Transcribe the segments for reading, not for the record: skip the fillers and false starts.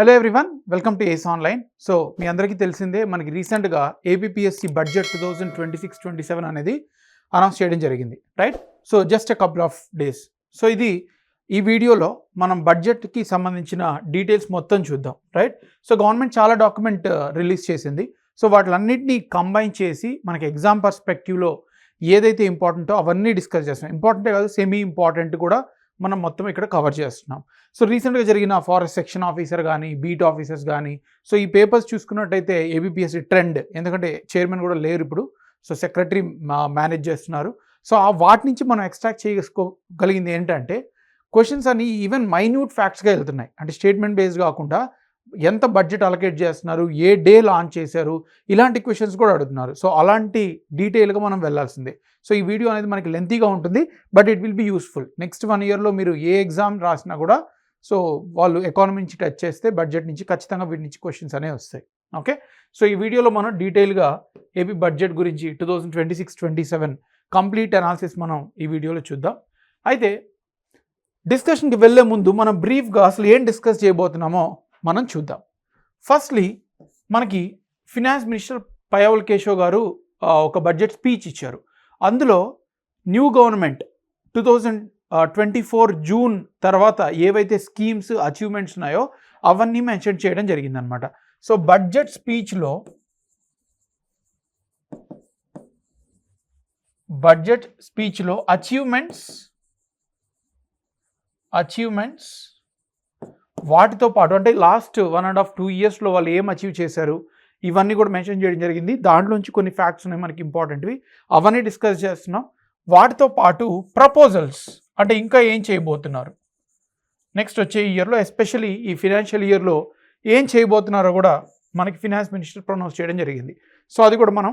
Hello everyone, welcome to Ace online. So మీ అందరికీ తెలిసిందే, మనకి రీసెంట్గా ఏపీపీఎస్సీ బడ్జెట్ 2026-27 అనేది అనౌన్స్ చేయడం జరిగింది, right? So just a couple of days. So ఈ వీడియోలో మనం బడ్జెట్కి సంబంధించిన డీటెయిల్స్ మొత్తం చూద్దాం, రైట్? సో గవర్నమెంట్ చాలా డాక్యుమెంట్ రిలీజ్ చేసింది. సో వాటిలన్నింటినీ కంబైన్ చేసి మనకి ఎగ్జామ్ పర్స్పెక్టివ్లో ఏదైతే ఇంపార్టెంటో అవన్నీ డిస్కస్ చేస్తాం. ఇంపార్టెంటే కాదు, సెమీ ఇంపార్టెంట్ కూడా మనం మొత్తం ఇక్కడ కవర్ చేస్తున్నాం. సో రీసెంట్గా జరిగిన ఫారెస్ట్ సెక్షన్ ఆఫీసర్ కానీ, బీట్ ఆఫీసర్స్ కానీ, సో ఈ పేపర్స్ చూసుకున్నట్టయితే ఏబిపిఎస్సి ట్రెండ్, ఎందుకంటే చైర్మన్ కూడా లేరు ఇప్పుడు, సో సెక్రటరీ మేనేజ్ చేస్తున్నారు. సో వాటి నుంచి మనం ఎక్స్ట్రాక్ట్ చేసుకోగలిగింది ఏంటంటే క్వశ్చన్స్ అన్ని ఈవెన్ మైన్యూట్ ఫ్యాక్ట్స్గా వెళ్తున్నాయి. అంటే స్టేట్మెంట్ బేస్డ్ కాకుండా ఎంత బడ్జెట్ అలొకేట్ చేస్తున్నారు, ఏ డే లాంచ్ చేశారు, ఇలాంటి క్వశ్చన్స్ కూడా అడుగుతున్నారు. సో అలాంటి డీటెయిల్గా మనం వెళ్ళాల్సిందే. సో ఈ వీడియో అనేది మనకి లెంతీగా ఉంటుంది, but it will be useful. Next 1 yearలో మీరు ఏ ఎగ్జామ్ రాసినా కూడా సో వాళ్ళు ఎకానమీ నుంచి టచ్ చేస్తే బడ్జెట్ నుంచి ఖచ్చితంగా వీటి నుంచి క్వశ్చన్స్ అనేవి వస్తాయి. ఓకే, సో ఈ వీడియోలో మనం డీటెయిల్గా ఏపీ బడ్జెట్ గురించి 2026-27 కంప్లీట్ అనాలిసిస్ మనం ఈ వీడియోలో చూద్దాం. అయితే డిస్కషన్కి వెళ్ళే ముందు మనం బ్రీఫ్గా అసలు ఏం డిస్కస్ చేయబోతున్నామో మనం చూద్దాం. ఫస్ట్లీ మనకి ఫినాన్స్ మినిస్టర్ పయ్యావుల్ కేశవ్ గారు ఒక బడ్జెట్ స్పీచ్ ఇచ్చారు. అందులో న్యూ గవర్నమెంట్ 2024 జూన్ తర్వాత ఏవైతే స్కీమ్స్ అచీవ్మెంట్స్ ఉన్నాయో అవన్నీ మెన్షన్ చేయడం జరిగిందనమాట. సో బడ్జెట్ స్పీచ్లో అచీవ్మెంట్స్ వాటితో పాటు అంటే లాస్ట్ 1.5-2 yearsలో వాళ్ళు ఏం అచీవ్ చేశారు ఇవన్నీ కూడా మెన్షన్ చేయడం జరిగింది. దాంట్లోంచి కొన్ని ఫ్యాక్ట్స్ ఉన్నాయి మనకి ఇంపార్టెంట్వి, అవన్నీ డిస్కస్ చేస్తున్నాం. వాటితో పాటు ప్రపోజల్స్ అంటే ఇంకా ఏం చేయబోతున్నారు, నెక్స్ట్ వచ్చే ఇయర్లో ఎస్పెషలీ ఈ ఫినాన్షియల్ ఇయర్లో ఏం చేయబోతున్నారో కూడా మనకి ఫినాన్స్ మినిస్టర్ ప్రొనౌన్స్ చేయడం జరిగింది. సో అది కూడా మనం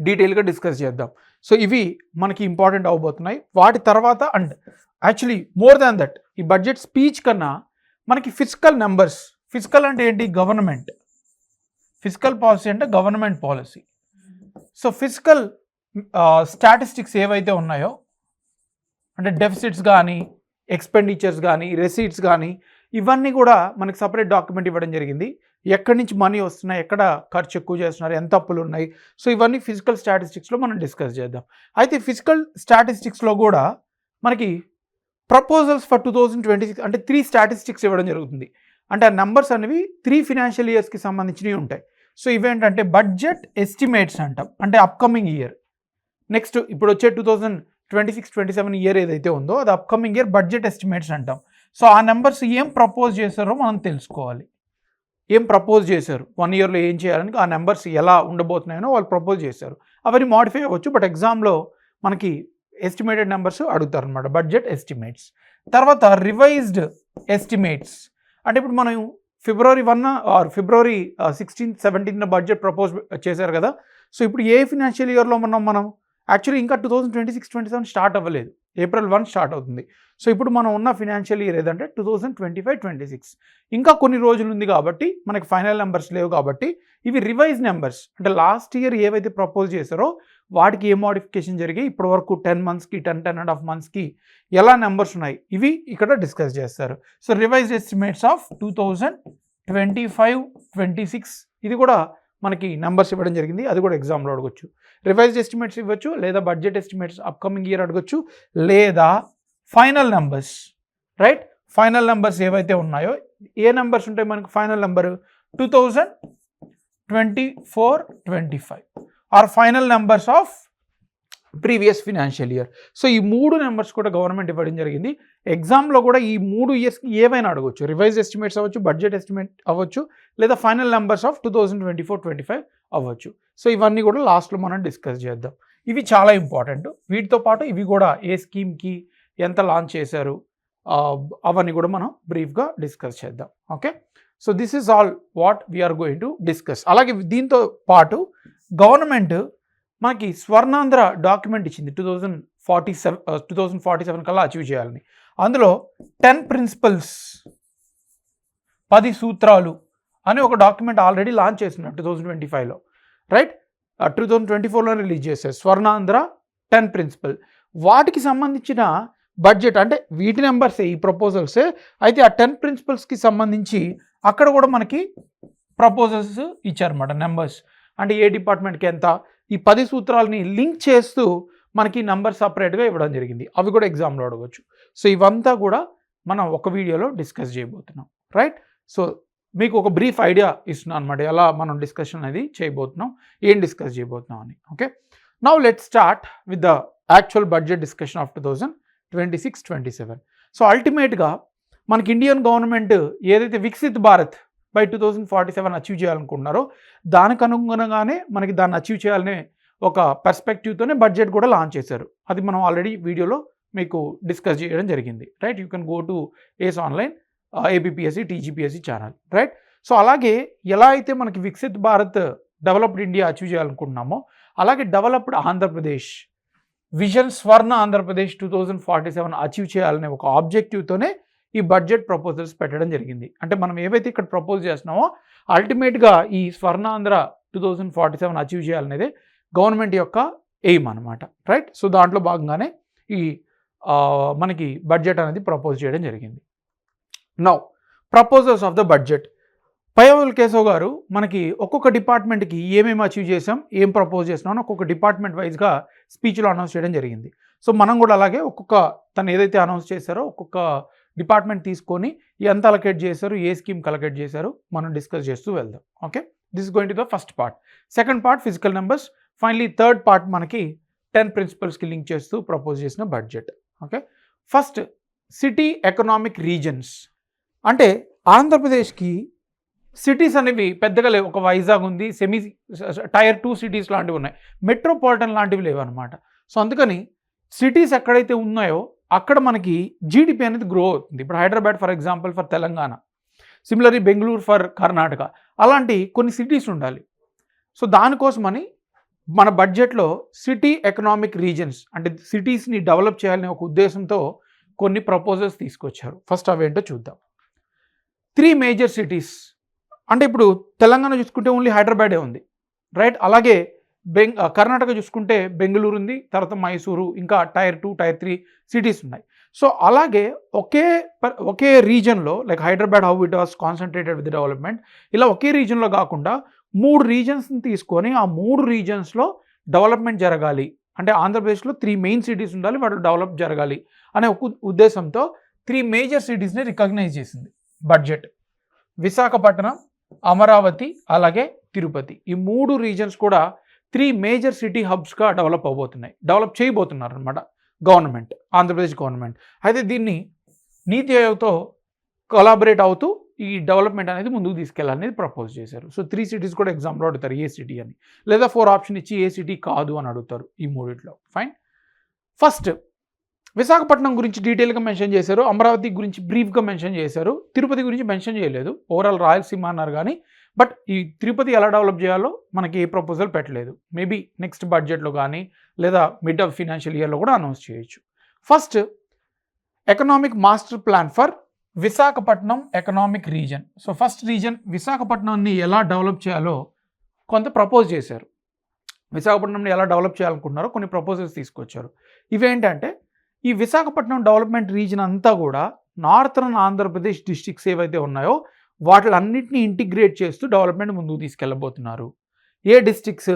డీటెయిల్గా డిస్కస్ చేద్దాం. సో ఇవి మనకి ఇంపార్టెంట్ అవబోతున్నాయి. వాటి తర్వాత and actually more than that, ఈ బడ్జెట్ స్పీచ్ కన్నా మనకి ఫిజికల్ నెంబర్స్, ఫిజికల్ అంటే ఏంటి, గవర్నమెంట్, ఫిజికల్ పాలసీ అంటే government policy. So physical statistics ఏవైతే ఉన్నాయో అంటే డెఫిసిట్స్ కానీ, ఎక్స్పెండిచర్స్ కానీ, రెసీట్స్ కానీ, ఇవన్నీ కూడా మనకి సపరేట్ డాక్యుమెంట్ ఇవ్వడం జరిగింది. ఎక్కడి నుంచి మనీ వస్తున్నాయి, ఎక్కడ ఖర్చు ఎక్కువ చేస్తున్నారు, ఎంత అప్పులు ఉన్నాయి, సో ఇవన్నీ ఫిజికల్ స్టాటిస్టిక్స్లో మనం డిస్కస్ చేద్దాం. అయితే ఫిజికల్ స్టాటిస్టిక్స్లో కూడా మనకి ప్రపోజల్స్ ఫర్ 2026 అంటే 3 స్టాటిస్టిక్స్ ఇవ్వడం జరుగుతుంది. అంటే ఆ నెంబర్స్ అనేవి 3 ఫినాన్షియల్ ఇయర్స్కి సంబంధించినవి ఉంటాయి. సో ఇవేంటంటే బడ్జెట్ ఎస్టిమేట్స్ అంటాం, అంటే అప్కమింగ్ ఇయర్. నెక్స్ట్ ఇప్పుడు వచ్చే 2026-27 ఇయర్ ఏదైతే ఉందో అది అప్కమింగ్ ఇయర్ బడ్జెట్ ఎస్టిమేట్స్ అంటాం. సో ఆ నెంబర్స్ ఏం ప్రపోజ్ చేశారో మనం తెలుసుకోవాలి. ఏం ప్రపోజ్ చేశారు, 1 yearలో ఏం చేయాలని, ఆ నెంబర్స్ ఎలా ఉండబోతున్నాయో వాళ్ళు ప్రపోజ్ చేశారు. అవన్నీ మోడిఫై అవ్వచ్చు, బట్ ఎగ్జామ్లో మనకి ఎస్టిమేటెడ్ నెంబర్స్ అడుగుతారు అనమాట, బడ్జెట్ ఎస్టిమేట్స్. తర్వాత రివైజ్డ్ ఎస్టిమేట్స్ అంటే ఇప్పుడు మనం February 1 or February 16, 17 budget propose చేశారు కదా. సో ఇప్పుడు ఏ ఫినాన్షియల్ ఇయర్లో మనం యాక్చువల్లీ ఇంకా 2026-27 స్టార్ట్ అవ్వలేదు, April 1 స్టార్ట్ అవుతుంది. సో ఇప్పుడు మనం ఉన్న ఫినాన్షియల్ ఇయర్ ఏదంటే 2025-26, ఇంకా కొన్ని రోజులు ఉంది కాబట్టి మనకి ఫైనల్ నెంబర్స్ లేవు కాబట్టి ఇవి రివైజ్ నెంబర్స్. అంటే లాస్ట్ ఇయర్ ఏవైతే ప్రపోజ్ చేశారో వాటికి ఏ మోడిఫికేషన్ జరిగాయి, ఇప్పటి వరకు 10 monthsకి 10.5 monthsకి ఎలా నెంబర్స్ ఉన్నాయి, ఇవి ఇక్కడ డిస్కస్ చేస్తారు. సో రివైజ్డ్ ఎస్టిమేట్స్ ఆఫ్ 2025-26 ఇది కూడా మనకి నెంబర్స్ ఇవ్వడం జరిగింది. అది కూడా ఎగ్జామ్లో అడగొచ్చు. రివైజ్డ్ ఎస్టిమేట్స్ ఇవ్వచ్చు, లేదా బడ్జెట్ ఎస్టిమేట్స్ అప్కమింగ్ ఇయర్ అడగొచ్చు, లేదా final numbers, right? Final numbers ఏవైతే ఉన్నాయో, ఏ నెంబర్స్ ఉంటాయి మనకి final number 2024-25 or final numbers of previous financial year. So ఈ 3 నెంబర్స్ కూడా గవర్నమెంట్ ఇవ్వడం జరిగింది. ఎగ్జామ్లో కూడా ఈ 3 ఇయర్స్కి ఏవైనా అడగవచ్చు, రివైజ్ ఎస్టిమేట్స్ అవ్వచ్చు, బడ్జెట్ ఎస్టిమేట్ అవ్వచ్చు, లేదా ఫైనల్ నెంబర్స్ ఆఫ్ 2024-25 అవ్వచ్చు. సో ఇవన్నీ కూడా లాస్ట్లో మనం డిస్కస్ చేద్దాం. ఇవి చాలా ఇంపార్టెంట్. వీటితో పాటు ఇవి కూడా ఏ స్కీమ్కి ఎంత లాంచ్ చేశారు అవన్నీ కూడా మనం బ్రీఫ్గా డిస్కస్ చేద్దాం. Okay, so this is all what we are going to discuss. అలాగే దీంతో పాటు గవర్నమెంట్ మనకి స్వర్ణాంధ్ర డాక్యుమెంట్ ఇచ్చింది 2047 కల్లా అచీవ్ చేయాలని. అందులో 10 ప్రిన్సిపల్స్ 10 సూత్రాలు అని ఒక డాక్యుమెంట్ ఆల్రెడీ లాంచ్ చేస్తున్నారు 2025లో, రైట్? 2024లో రిలీజ్ చేశారు స్వర్ణాంధ్ర 10 ప్రిన్సిపల్. వాటికి సంబంధించిన బడ్జెట్ అంటే వీటి నెంబర్సే ఈ ప్రపోజల్సే. అయితే ఆ 10 ప్రిన్సిపల్స్కి సంబంధించి అక్కడ కూడా మనకి ప్రపోజల్స్ ఇచ్చారన్నమాట, నెంబర్స్. అంటే ఏ డిపార్ట్మెంట్కి ఎంత, ఈ 10 సూత్రాలని లింక్ చేస్తూ మనకి నెంబర్ సపరేట్గా ఇవ్వడం జరిగింది. అవి కూడా ఎగ్జామ్లో అడగవచ్చు. సో ఇవంతా కూడా మనం ఒక వీడియోలో డిస్కస్ చేయబోతున్నాం, రైట్? సో మీకు ఒక బ్రీఫ్ ఐడియా ఇస్తున్నాను అనమాట, ఎలా మనం డిస్కషన్ అనేది చేయబోతున్నాం, ఏం డిస్కస్ చేయబోతున్నాం అని. Okay, now let start with the actual budget discussion of 2026-27. So అల్టిమేట్గా మనకి ఇండియన్ గవర్నమెంట్ ఏదైతే వికసిత్ భారత్ బై 2047 అచీవ్ చేయాలనుకుంటున్నారో దానికి అనుగుణంగానే మనకి దాన్ని అచీవ్ చేయాలనే ఒక పర్స్పెక్టివ్తోనే బడ్జెట్ కూడా లాంచ్ చేశారు. అది మనం ఆల్రెడీ వీడియోలో మీకు డిస్కస్ చేయడం జరిగింది, right? You can go to Ace online APPSC TGPSC channel, right? So అలాగే ఎలా అయితే మనకి Viksit Bharat developed India achieve చేయాలనుకుంటున్నామో అలాగే డెవలప్డ్ ఆంధ్రప్రదేశ్ విజన్ స్వర్ణ ఆంధ్రప్రదేశ్ 2047 అచీవ్ చేయాలనే ఒక ఆబ్జెక్టివ్తోనే ఈ బడ్జెట్ ప్రపోజల్స్ పెట్టడం జరిగింది. అంటే మనం ఏవైతే ఇక్కడ ప్రపోజ్ చేస్తున్నామో అల్టిమేట్గా ఈ స్వర్ణాంధ్ర 2047 అచీవ్ చేయాలనేది గవర్నమెంట్ యొక్క ఎయిమ్ అనమాట, రైట్? సో దాంట్లో భాగంగానే ఈ మనకి బడ్జెట్ అనేది ప్రపోజ్ చేయడం జరిగింది. Now proposals of the budget. Payyavula Keshav గారు మనకి ఒక్కొక్క డిపార్ట్మెంట్కి ఏమేమి అచీవ్ చేసాం, ఏం ప్రపోజ్ చేసినామో ఒక్కొక్క డిపార్ట్మెంట్ వైజ్గా స్పీచ్లో అనౌన్స్ చేయడం జరిగింది. సో మనం కూడా అలాగే ఒక్కొక్క తను ఏదైతే అనౌన్స్ చేశారో ఒక్కొక్క డిపార్ట్మెంట్ తీసుకొని ఎంత అలొకేట్ చేశారు, ఏ స్కీమ్కి అలొకేట్ చేశారు మనం డిస్కస్ చేస్తూ వెళ్దాం. Okay, this is going to the first part. Second part physical numbers. Finally third part మనకి 10 ప్రిన్సిపల్స్కి లింక్ చేస్తూ ప్రపోజ్ చేసిన budget. Okay, first city economic reasons. అంటే ఆంధ్రప్రదేశ్కి సిటీస్ అనేవి పెద్దగా లేవు. ఒక వైజాగ్ ఉంది, సెమీ టైర్ 2 సిటీస్ లాంటివి ఉన్నాయి, మెట్రోపాలిటన్ లాంటివి లేవు అనమాట. సో అందుకని సిటీస్ ఎక్కడైతే ఉన్నాయో అక్కడ మనకి జీడిపి అనేది గ్రో అవుతుంది. ఇప్పుడు Hyderabad for example for Telangana, similarly Bengaluru for Karnataka, అలాంటి కొన్ని సిటీస్ ఉండాలి. సో దానికోసమని మన బడ్జెట్లో సిటీ ఎకనామిక్ రీజన్స్ అంటే సిటీస్ని డెవలప్ చేయాలనే ఒక ఉద్దేశంతో కొన్ని ప్రపోజల్స్ తీసుకొచ్చారు. ఫస్ట్ అవేంటో చూద్దాం. 3 మేజర్ సిటీస్. అంటే ఇప్పుడు తెలంగాణ చూసుకుంటే ఓన్లీ హైదరాబాదే ఉంది, రైట్? అలాగే కర్ణాటక చూసుకుంటే బెంగళూరు ఉంది, తర్వాత మైసూరు, ఇంకా టైర్ 2 టైర్ 3 సిటీస్ ఉన్నాయి. సో అలాగే ఒకే రీజన్లో like Hyderabad how it was concentrated with development, ఇలా ఒకే రీజన్లో కాకుండా 3 రీజన్స్ని తీసుకొని ఆ 3 రీజన్స్లో డెవలప్మెంట్ జరగాలి. అంటే ఆంధ్రప్రదేశ్లో 3 మెయిన్ సిటీస్ ఉండాలి, వాటి డెవలప్ జరగాలి అనే ఒక ఉద్దేశంతో 3 మేజర్ సిటీస్ని రికగ్నైజ్ చేసింది బడ్జెట్. విశాఖపట్నం, అమరావతి, అలాగే తిరుపతి. ఈ 3 రీజన్స్ కూడా 3 మేజర్ సిటీ హబ్స్గా డెవలప్ చేయబోతున్నారు అనమాట గవర్నమెంట్, ఆంధ్రప్రదేశ్ గవర్నమెంట్. అయితే దీన్ని నీతి ఆయోగ్తో కొలాబరేట్ అవుతూ ఈ డెవలప్మెంట్ అనేది ముందుకు తీసుకెళ్ళాలనేది ప్రపోజ్ చేశారు. సో 3 సిటీస్ కూడా ఎగ్జామ్లో అడుగుతారు ఏ సిటీ అని, లేదా 4 ఆప్షన్ ఇచ్చి ఏ సిటీ కాదు అని అడుగుతారు ఈ మూడిట్లో. ఫైన్. ఫస్ట్ విశాఖపట్నం గురించి డీటెయిల్గా మెన్షన్ చేశారు, అమరావతి గురించి బ్రీఫ్గా మెన్షన్ చేశారు, తిరుపతి గురించి మెన్షన్ చేయలేదు. ఓవరాల్ రాయలసీమ అన్నారు కానీ బట్ ఈ తిరుపతి ఎలా డెవలప్ చేయాలో మనకి ఏ ప్రపోజల్ పెట్టలేదు. మేబీ నెక్స్ట్ బడ్జెట్లో కానీ లేదా మిడ్ ఆఫ్ ఫైనాన్షియల్ ఇయర్లో కూడా అనౌన్స్ చేయొచ్చు. First economic master plan for Visakhapatnam economic region. So first region విశాఖపట్నాన్ని ఎలా డెవలప్ చేయాలో కొంత ప్రపోజ్ చేశారు. విశాఖపట్నంని ఎలా డెవలప్ చేయాలనుకుంటున్నారో కొన్ని ప్రపోజల్స్ తీసుకొచ్చారు. ఇవేంటంటే ఈ విశాఖపట్నం డెవలప్మెంట్ రీజన్ అంతా కూడా నార్థరన్ ఆంధ్రప్రదేశ్ డిస్ట్రిక్ట్స్ ఏవైతే ఉన్నాయో వాటిలన్నింటినీ ఇంటిగ్రేట్ చేస్తూ డెవలప్మెంట్ ముందుకు తీసుకెళ్ళబోతున్నారు. ఏ districts?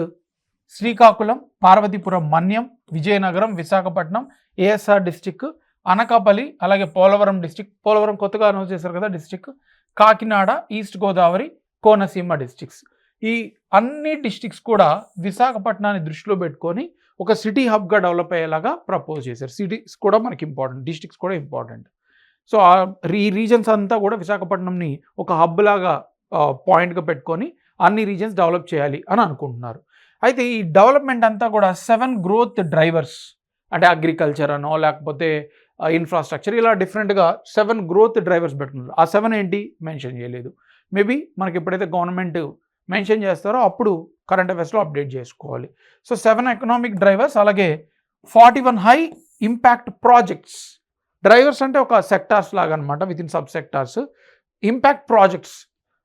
Srikakulam, Parvathipuram Manyam, Vizianagaram, Visakhapatnam, ASR district, Anakapalli, అలాగే పోలవరం డిస్ట్రిక్ట్, పోలవరం కొత్తగా అనౌన్స్ చేశారు కదా district, Kakinada, east Godavari, Konaseema districts. ఈ అన్ని డిస్ట్రిక్ట్స్ కూడా విశాఖపట్నాన్ని దృష్టిలో పెట్టుకొని ఒక సిటీ హబ్గా డెవలప్ అయ్యేలాగా ప్రపోజ్ చేశారు. సిటీస్ కూడా మనకి ఇంపార్టెంట్, డిస్ట్రిక్ట్స్ కూడా ఇంపార్టెంట్. సో ఈ రీజన్స్ అంతా కూడా విశాఖపట్నంని ఒక హబ్ లాగా పాయింట్గా పెట్టుకొని అన్ని రీజన్స్ డెవలప్ చేయాలి అని అనుకుంటున్నారు. అయితే ఈ డెవలప్మెంట్ అంతా కూడా 7 గ్రోత్ డ్రైవర్స్, అంటే అగ్రికల్చర్ అనో లేకపోతే ఇన్ఫ్రాస్ట్రక్చర్, ఇలా డిఫరెంట్గా 7 గ్రోత్ డ్రైవర్స్ పెట్టుకున్నారు. ఆ 7 ఏంటి మెన్షన్ చేయలేదు. మేబీ మనకి ఎప్పుడైతే గవర్నమెంట్ మెన్షన్ చేస్తారో అప్పుడు కరెంట్ అఫైర్స్లో అప్డేట్ చేసుకోవాలి. సో 7 ఎకనామిక్ డ్రైవర్స్, అలాగే 41 హై ఇంపాక్ట్ ప్రాజెక్ట్స్. డ్రైవర్స్ అంటే ఒక సెక్టార్స్ లాగా అనమాట, within sub sectors. Impact projects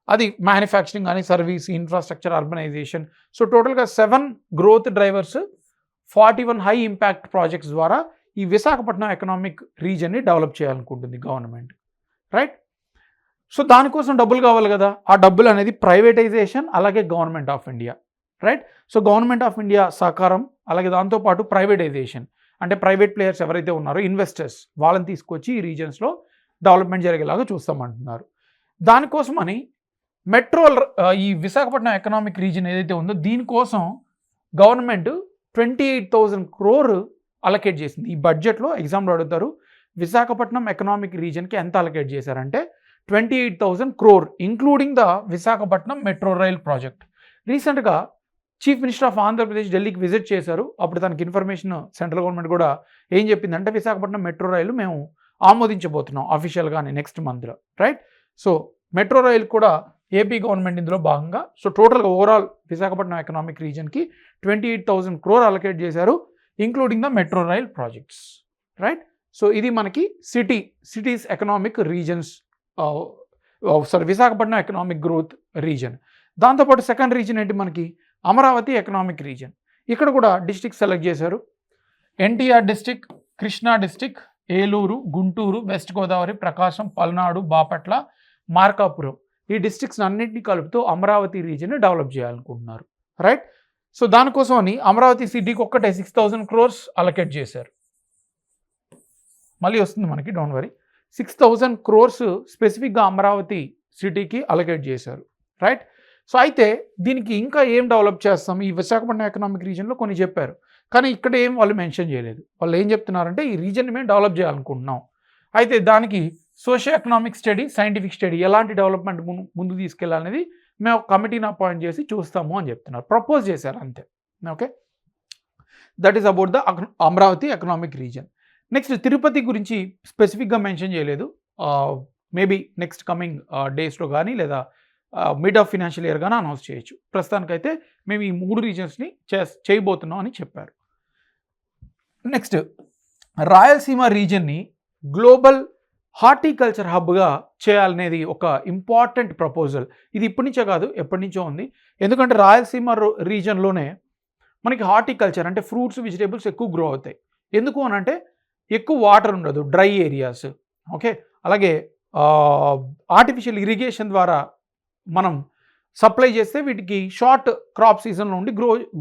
అది మ్యానుఫ్యాక్చరింగ్ కానీ, సర్వీస్, ఇన్ఫ్రాస్ట్రక్చర్, అర్బనైజేషన్. సో టోటల్గా 7 growth drivers, 41 high impact projects ద్వారా ఈ విశాఖపట్నం ఎకనామిక్ రీజన్ని డెవలప్ చేయాలనుకుంటుంది గవర్నమెంట్, రైట్? సో దానికోసం డబ్బులు కావాలి కదా, ఆ డబ్బులు అనేది ప్రైవేటైజేషన్ అలాగే government of India, right. So government of India సహకారం అలాగే దాంతోపాటు ప్రైవేటైజేషన్ అంటే ప్రైవేట్ ప్లేయర్స్ ఎవరైతే ఉన్నారో ఇన్వెస్టర్స్ వాళ్ళని తీసుకొచ్చి ఈ రీజన్స్లో డెవలప్మెంట్ జరిగేలాగా చూస్తామంటున్నారు. దానికోసమని మెట్రో ఈ విశాఖపట్నం ఎకనామిక్ రీజన్ ఏదైతే ఉందో దీనికోసం గవర్నమెంట్ 28,000 crore అలకేట్ చేసింది. ఈ బడ్జెట్లో ఎగ్జామ్లో అడుగుతారు విశాఖపట్నం ఎకనామిక్ రీజన్కి ఎంత అలకేట్ చేశారంటే 28,000 crore including the Visakhapatnam metro rail project. రీసెంట్గా చీఫ్ మినిస్టర్ ఆఫ్ ఆంధ్రప్రదేశ్ ఢిల్లీకి విజిట్ చేశారు. అప్పుడు తనకి ఇన్ఫర్మేషన్ సెంట్రల్ గవర్నమెంట్ కూడా ఏం చెప్పిందంటే విశాఖపట్నం మెట్రో రైలు మేము ఆమోదించబోతున్నాం అఫీషియల్గానే నెక్స్ట్ మంత్లో, రైట్. సో మెట్రో రైల్ కూడా ఏపీ గవర్నమెంట్ ఇందులో భాగంగా. సో టోటల్గా ఓవరాల్ విశాఖపట్నం ఎకనామిక్ రీజన్కి 28,000 crore అలకేట్ చేశారు including the metro rail projects, right. So ఇది మనకి cities economic regions Visakhapatnam economic growth region. దాంతోపాటు సెకండ్ రీజన్ ఏంటి మనకి అమరావతి ఎకనామిక్ రీజన్. ఇక్కడ కూడా డిస్ట్రిక్ట్ సెలెక్ట్ చేశారు. NTR district, Krishna district, Eluru, Guntur, west Godavari, Prakasam, Palnadu, Bapatla, Markapuram ఈ డిస్ట్రిక్ట్స్ అన్నింటినీ కలుపుతూ అమరావతి రీజన్ డెవలప్ చేయాలనుకుంటున్నారు, రైట్. సో దానికోసమని అమరావతి సిటీకి ఒక్కటే 6,000 crores అలకేట్ చేశారు. మళ్ళీ వస్తుంది మనకి, డోంట్ వరీ. 6,000 crores స్పెసిఫిక్గా అమరావతి సిటీకి అలకేట్ చేశారు, రైట్. సో అయితే దీనికి ఇంకా ఏం డెవలప్ చేస్తాం ఈ విశాఖపట్నం ఎకనామిక్ రీజన్లో కొన్ని చెప్పారు, కానీ ఇక్కడ ఏం వాళ్ళు మెన్షన్ చేయలేదు. వాళ్ళు ఏం చెప్తున్నారంటే ఈ రీజన్ని మేము డెవలప్ చేయాలనుకుంటున్నాం, అయితే దానికి socio economic study, scientific study ఎలాంటి డెవలప్మెంట్ ముందు తీసుకెళ్ళాలనేది మేము ఒక కమిటీని అపాయింట్ చేసి చూస్తాము అని చెప్తున్నారు, ప్రపోజ్ చేశారు అంతే. Okay, that is about the Amaravati economic reason. Next Tirupati గురించి స్పెసిఫిక్గా మెన్షన్ చేయలేదు, మేబీ నెక్స్ట్ కమింగ్ డేస్లో కానీ లేదా మిడ్ ఆఫ్ ఫినాన్షియల్ ఇయర్ కానీ అనౌన్స్ చేయొచ్చు. ప్రస్తుతానికైతే మేము ఈ 3 రీజన్స్ని చేయబోతున్నాం అని చెప్పారు. నెక్స్ట్ రాయలసీమ రీజన్ని గ్లోబల్ హార్టికల్చర్ హబ్గా చేయాలనేది ఒక ఇంపార్టెంట్ ప్రపోజల్. ఇది ఇప్పటి నుంచే కాదు ఎప్పటి నుంచో ఉంది. ఎందుకంటే రాయలసీమ రీజన్లోనే మనకి హార్టికల్చర్ అంటే ఫ్రూట్స్ వెజిటేబుల్స్ ఎక్కువ గ్రో అవుతాయి. ఎందుకు అని అంటే ఎక్కువ వాటర్ ఉండదు, డ్రై ఏరియాస్. ఓకే, అలాగే ఆర్టిఫిషియల్ ఇరిగేషన్ ద్వారా మనం సప్లై చేస్తే వీటికి షార్ట్ క్రాప్ సీజన్లో ఉండి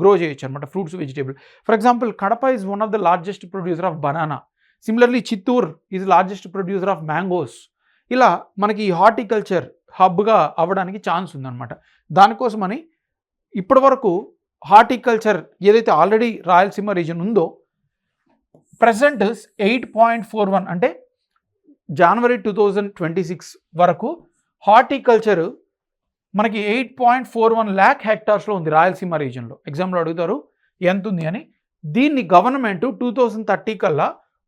గ్రో చేయొచ్చు అనమాట fruits vegetable. For example Kadapa is one of the largest producer of banana. Similarly Chittoor is largest producer of mangoes. ఇలా మనకి హార్టికల్చర్ హబ్గా అవ్వడానికి ఛాన్స్ ఉందన్నమాట. దానికోసమని ఇప్పటి వరకు హార్టికల్చర్ ఏదైతే ఆల్రెడీ రాయలసీమ రీజన్ ఉందో ప్రెసెంట్ 8.41 అంటే జనవరి 2026 వరకు హార్టికల్చర్ మనకి 8.41 lakh hectaresలో ఉంది రాయలసీమ రీజన్లో. ఎగ్జామ్లో అడుగుతారు ఎంత ఉంది అని. దీన్ని గవర్నమెంట్ 2030 కల్లా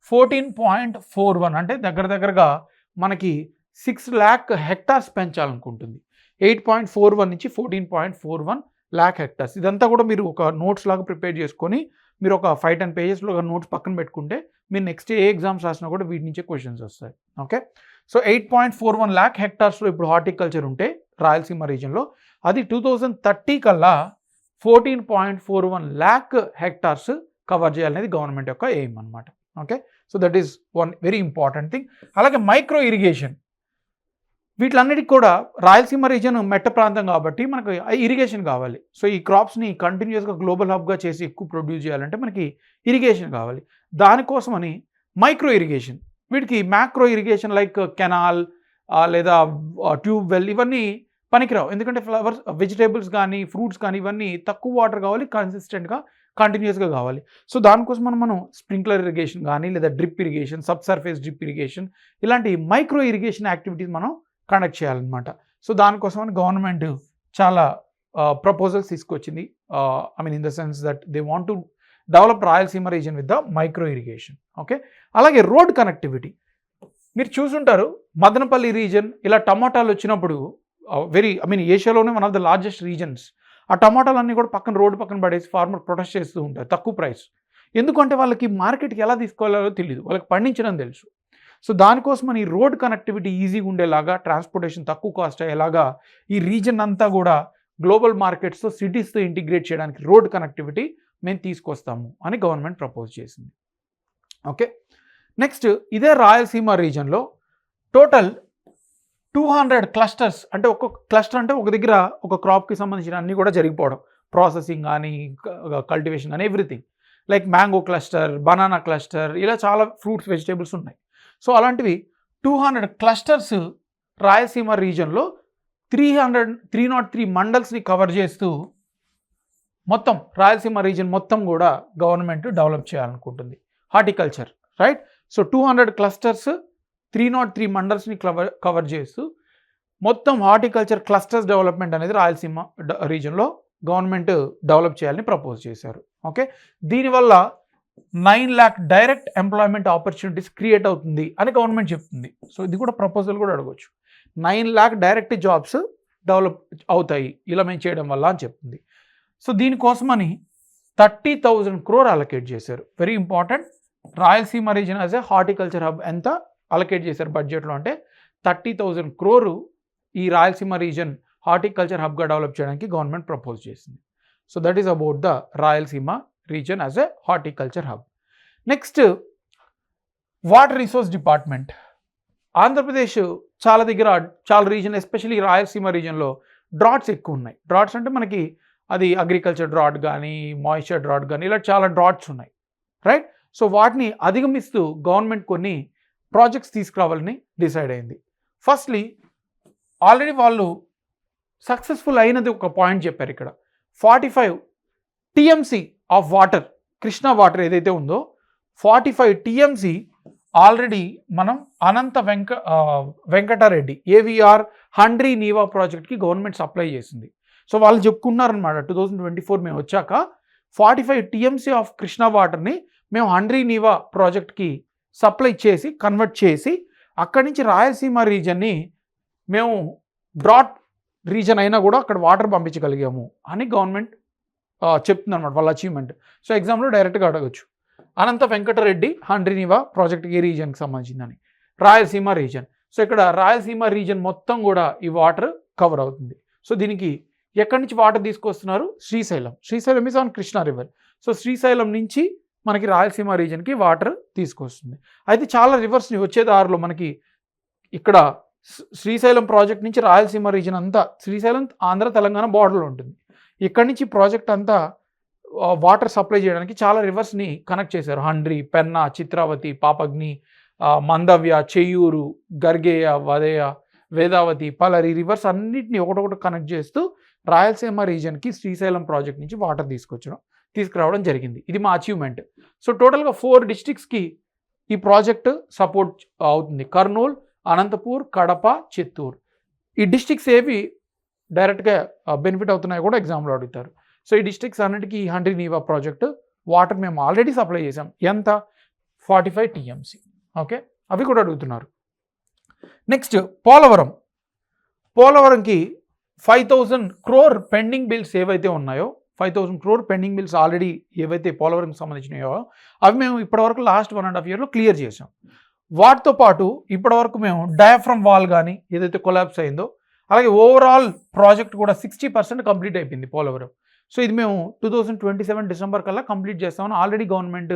14.41 అంటే దగ్గరగా మనకి 6 lakh hectares పెంచాలనుకుంటుంది. 8.41 నుంచి 14.41 lakh hectares. ఇదంతా కూడా మీరు ఒక నోట్స్ లాగా ప్రిపేర్ చేసుకొని మీరు ఒక 5-10 పేజెస్లో నోట్స్ పక్కన పెట్టుకుంటే మీరు నెక్స్ట్ ఏ ఎగ్జామ్స్ రాసినా కూడా వీటి నుంచే క్వశ్చన్స్ వస్తాయి. ఓకే, సో 8.41 lakh hectaresలో ఇప్పుడు హార్టికల్చర్ ఉంటే రాయలసీమ రీజన్లో అది 2030 కల్లా 14.41 lakh hectares కవర్ చేయాలనేది గవర్నమెంట్ యొక్క ఎయిమ్ అనమాట. Okay, so that is one very important thing. అలాగే మైక్రో ఇరిగేషన్, వీటిలన్నిటికి కూడా రాయలసీమ రీజన్ మెట్ట ప్రాంతం కాబట్టి మనకు ఇరిగేషన్ కావాలి. సో ఈ క్రాప్స్ని కంటిన్యూస్గా గ్లోబల్ హబ్గా చేసి ఎక్కువ ప్రొడ్యూస్ చేయాలంటే మనకి ఇరిగేషన్ కావాలి. దానికోసమని మైక్రో ఇరిగేషన్, వీటికి మ్యాక్రో ఇరిగేషన్ లైక్ కెనాల్ లేదా ట్యూబ్ వెల్ ఇవన్నీ పనికిరావు. ఎందుకంటే ఫ్లవర్స్ వెజిటేబుల్స్ కానీ ఫ్రూట్స్ కానీ ఇవన్నీ తక్కువ వాటర్ కావాలి, కన్సిస్టెంట్గా కంటిన్యూస్గా కావాలి. సో దానికోసం మనం స్ప్రింక్లర్ ఇరిగేషన్ కానీ లేదా drip irrigation, sub surface drip irrigation ఇలాంటి మైక్రో ఇరిగేషన్ యాక్టివిటీస్ మనం కండక్ట్ చేయాలన్నమాట. సో దానికోసమని గవర్నమెంట్ చాలా ప్రపోజల్స్ తీసుకొచ్చింది. I mean in the sense that they want to develop Rayalaseema region with the micro irrigation. Okay, అలాగే road connectivity మీరు చూసుంటారు. Madanapalle region ఇలా టమాటాలు వచ్చినప్పుడు ఏషియాలోనే one of the largest regions. ఆ టమాటాలన్నీ కూడా రోడ్డు పక్కన పడేసి ఫార్మర్ ప్రొటెస్ట్ చేస్తూ ఉంటారు తక్కువ ప్రైస్. ఎందుకంటే వాళ్ళకి మార్కెట్కి ఎలా తీసుకోవాలో తెలియదు, వాళ్ళకి పండించడం తెలుసు. సో దానికోసమని రోడ్ కనెక్టివిటీ ఈజీగా ఉండేలాగా, ట్రాన్స్పోర్టేషన్ తక్కువ కాస్ట్ అయ్యేలాగా ఈ రీజన్ అంతా కూడా గ్లోబల్ మార్కెట్స్తో సిటీస్తో ఇంటిగ్రేట్ చేయడానికి రోడ్ కనెక్టివిటీ మేము తీసుకొస్తాము అని గవర్నమెంట్ ప్రపోజ్ చేసింది. ఓకే, నెక్స్ట్ ఇదే రాయలసీమ రీజన్లో టోటల్ 200 క్లస్టర్స్, అంటే ఒక్కొక్క క్లస్టర్ అంటే ఒక దగ్గర ఒక క్రాప్కి సంబంధించిన అన్నీ కూడా జరిగిపోవడం, ప్రాసెసింగ్ కానీ కల్టివేషన్ కానీ everything, like mango cluster, banana cluster, ఇలా చాలా ఫ్రూట్స్ వెజిటేబుల్స్ ఉన్నాయి. సో అలాంటివి 200 క్లస్టర్స్ రాయలసీమ రీజన్లో 303 మండల్స్ని కవర్ చేస్తూ మొత్తం రాయలసీమ రీజన్ మొత్తం కూడా గవర్నమెంట్ డెవలప్ చేయాలనుకుంటుంది హార్టికల్చర్, రైట్. సో 200 క్లస్టర్స్ 303 మండల్స్ని కవర్ చేస్తూ మొత్తం హార్టికల్చర్ క్లస్టర్స్ డెవలప్మెంట్ అనేది రాయలసీమ రీజన్లో గవర్నమెంట్ డెవలప్ చేయాలని ప్రపోజ్ చేశారు. ఓకే, దీనివల్ల 9 lakh direct employment opportunities create అవుతుంది అని గవర్నమెంట్ చెప్తుంది. సో ఇది కూడా ప్రపోజల్ కూడా అడగవచ్చు. 9 lakh డైరెక్ట్ జాబ్స్ డెవలప్ అవుతాయి ఇలా మేము చేయడం వల్ల అని చెప్తుంది. సో దీనికోసమని 30,000 crore అలొకేట్ చేశారు. Very important. Rayalaseema reason as a horticulture hub ఎంత అలొకేట్ చేశారు బడ్జెట్లో అంటే 30,000 crore ఈ రాయలసీమ రీజన్ హార్టికల్చర్ హబ్గా డెవలప్ చేయడానికి గవర్నమెంట్ ప్రపోజ్ చేసింది. So that is about the Rayalaseema reason as a horticulture hub. Next, water resource department. Andhra Pradesh చాలా దగ్గర చాలా రీజన్, ఎస్పెషల్లీ రాయలసీమ రీజన్లో డ్రాట్స్ ఎక్కువ ఉన్నాయి. డ్రాట్స్ అంటే మనకి అది అగ్రికల్చర్ డ్రాట్ కానీ, మాయిశ్చర్ డ్రాట్ కానీ, ఇలా చాలా డ్రాట్స్ ఉన్నాయి, రైట్. సో వాటిని అధిగమిస్తూ గవర్నమెంట్ కొన్ని ప్రాజెక్ట్స్ తీసుకురావాలని డిసైడ్ అయింది. ఫస్ట్లీ ఆల్రెడీ వాళ్ళు సక్సెస్ఫుల్ అయినది ఒక పాయింట్ చెప్పారు ఇక్కడ. 45 TMC of water, Krishna water ఏదైతే ఉందో 45 TMC ఆల్రెడీ మనం అనంత వెంకటారెడ్డి AVR హండ్రీ నీవా ప్రాజెక్ట్కి గవర్నమెంట్ సప్లై చేసింది. సో వాళ్ళు చెప్పుకున్నారనమాట 2024 మేము వచ్చాక 45 TMC ఆఫ్ కృష్ణా వాటర్ని మేము హండ్రీ నీవా ప్రాజెక్ట్కి సప్లై చేసి కన్వర్ట్ చేసి అక్కడి నుంచి రాయలసీమ రీజన్ని మేము డ్రాట్ రీజన్ అయినా కూడా అక్కడ వాటర్ పంపించగలిగాము అని గవర్నమెంట్ చెప్తుంది అనమాట వాళ్ళ అచీవ్మెంట్. సో ఎగ్జామ్లో డైరెక్ట్గా అడగచ్చు, అనంత వెంకటరెడ్డి హండ్రీ నీవా ప్రాజెక్ట్ ఏ రీజన్కి సంబంధించిందని, రాయలసీమ రీజన్. సో ఇక్కడ రాయలసీమ రీజన్ మొత్తం కూడా ఈ వాటర్ కవర్ అవుతుంది. సో దీనికి ఎక్కడి నుంచి వాటర్ తీసుకొస్తున్నారు? Srisailam. Srisailam is on Krishna river. So Srisailam నుంచి మనకి రాయలసీమ రీజన్కి వాటర్ తీసుకొస్తుంది. అయితే చాలా రివర్స్ని వచ్చే దారిలో మనకి ఇక్కడ శ్రీశైలం ప్రాజెక్ట్ నుంచి రాయలసీమ రీజన్ అంతా, శ్రీశైలం ఆంధ్ర తెలంగాణ బార్డర్లో ఉంటుంది, ఇక్కడి నుంచి ప్రాజెక్ట్ అంతా వాటర్ సప్లై చేయడానికి చాలా రివర్స్ని కనెక్ట్ చేశారు. హండ్రీ, పెన్నా, చిత్రావతి, పాపగ్ని, మందవ్య, చెయ్యూరు, గర్గేయ, వదేయ, వేదావతి, పలరి రివర్స్ అన్నిటిని ఒకటొకటి కనెక్ట్ చేస్తూ రాయలసీమ రీజన్కి శ్రీశైలం ప్రాజెక్ట్ నుంచి వాటర్ తీసుకురావడం జరిగింది. ఇది మా అచీవ్మెంట్. సో టోటల్గా 4 డిస్ట్రిక్ట్స్కి ఈ ప్రాజెక్ట్ సపోర్ట్ అవుతుంది. కర్నూలు, అనంతపూర్, కడప, చిత్తూరు. ఈ డిస్ట్రిక్ట్స్ ఏవి డైరెక్ట్గా బెనిఫిట్ అవుతున్నాయో కూడా ఎగ్జామ్లో అడుగుతారు. సో ఈ డిస్ట్రిక్ట్స్ అన్నిటికీ ఈ హండ్రీ నీవా ప్రాజెక్ట్ వాటర్ మేము ఆల్రెడీ సప్లై చేసాం. ఎంత? 45 TMC. ఓకే, అవి కూడా అడుగుతున్నారు. నెక్స్ట్, పోలవరంకి 5,000 crore పెండింగ్ బిల్స్ ఏవైతే ఉన్నాయో, 5,000 crore పెండింగ్ బిల్స్ ఆల్రెడీ ఏవైతే పోలవరంకి సంబంధించినాయో అవి మేము ఇప్పటివరకు లాస్ట్ 1.5 yearలో క్లియర్ చేసాం. వాటితో పాటు ఇప్పటివరకు మేము డయాఫ్రమ్ వాల్ కానీ ఏదైతే కొలాప్స్ అయిందో, అలాగే ఓవరాల్ ప్రాజెక్ట్ కూడా 60% కంప్లీట్ అయిపోయింది పోలవరం. సో ఇది మేము 2027 డిసెంబర్ కల్లా కంప్లీట్ చేస్తామని ఆల్రెడీ గవర్నమెంట్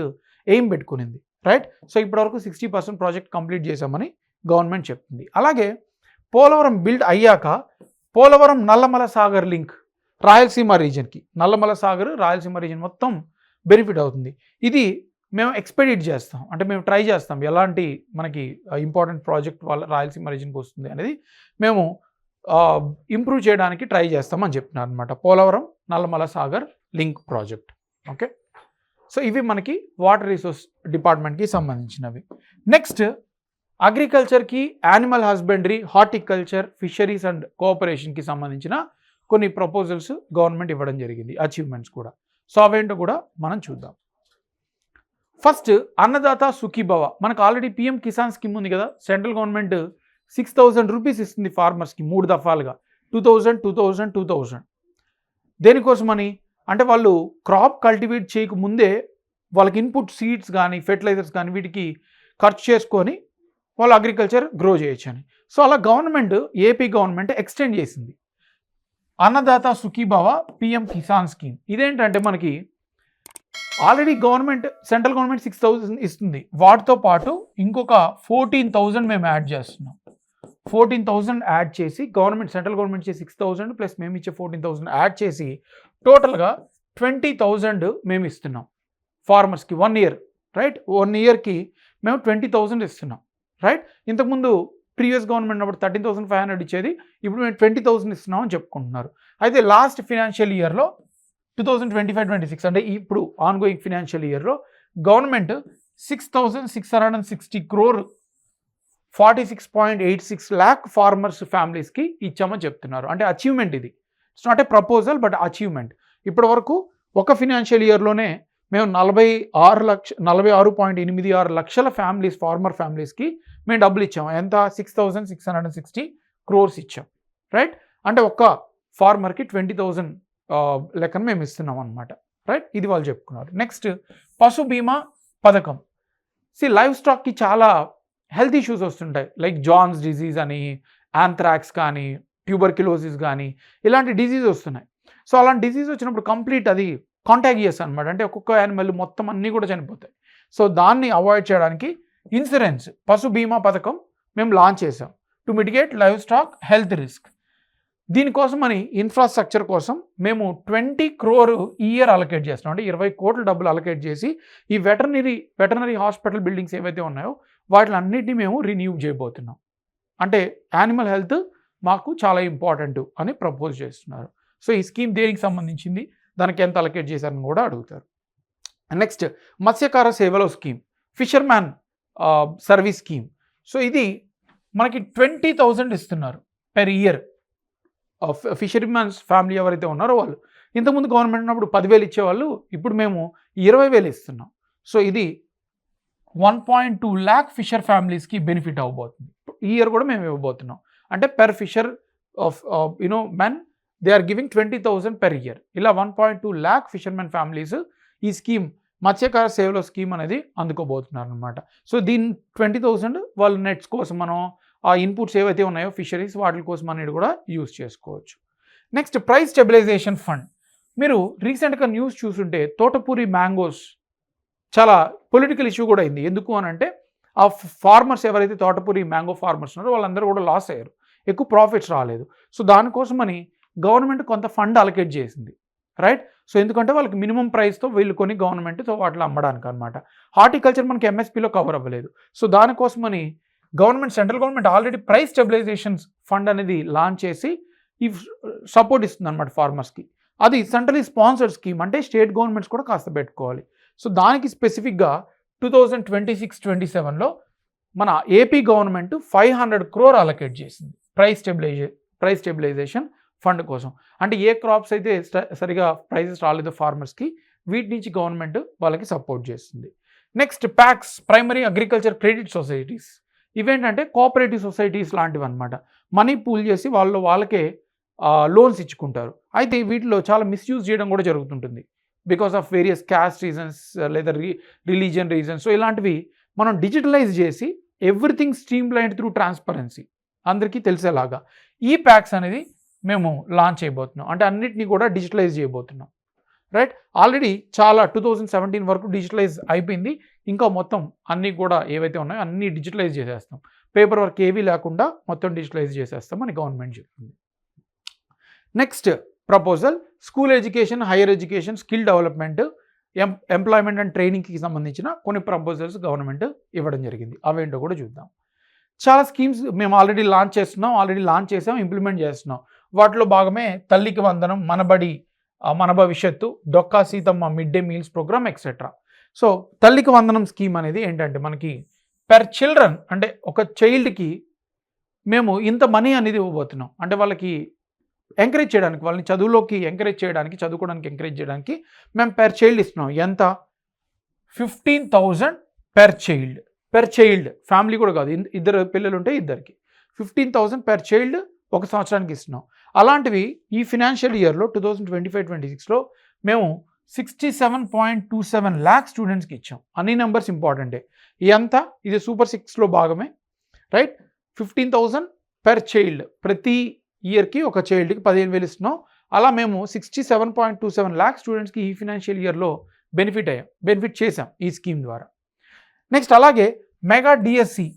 ఎయిమ్ పెట్టుకునింది, రైట్. సో ఇప్పటివరకు 60% ప్రాజెక్ట్ కంప్లీట్ చేసామని గవర్నమెంట్ చెప్తుంది. అలాగే పోలవరం బిల్డ్ అయ్యాక పోలవరం నల్లమల సాగర్ లింక్ రాయలసీమ రీజన్కి, నల్లమల సాగర్ రాయలసీమ రీజన్ మొత్తం బెనిఫిట్ అవుతుంది. ఇది మేము ఎక్స్పెడిట్ చేస్తాం, అంటే మేము ట్రై చేస్తాం ఎలాంటి మనకి ఇంపార్టెంట్ ప్రాజెక్ట్ వాళ్ళ రాయలసీమ రీజన్కి వస్తుంది అనేది మేము ఇంప్రూవ్ చేయడానికి ట్రై చేస్తామని చెప్తున్నారు అనమాట. Polavaram Nallamala Sagar link project. Okay, so ఇవి మనకి వాటర్ రిసోర్స్ డిపార్ట్మెంట్కి సంబంధించినవి. నెక్స్ట్, అగ్రికల్చర్కి, animal husbandry, horticulture, fisheries and కోఆపరేషన్కి సంబంధించిన కొన్ని ప్రపోజల్స్ గవర్నమెంట్ ఇవ్వడం జరిగింది, అచీవ్మెంట్స్ కూడా. సో అవేంటో కూడా మనం చూద్దాం. ఫస్ట్, అన్నదాత సుఖీభవ. మనకు ఆల్రెడీ PM కిసాన్ స్కీమ్ ఉంది కదా, సెంట్రల్ గవర్నమెంట్ 6,000 రూపీస్ ఇస్తుంది ఫార్మర్స్కి 3 దఫాలుగా, 2,000, 2,000, 2,000. దేనికోసమని అంటే వాళ్ళు క్రాప్ కల్టివేట్ చేయకముందే వాళ్ళకి ఇన్పుట్ సీడ్స్ కానీ ఫెర్టిలైజర్స్ కానీ వీటికి ఖర్చు చేసుకొని వాళ్ళు అగ్రికల్చర్ గ్రో చేయొచ్చు అని. సో అలా గవర్నమెంట్, ఏపీ గవర్నమెంట్ ఎక్స్టెండ్ చేసింది అన్నదాత సుఖీభవ PM కిసాన్ స్కీమ్. ఇదేంటంటే మనకి ఆల్రెడీ సెంట్రల్ గవర్నమెంట్ 6,000 ఇస్తుంది, వాటితో పాటు ఇంకొక 14,000 మేము యాడ్ చేస్తున్నాం. 14,000 యాడ్ చేసి సెంట్రల్ గవర్నమెంట్ ఇచ్చే 6,000 ప్లస్ మేము ఇచ్చే 14,000 యాడ్ చేసి టోటల్గా 20,000 మేము ఇస్తున్నాం ఫార్మర్స్కి 1 ఇయర్, రైట్? 1 ఇయర్కి మేము 20,000 ఇస్తున్నాం, రైట్? ఇంతకుముందు ప్రీవియస్ గవర్నమెంట్ అప్పుడు 13,500 ఇచ్చేది, ఇప్పుడు మేము 20,000 ఇస్తున్నాం అని చెప్పుకుంటున్నారు. అయితే లాస్ట్ ఫినాన్షియల్ ఇయర్లో 2025-26 అంటే ఇప్పుడు ఆన్గోయింగ్ ఫినాన్షియల్ ఇయర్లో గవర్నమెంట్ 6,660 crore 46.86 lakh ఫార్మర్స్ ఫ్యామిలీస్కి ఇచ్చామని చెప్తున్నారు. అంటే అచీవ్మెంట్ ఇది. It's not a proposal but achievement. ఇప్పటి వరకు ఒక ఫినాన్షియల్ ఇయర్లోనే మేము 46.86 లక్షల ఫ్యామిలీస్, ఫార్మర్ ఫ్యామిలీస్కి మేము డబ్బులు ఇచ్చాము. ఎంత? 6,660 crores ఇచ్చాం, రైట్? అంటే ఒక్క ఫార్మర్కి 20,000 లెక్కన మేము ఇస్తున్నాం అనమాట, రైట్? ఇది వాళ్ళు చెప్పుకున్నారు. నెక్స్ట్ పశు బీమా పథకం. లైవ్ స్టాక్కి చాలా హెల్త్ ఇష్యూస్ వస్తుంటాయి, లైక్ జాన్స్ డిజీజ్ అని, యాంథ్రాక్స్ కానీ, ట్యూబర్క్యులోసిస్ కానీ, ఇలాంటి డిజీజ్ వస్తున్నాయి. సో అలాంటి డిజీజ్ వచ్చినప్పుడు కంప్లీట్ అది కాంటాగియస్ అనమాట, అంటే ఒక్కొక్క యానిమల్ మొత్తం అన్నీ కూడా చనిపోతాయి. సో దాన్ని అవాయిడ్ చేయడానికి ఇన్సూరెన్స్ పశు బీమా పథకం మేము లాంచ్ చేసాం to mitigate live stock health risk. దీనికోసం అని ఇన్ఫ్రాస్ట్రక్చర్ కోసం మేము 20 crore ఈ ఇయర్ అలొకేట్ చేస్తున్నాం. అంటే 20 కోట్ల డబ్బులు అలొకేట్ చేసి ఈ వెటర్నరీ హాస్పిటల్ బిల్డింగ్స్ ఏవైతే ఉన్నాయో వాటిలన్నిటిని మేము రిన్యూ చేయబోతున్నాం. అంటే యానిమల్ హెల్త్ మాకు చాలా ఇంపార్టెంట్ అని ప్రపోజ్ చేస్తున్నారు. సో ఈ స్కీమ్ దేనికి సంబంధించింది, దానికి ఎంత అలొకేట్ చేశారని కూడా అడుగుతారు. నెక్స్ట్ మత్స్యకార సేవలో scheme, fisherman service scheme. So ఇది మనకి 20,000 ఇస్తున్నారు పెర్ ఇయర్. ఫిషర్మ్యాన్స్ ఫ్యామిలీ ఎవరైతే ఉన్నారో వాళ్ళు. ఇంతకుముందు గవర్నమెంట్ ఉన్నప్పుడు 10,000 ఇచ్చేవాళ్ళు, ఇప్పుడు మేము 20,000 ఇస్తున్నాం. సో ఇది 1.2 lakh ఫిషర్ ఫ్యామిలీస్కి బెనిఫిట్ అవ్వబోతుంది. ఈ ఇయర్ కూడా మేము ఇవ్వబోతున్నాం. అంటే per fisher of men they are giving 20,000 per year. ఇలా 1.2 lakh ఫిషర్మెన్ ఫ్యామిలీస్ ఈ స్కీమ్, మత్స్యకార సేవలో స్కీమ్ అనేది అందుకోబోతున్నారు అనమాట. సో దీని 20,000 వాళ్ళ నెట్స్ కోసం మనం ఆ ఇన్పుట్స్ ఏవైతే ఉన్నాయో ఫిషరీస్ వాటి కోసం అనేది కూడా యూజ్ చేసుకోవచ్చు. Next price stabilization fund. మీరు రీసెంట్గా న్యూస్ చూసుంటే తోటపూరి మ్యాంగోస్ చాలా పొలిటికల్ ఇష్యూ కూడా అయింది. ఎందుకు అని అంటే ఆ ఫార్మర్స్ ఎవరైతే తోటపూరి మ్యాంగో ఫార్మర్స్ ఉన్నారో వాళ్ళందరూ కూడా లాస్ అయ్యారు, ఎక్కువ ప్రాఫిట్స్ రాలేదు. సో దానికోసమని గవర్నమెంట్ కొంత ఫండ్ అలొకేట్ చేసింది, రైట్? సో ఎందుకంటే వాళ్ళకి మినిమం ప్రైస్తో వీళ్ళు కొని గవర్నమెంట్తో వాటిలో అమ్మడానికి అనమాట. హార్టికల్చర్ మనకి ఎంఎస్పీలో కవర్ అవ్వలేదు. సో దానికోసమని central government already price stabilization fund అనేది లాంచ్ చేసి ఈ సపోర్ట్ ఇస్తుంది అనమాట ఫార్మర్స్కి. అది సెంట్రలీ స్పాన్సర్డ్ స్కీమ్, అంటే స్టేట్ గవర్నమెంట్స్ కూడా కాస్త పెట్టుకోవాలి. సో దానికి స్పెసిఫిక్గా 2026-27లో మన ఏపీ గవర్నమెంట్ 500 crore అలొకేట్ చేసింది ప్రైస్ స్టెబిలైజేషన్ ఫండ్ కోసం. అంటే ఏ క్రాప్స్ అయితే సరిగా ప్రైజెస్ రాలేదో ఫార్మర్స్కి, వీటి నుంచి గవర్నమెంట్ వాళ్ళకి సపోర్ట్ చేస్తుంది. Next packs, primary agriculture credit societies. ఇవేంటంటే కోఆపరేటివ్ సొసైటీస్ లాంటివి అనమాట. మనీ పూల్ చేసి వాళ్ళకే లోన్స్ ఇచ్చుకుంటారు. అయితే వీటిలో చాలా మిస్యూజ్ చేయడం కూడా జరుగుతుంటుంది because of various caste reasons లేదా రిలీజియన్ రీజన్స్. సో ఇలాంటివి మనం డిజిటలైజ్ చేసి everything stream line through transparency అందరికీ తెలిసేలాగా ఈ ప్యాక్స్ అనేది మేము లాంచ్ చేయబోతున్నాం. అంటే అన్నిటినీ కూడా డిజిటలైజ్ చేయబోతున్నాం, రైట్? ఆల్రెడీ చాలా 2017 వరకు డిజిటలైజ్ అయిపోయింది. ఇంకా మొత్తం అన్నీ కూడా ఏవైతే ఉన్నాయో అన్నీ డిజిటలైజ్ చేసేస్తాం. పేపర్ వర్క్ ఏవీ లేకుండా మొత్తం డిజిటలైజ్ చేసేస్తామని గవర్నమెంట్ చెప్తుంది. Next proposal school education, higher education, skill development, employment and ట్రైనింగ్కి సంబంధించిన కొన్ని ప్రపోజల్స్ గవర్నమెంట్ ఇవ్వడం జరిగింది. అవేంటో కూడా చూద్దాం. చాలా స్కీమ్స్ మేము ఆల్రెడీ లాంచ్ చేసాం, ఇంప్లిమెంట్ చేస్తున్నాం. వాటిలో భాగమే తల్లికి వందనం, మనబడి, మన భవిష్యత్తు, Dokka Seethamma mid day meals programme etcetera. So Thalliki Vandanam scheme అనేది ఏంటంటే మనకి పెర్ చిల్డ్రన్, అంటే ఒక చైల్డ్కి మేము ఇంత మనీ అనేది ఇవ్వబోతున్నాం. అంటే వాళ్ళకి ఎంకరేజ్ చేయడానికి, వాళ్ళని చదువులోకి ఎంకరేజ్ చేయడానికి, చదువుకోవడానికి ఎంకరేజ్ చేయడానికి మేము పెర్ చైల్డ్ ఇస్తున్నాం. ఎంత? 15,000 పెర్ చైల్డ్. ఫ్యామిలీ కూడా కాదు, ఇద్దరు పిల్లలు ఉంటే ఇద్దరికి 15,000 పెర్ చైల్డ్ ఒక సంవత్సరానికి ఇస్తున్నాం. అలాంటివి ఈ ఫినాన్షియల్ ఇయర్లో 2025-26లో మేము 67.27 lakh స్టూడెంట్స్కి ఇచ్చాం. అన్ని నెంబర్స్ ఇంపార్టెంటే. ఇదంతా ఇది సూపర్ 6లో భాగమే, రైట్? 15,000 పెర్ చైల్డ్, ప్రతి ఇయర్కి ఒక చైల్డ్కి 15,000 ఇస్తున్నాం. అలా మేము 67.27 lakh స్టూడెంట్స్కి ఈ ఫినాన్షియల్ ఇయర్లో బెనిఫిట్ చేసాం ఈ స్కీమ్ ద్వారా. నెక్స్ట్ అలాగే మెగా డిఎస్సి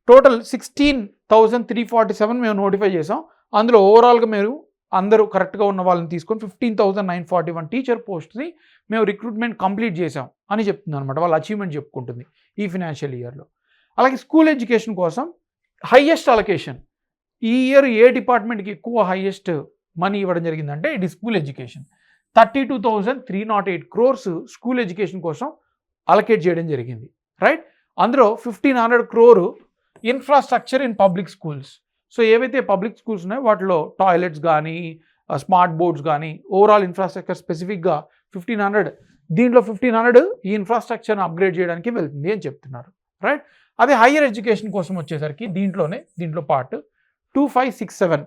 టోటల్ 16,347 మేము నోటిఫై చేసాం. అందులో ఓవరాల్గా మీరు అందరూ కరెక్ట్గా ఉన్న వాళ్ళని తీసుకొని 15,941 టీచర్ పోస్ట్ని మేము రిక్రూట్మెంట్ కంప్లీట్ చేసాం అని చెప్తుంది అనమాట. వాళ్ళ అచీవ్మెంట్ చెప్పుకుంటుంది ఈ ఫినాన్షియల్ ఇయర్లో. అలాగే స్కూల్ ఎడ్యుకేషన్ కోసం హైయెస్ట్ అలొకేషన్ ఈ ఇయర్ ఏ డిపార్ట్మెంట్కి ఎక్కువ హైయెస్ట్ మనీ ఇవ్వడం జరిగిందంటే ఇది school education. 32,308 crores school education కోసం అలొకేట్ చేయడం జరిగింది, రైట్. అందులో 1,500 crore infrastructure in public schools. So ఏవైతే పబ్లిక్ స్కూల్స్ ఉన్నాయో వాటిలో టాయిలెట్స్ కానీ స్మార్ట్ బోర్డ్స్ కానీ ఓవరాల్ ఇన్ఫ్రాస్ట్రక్చర్ స్పెసిఫిక్గా 1,500, దీంట్లో 1,500 ఈ ఇన్ఫ్రాస్ట్రక్చర్ని అప్గ్రేడ్ చేయడానికి వెళ్తుంది అని చెప్తున్నారు, రైట్. అదే హయ్యర్ ఎడ్యుకేషన్ కోసం వచ్చేసరికి దీంట్లో part 2,567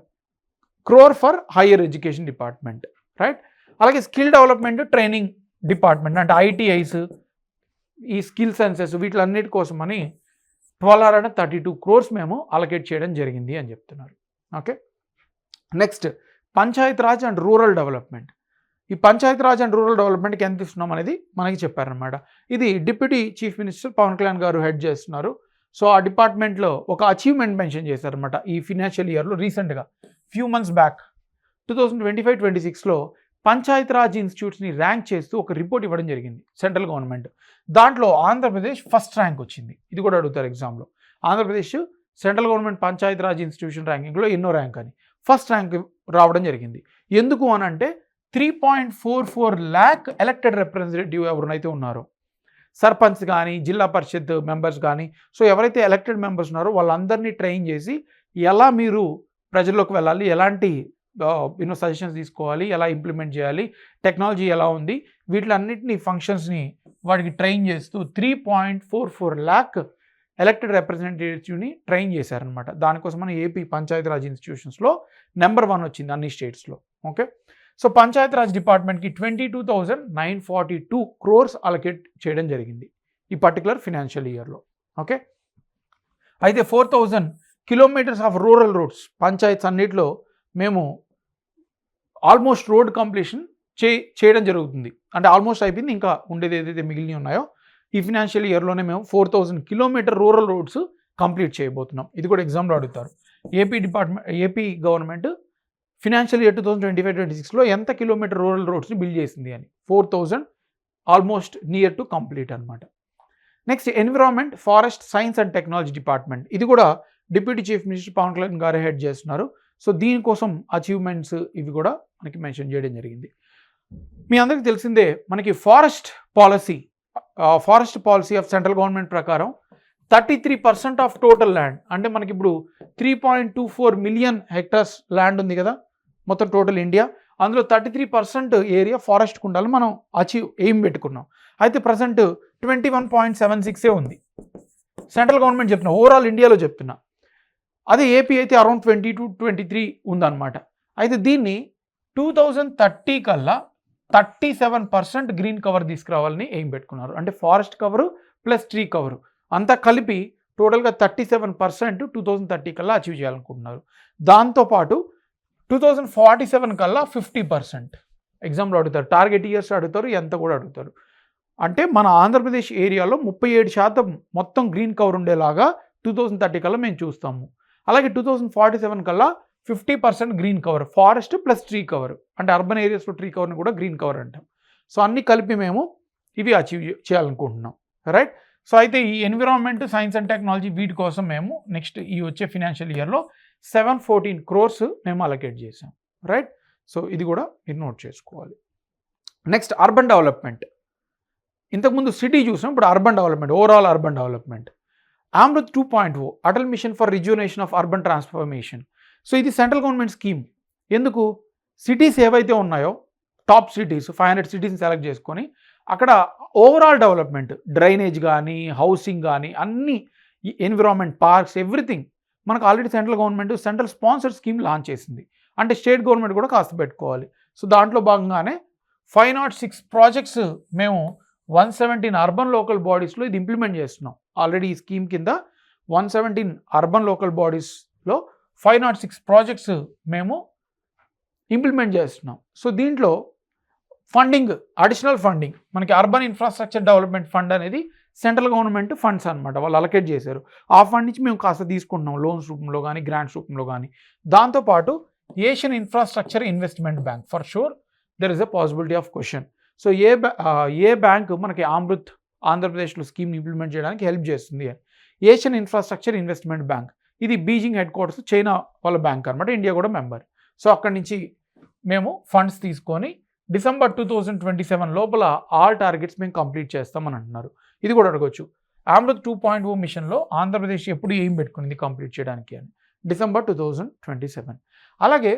crore for higher education department, right. అలాగే స్కిల్ డెవలప్మెంట్ ట్రైనింగ్ డిపార్ట్మెంట్ అంటే ఐటీఐస్, ఈ స్కిల్ సెన్సెస్ వీటిలన్నిటి కోసం అని 1,232 crores మేము అలొకేట్ చేయడం జరిగింది అని చెప్తున్నారు, okay. Next Panchayat Raj and rural development. ఈ పంచాయత్ రాజ్ అండ్ రూరల్ డెవలప్మెంట్కి ఎంత ఇస్తున్నాం అనేది మనకి చెప్పారనమాట. ఇది deputy chief minister Pawan Kalyan గారు హెడ్ చేస్తున్నారు. సో ఆ డిపార్ట్మెంట్లో ఒక అచీవ్మెంట్ మెన్షన్ చేశారనమాట ఈ ఫినాన్షియల్ ఇయర్లో. రీసెంట్గా ఫ్యూ మంత్స్ బ్యాక్ 2025-26లో పంచాయత్ రాజ్ ఇన్స్టిట్యూట్స్ని ర్యాంక్ చేస్తూ ఒక రిపోర్ట్ ఇవ్వడం జరిగింది సెంట్రల్ గవర్నమెంట్. దాంట్లో ఆంధ్రప్రదేశ్ ఫస్ట్ ర్యాంక్ వచ్చింది. ఇది కూడా అడుగుతారు ఎగ్జామ్లో. Andhra Pradesh central government panchayat raj institution ర్యాంకింగ్లో ఎన్నో ర్యాంక్ అని ఫస్ట్ ర్యాంక్ రావడం జరిగింది. ఎందుకు అని అంటే 3.44 lakh ఎలక్టెడ్ రిప్రజెంటేటివ్ ఎవరైతే ఉన్నారో, సర్పంచ్ కానీ జిల్లా పరిషత్ మెంబర్స్ కానీ, సో ఎవరైతే ఎలక్టెడ్ మెంబర్స్ ఉన్నారో వాళ్ళందరినీ ట్రైన్ చేసి ఎలా మీరు ప్రజల్లోకి వెళ్ళాలి, ఎలాంటి సజెషన్స్ తీసుకోవాలి, ఎలా ఇంప్లిమెంట్ చేయాలి, టెక్నాలజీ ఎలా ఉంది, వీటిలన్నింటినీ ఫంక్షన్స్ని వాడికి ట్రైన్ చేస్తూ 3.44 lakh ఎలక్టెడ్ రిప్రజెంటేటివ్ని ట్రైన్ చేశారనమాట. దానికోసం మన ఏపీ పంచాయతీ రాజ్ ఇన్స్టిట్యూషన్స్లో నెంబర్ 1 వచ్చింది అన్ని స్టేట్స్లో, ఓకే. సో పంచాయత్ రాజ్ డిపార్ట్మెంట్కి 22,942 crores అలొకేట్ చేయడం జరిగింది ఈ పర్టికులర్ ఫినాన్షియల్ ఇయర్లో, ఓకే. అయితే 4,000 kilometers of rural roads panchayats అన్నిటిలో మేము ఆల్మోస్ట్ రోడ్ కంప్లీషన్ చేయడం జరుగుతుంది. అంటే ఆల్మోస్ట్ అయిపోయింది, ఇంకా ఉండేది ఏదైతే మిగిలిన ఉన్నాయో ఈ ఫినాన్షియల్ ఇయర్లోనే మేము 4,000 kilometer రూరల్ రోడ్స్ కంప్లీట్ చేయబోతున్నాం. ఇది కూడా ఎగ్జామ్లో అడుగుతారు. ఏపీ గవర్నమెంట్ ఫినాన్షియల్ ఇయర్ 2025-26లో ఎంత కిలోమీటర్ రూరల్ రోడ్స్ని బిల్డ్ చేసింది అని 4,000 ఆల్మోస్ట్ నియర్ టు కంప్లీట్ అనమాట. Next environment forest science and technology department. ఇది కూడా deputy chief minister Pawan Kalyan గారు హెడ్ చేస్తున్నారు. సో దీనికోసం అచీవ్మెంట్స్ ఇవి కూడా మనకి మెన్షన్ చేయడం జరిగింది. మీ అందరికీ తెలిసిందే మనకి forest policy of central government ప్రకారం 33% ఆఫ్ టోటల్ ల్యాండ్, అంటే మనకి ఇప్పుడు 3.24 million hectares ల్యాండ్ ఉంది కదా మొత్తం టోటల్ ఇండియా, అందులో 33% ఏరియా ఫారెస్ట్ ఉండాలి మనం ఎయిమ్ పెట్టుకున్నాం. అయితే ప్రజెంట్ 21.76 ఉంది సెంట్రల్ గవర్నమెంట్ చెప్తున్నా, ఓవరాల్ ఇండియాలో చెప్తున్నా. అదే ఏపీ అయితే అరౌండ్ 22-23 ఉందన్నమాట. అయితే దీన్ని 2030 కల్లా 37% గ్రీన్ కవర్ తీసుకురావాలని ఎయిమ్ పెట్టుకున్నారు. అంటే forest cover plus tree cover అంతా కలిపి టోటల్గా 37% 2030 కల్లా అచీవ్ చేయాలనుకుంటున్నారు. దాంతోపాటు 2047 కల్లా 50%. ఎగ్జామ్లో అడుగుతారు, టార్గెట్ ఇయర్స్ అడుగుతారు, ఎంత కూడా అడుగుతారు. అంటే మన ఆంధ్రప్రదేశ్ ఏరియాలో 37% మొత్తం గ్రీన్ కవర్ ఉండేలాగా 2030 కల్లా మేము చూస్తాము. అలాగే 2047 కల్లా 50% green cover, forest plus tree cover, అంటే అర్బన్ ఏరియాస్లో ట్రీ కవర్ని కూడా గ్రీన్ కవర్ అంటాం. సో అన్నీ కలిపి మేము ఇవి అచీవ్ చేయాలనుకుంటున్నాం, రైట్. సో అయితే ఈ ఎన్విరాన్మెంట్ సైన్స్ అండ్ టెక్నాలజీ వీటి కోసం మేము నెక్స్ట్ ఈ వచ్చే ఫినాన్షియల్ ఇయర్లో 714 crores మేము అలొకేట్ చేసాం, రైట్. సో ఇది కూడా మీరు నోట్ చేసుకోవాలి. Next urban development. ఇంతకుముందు సిటీ చూసాం, ఇప్పుడు urban development, overall urban development. Amrit 2.0 Atal mission for rejuvenation of urban transformation. So ఇది సెంట్రల్ గవర్నమెంట్ స్కీమ్. ఎందుకు? సిటీస్ ఏవైతే ఉన్నాయో టాప్ సిటీస్ 500 సిటీస్ని సెలెక్ట్ చేసుకొని అక్కడ ఓవరాల్ డెవలప్మెంట్, డ్రైనేజ్ కానీ హౌసింగ్ కానీ అన్ని ఎన్విరాన్మెంట్, పార్క్స్, ఎవ్రీథింగ్ మనకు already central government central sponsor scheme launch చేసింది. అంటే స్టేట్ గవర్నమెంట్ కూడా కాస్త పెట్టుకోవాలి. సో దాంట్లో భాగంగానే 506 ప్రాజెక్ట్స్ మేము 117 అర్బన్ లోకల్ బాడీస్లో ఇది ఇంప్లిమెంట్ చేస్తున్నాం. ఆల్రెడీ ఈ స్కీమ్ కింద 117 అర్బన్ లోకల్ బాడీస్లో 506 ప్రాజెక్ట్స్ మేము ఇంప్లిమెంట్ చేస్తున్నాం. సో దీంట్లో ఫండింగ్, అడిషనల్ ఫండింగ్ మనకి అర్బన్ ఇన్ఫ్రాస్ట్రక్చర్ డెవలప్మెంట్ ఫండ్ అనేది సెంట్రల్ గవర్నమెంట్ ఫండ్స్ అనమాట, వాళ్ళు అలొకేట్ చేశారు. ఆ ఫండ్ నుంచి మేము కాస్త తీసుకుంటున్నాం లోన్స్ రూపంలో కానీ గ్రాంట్స్ రూపంలో కానీ. దాంతోపాటు Asian infrastructure investment bank, for sure there is a possibility of question. So A bank మనకి అమృత్ ఆంధ్రప్రదేశ్లో స్కీమ్ ఇంప్లిమెంట్ చేయడానికి హెల్ప్ చేస్తుంది? Asian infrastructure investment bank. ఇది బీజింగ్ హెడ్ క్వార్టర్స్, చైనా వాళ్ళ బ్యాంక్ అనమాట, ఇండియా కూడా మెంబర్. సో అక్కడి నుంచి మేము ఫండ్స్ తీసుకొని డిసెంబర్ 2027 లోపల ఆల్ టార్గెట్స్ మేము కంప్లీట్ చేస్తామని అంటున్నారు. ఇది కూడా అడగొచ్చు, అమృత్ 2.0 మిషన్లో ఆంధ్రప్రదేశ్ ఎప్పుడు ఏం పెట్టుకునింది కంప్లీట్ చేయడానికి అని. డిసెంబర్ 2027. అలాగే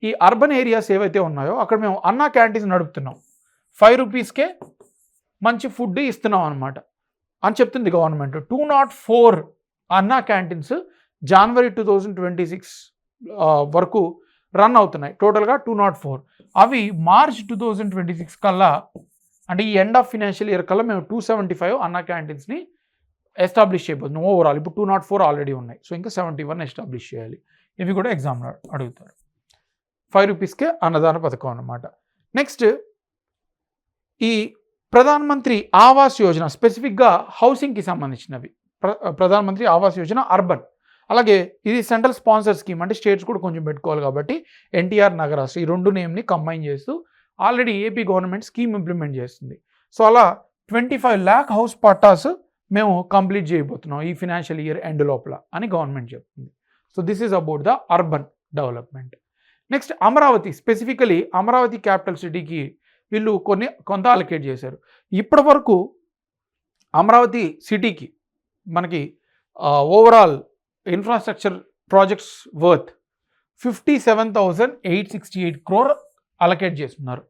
ఈ అర్బన్ ఏరియాస్ ఏవైతే ఉన్నాయో అక్కడ మేము అన్నా క్యాంటీన్స్ నడుపుతున్నాం, 5 రూపీస్కే మంచి ఫుడ్ ఇస్తున్నాం అనమాట అని చెప్తుంది గవర్నమెంట్. 204 అన్నా క్యాంటీన్స్ జనవరి 2026 వరకు రన్ అవుతున్నాయి, టోటల్గా 204. అవి మార్చ్ 2026 కల్లా, అంటే ఈ ఎండ్ ఆఫ్ ఫినాన్షియల్ ఇయర్ కల్లా మేము 275 అన్నా క్యాంటీన్స్ని ఎస్టాబ్లిష్ చేయబోతున్నాం ఓవరాల్. ఇప్పుడు 204 ఆల్రెడీ ఉన్నాయి, సో ఇంకా 71 ఎస్టాబ్లిష్ చేయాలి. ఇవి కూడా ఎగ్జామ్లో అడుగుతారు. 5 రూపీస్కే అన్నదాన పథకం అన్నమాట. నెక్స్ట్ ఈ ప్రధాన్ మంత్రి ఆవాస్ యోజన, స్పెసిఫిక్గా హౌసింగ్కి సంబంధించినవి. ప్రధాన్ మంత్రి ఆవాస్ యోజన అర్బన్, అలాగే ఇది సెంట్రల్ స్పాన్సర్ స్కీమ్, అంటే స్టేట్స్ కూడా కొంచెం పెట్టుకోవాలి కాబట్టి ఎన్టీఆర్ నగరాస్, ఈ రెండు నేమ్ని కంబైన్ చేస్తూ already AP government scheme implement చేస్తుంది. సో అలా 25 lakh హౌస్ పట్టాస్ మేము కంప్లీట్ చేయబోతున్నాం ఈ ఫినాన్షియల్ ఇయర్ ఎండ్ లోపల అని గవర్నమెంట్ చెప్తుంది. So this is about the urban development. Next Amaravati, specifically Amaravati capital సిటీకి వీళ్ళు కొంత అలొకేట్ చేశారు. ఇప్పటి వరకు అమరావతి సిటీకి మనకి overall infrastructure projects worth 57,868 crore allocate చేస్తున్నారు.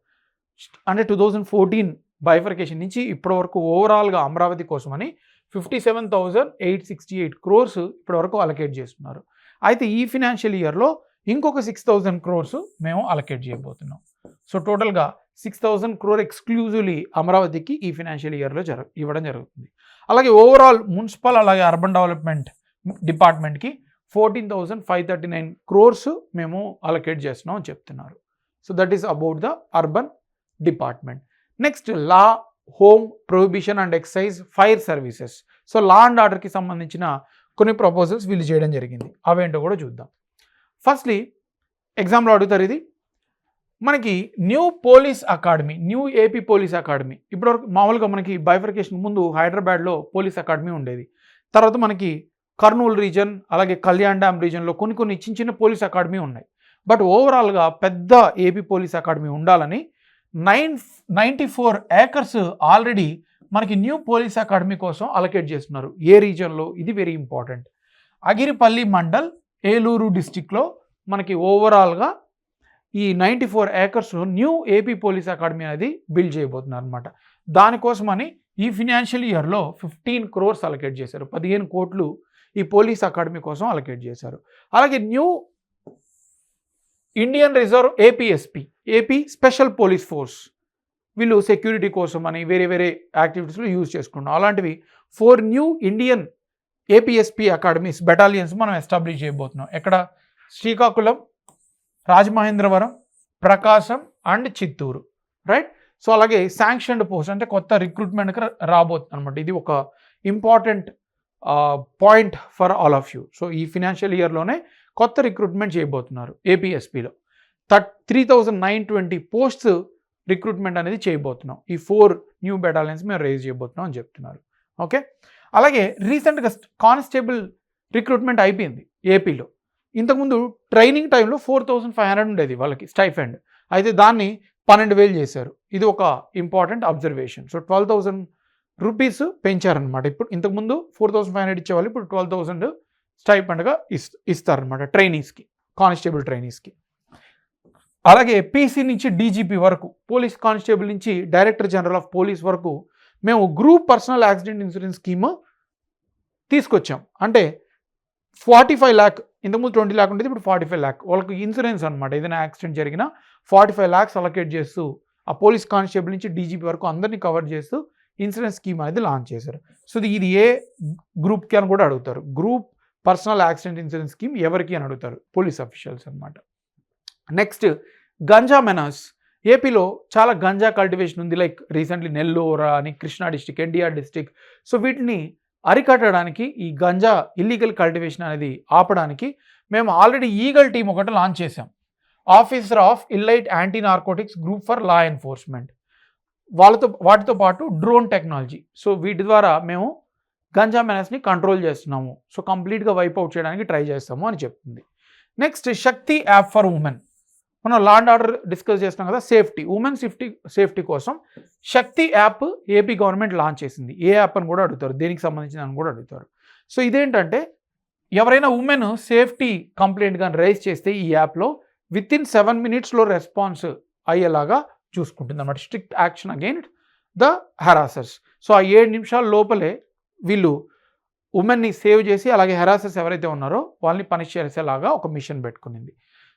అంటే 2014 బైఫర్కేషన్ నుంచి ఇప్పటి వరకు ఓవరాల్గా అమరావతి కోసమని 57,868 crores ఇప్పటి వరకు అలొకేట్ చేస్తున్నారు. అయితే ఈ ఫినాన్షియల్ ఇయర్లో ఇంకొక 6,000 crores మేము అలొకేట్ చేయబోతున్నాం. సో టోటల్గా 6,000 crore ఎక్స్క్లూజివ్లీ అమరావతికి ఈ ఫినాన్షియల్ ఇయర్లో ఇవ్వడం జరుగుతుంది. అలాగే ఓవరాల్ మున్సిపల్ అలాగే అర్బన్ డెవలప్మెంట్ డిపార్ట్మెంట్కి 14,539 crores మేము అలొకేట్ చేస్తున్నాం అని చెప్తున్నారు. So that is about the urban department. Next law, home, prohibition and excise, fire services. So law and ఆర్డర్కి సంబంధించిన కొన్ని ప్రపోజల్స్ వీళ్ళు చేయడం జరిగింది, అవేంటో కూడా చూద్దాం. ఫస్ట్లీ ఎగ్జామ్లో అడుగుతారు, ఇది మనకి new police academy, new AP police academy. ఇప్పటివరకు మామూలుగా మనకి బైఫర్కేషన్ ముందు హైదరాబాద్లో పోలీస్ అకాడమీ ఉండేది, తర్వాత మనకి కర్నూలు రీజన్ అలాగే కళ్యాణ్ డ్యామ్ రీజన్లో కొన్ని చిన్న పోలీస్ అకాడమీ ఉన్నాయి. బట్ ఓవరాల్గా పెద్ద ఏపీ పోలీస్ అకాడమీ ఉండాలని 94 acres ఆల్రెడీ మనకి న్యూ పోలీస్ అకాడమీ కోసం అలొకేట్ చేస్తున్నారు. ఏ రీజన్లో? ఇది వెరీ ఇంపార్టెంట్. అగిరిపల్లి మండల్, ఏలూరు డిస్టిక్లో మనకి ఓవరాల్గా ఈ 94 acres new AP police academy అనేది బిల్డ్ చేయబోతున్నారు అనమాట. దానికోసమని ఈ ఫినాన్షియల్ ఇయర్లో 15 crores అలొకేట్ చేశారు. 15 కోట్లు ఈ పోలీస్ అకాడమీ కోసం అలొకేట్ చేశారు. అలాగే new Indian reserve APSP, AP special police force, వీళ్ళు సెక్యూరిటీ కోసం అని వేరే యాక్టివిటీస్లో యూజ్ చేసుకుంటాం. అలాంటివి 4 new Indian APSP academies, battalions మనం ఎస్టాబ్లిష్ చేయబోతున్నాం. ఎక్కడ? శ్రీకాకుళం, రాజమహేంద్రవరం, ప్రకాశం అండ్ చిత్తూరు, రైట్. సో అలాగే శాంక్షన్డ్ పోస్ట్, అంటే కొత్త రిక్రూట్మెంట్కి రాబోతుంది అనమాట. ఇది ఒక important point for all of you. So ఈ ఫినాన్షియల్ ఇయర్లోనే కొత్త రిక్రూట్మెంట్ చేయబోతున్నారు ఏపీఎస్పీలో. 3,920 పోస్ట్స్ రిక్రూట్మెంట్ అనేది చేయబోతున్నాం. ఈ 4 న్యూ బెటాలియన్స్ మేము రైజ్ చేయబోతున్నాం అని చెప్తున్నారు. ఓకే. అలాగే రీసెంట్గా కానిస్టేబుల్ రిక్రూట్మెంట్ అయిపోయింది ఏపీలో. ఇంతకుముందు ట్రైనింగ్ టైంలో 4,500 ఉండేది వాళ్ళకి స్టైఫండ్, అయితే దాన్ని 12,000 చేశారు. ఇది ఒక ఇంపార్టెంట్ అబ్జర్వేషన్. సో 12,000 రూపీస్ పెంచారనమాట. ఇప్పుడు ఇంతకుముందు 4,500 ఇచ్చేవాళ్ళు, ఇప్పుడు 12,000 స్టైఫండ్గా ఇస్తారనమాట ట్రైనీస్కి, కానిస్టేబుల్ ట్రైనీస్కి. అలాగే పీసీ నుంచి డీజీపీ వరకు, పోలీస్ కానిస్టేబుల్ నుంచి డైరెక్టర్ జనరల్ ఆఫ్ పోలీస్ వరకు మేము group personal accident insurance scheme తీసుకొచ్చాం. అంటే 45 lakh, ఇంతకుముందు 20 lakh ఉండేది, ఇప్పుడు 45 lakh వాళ్ళకి ఇన్సూరెన్స్ అనమాట. ఏదైనా యాక్సిడెంట్ జరిగినా 45 lakhs అలొకేట్ చేస్తూ ఆ పోలీస్ కానిస్టేబుల్ నుంచి డీజీపీ వరకు అందరినీ కవర్ చేస్తూ ఇన్సూరెన్స్ స్కీమ్ అనేది లాంచ్ చేశారు. సో ఇది ఏ గ్రూప్కి అని కూడా అడుగుతారు. Group personal accident insurance scheme ఎవరికి అని అడుగుతారు, పోలీస్ అఫీషియల్స్ అనమాట. Next ganja menace. ఏపీలో చాలా గంజా కల్టివేషన్ ఉంది, లైక్ రీసెంట్లీ నెల్లూరు అని, Krishna district, NTR district. So వీటిని అరికట్టడానికి, ఈ గంజా ఇల్లీగల్ కల్టివేషన్ అనేది ఆపడానికి మేము ఆల్రెడీ ఈగల్ టీం ఒకటి లాంచ్ చేసాం. Officer of elite anti narcotics group for law enforcement. వాటితో పాటు డ్రోన్ టెక్నాలజీ. సో వీటి ద్వారా మేము గంజా మెనస్ని కంట్రోల్ చేస్తున్నాము. సో కంప్లీట్గా వైప్ అవుట్ చేయడానికి ట్రై చేస్తాము అని చెప్తుంది. Next Shakti app for women. మనం లా అండ్ ఆర్డర్ డిస్కస్ చేస్తున్నాం కదా, సేఫ్టీ, ఉమెన్ సేఫ్టీ కోసం శక్తి యాప్ ఏపీ గవర్నమెంట్ లాంచ్ చేసింది. ఏ యాప్ అని కూడా అడుగుతారు, దేనికి సంబంధించిన అని కూడా అడుగుతారు. సో ఇదేంటంటే ఎవరైనా ఉమెన్ సేఫ్టీ కంప్లైంట్ కానీ రైజ్ చేస్తే ఈ యాప్లో వితిన్ 7 minutesలో రెస్పాన్స్ అయ్యేలాగా చూసుకుంటుంది అన్నమాట. Strict action against the harassers. So ఆ 7 నిమిషాల లోపలే వీళ్ళు ఉమెన్ని సేవ్ చేసి, అలాగే హెరాసర్స్ ఎవరైతే ఉన్నారో వాళ్ళని పనిష్ చేసేలాగా ఒక మిషన్ పెట్టుకునింది.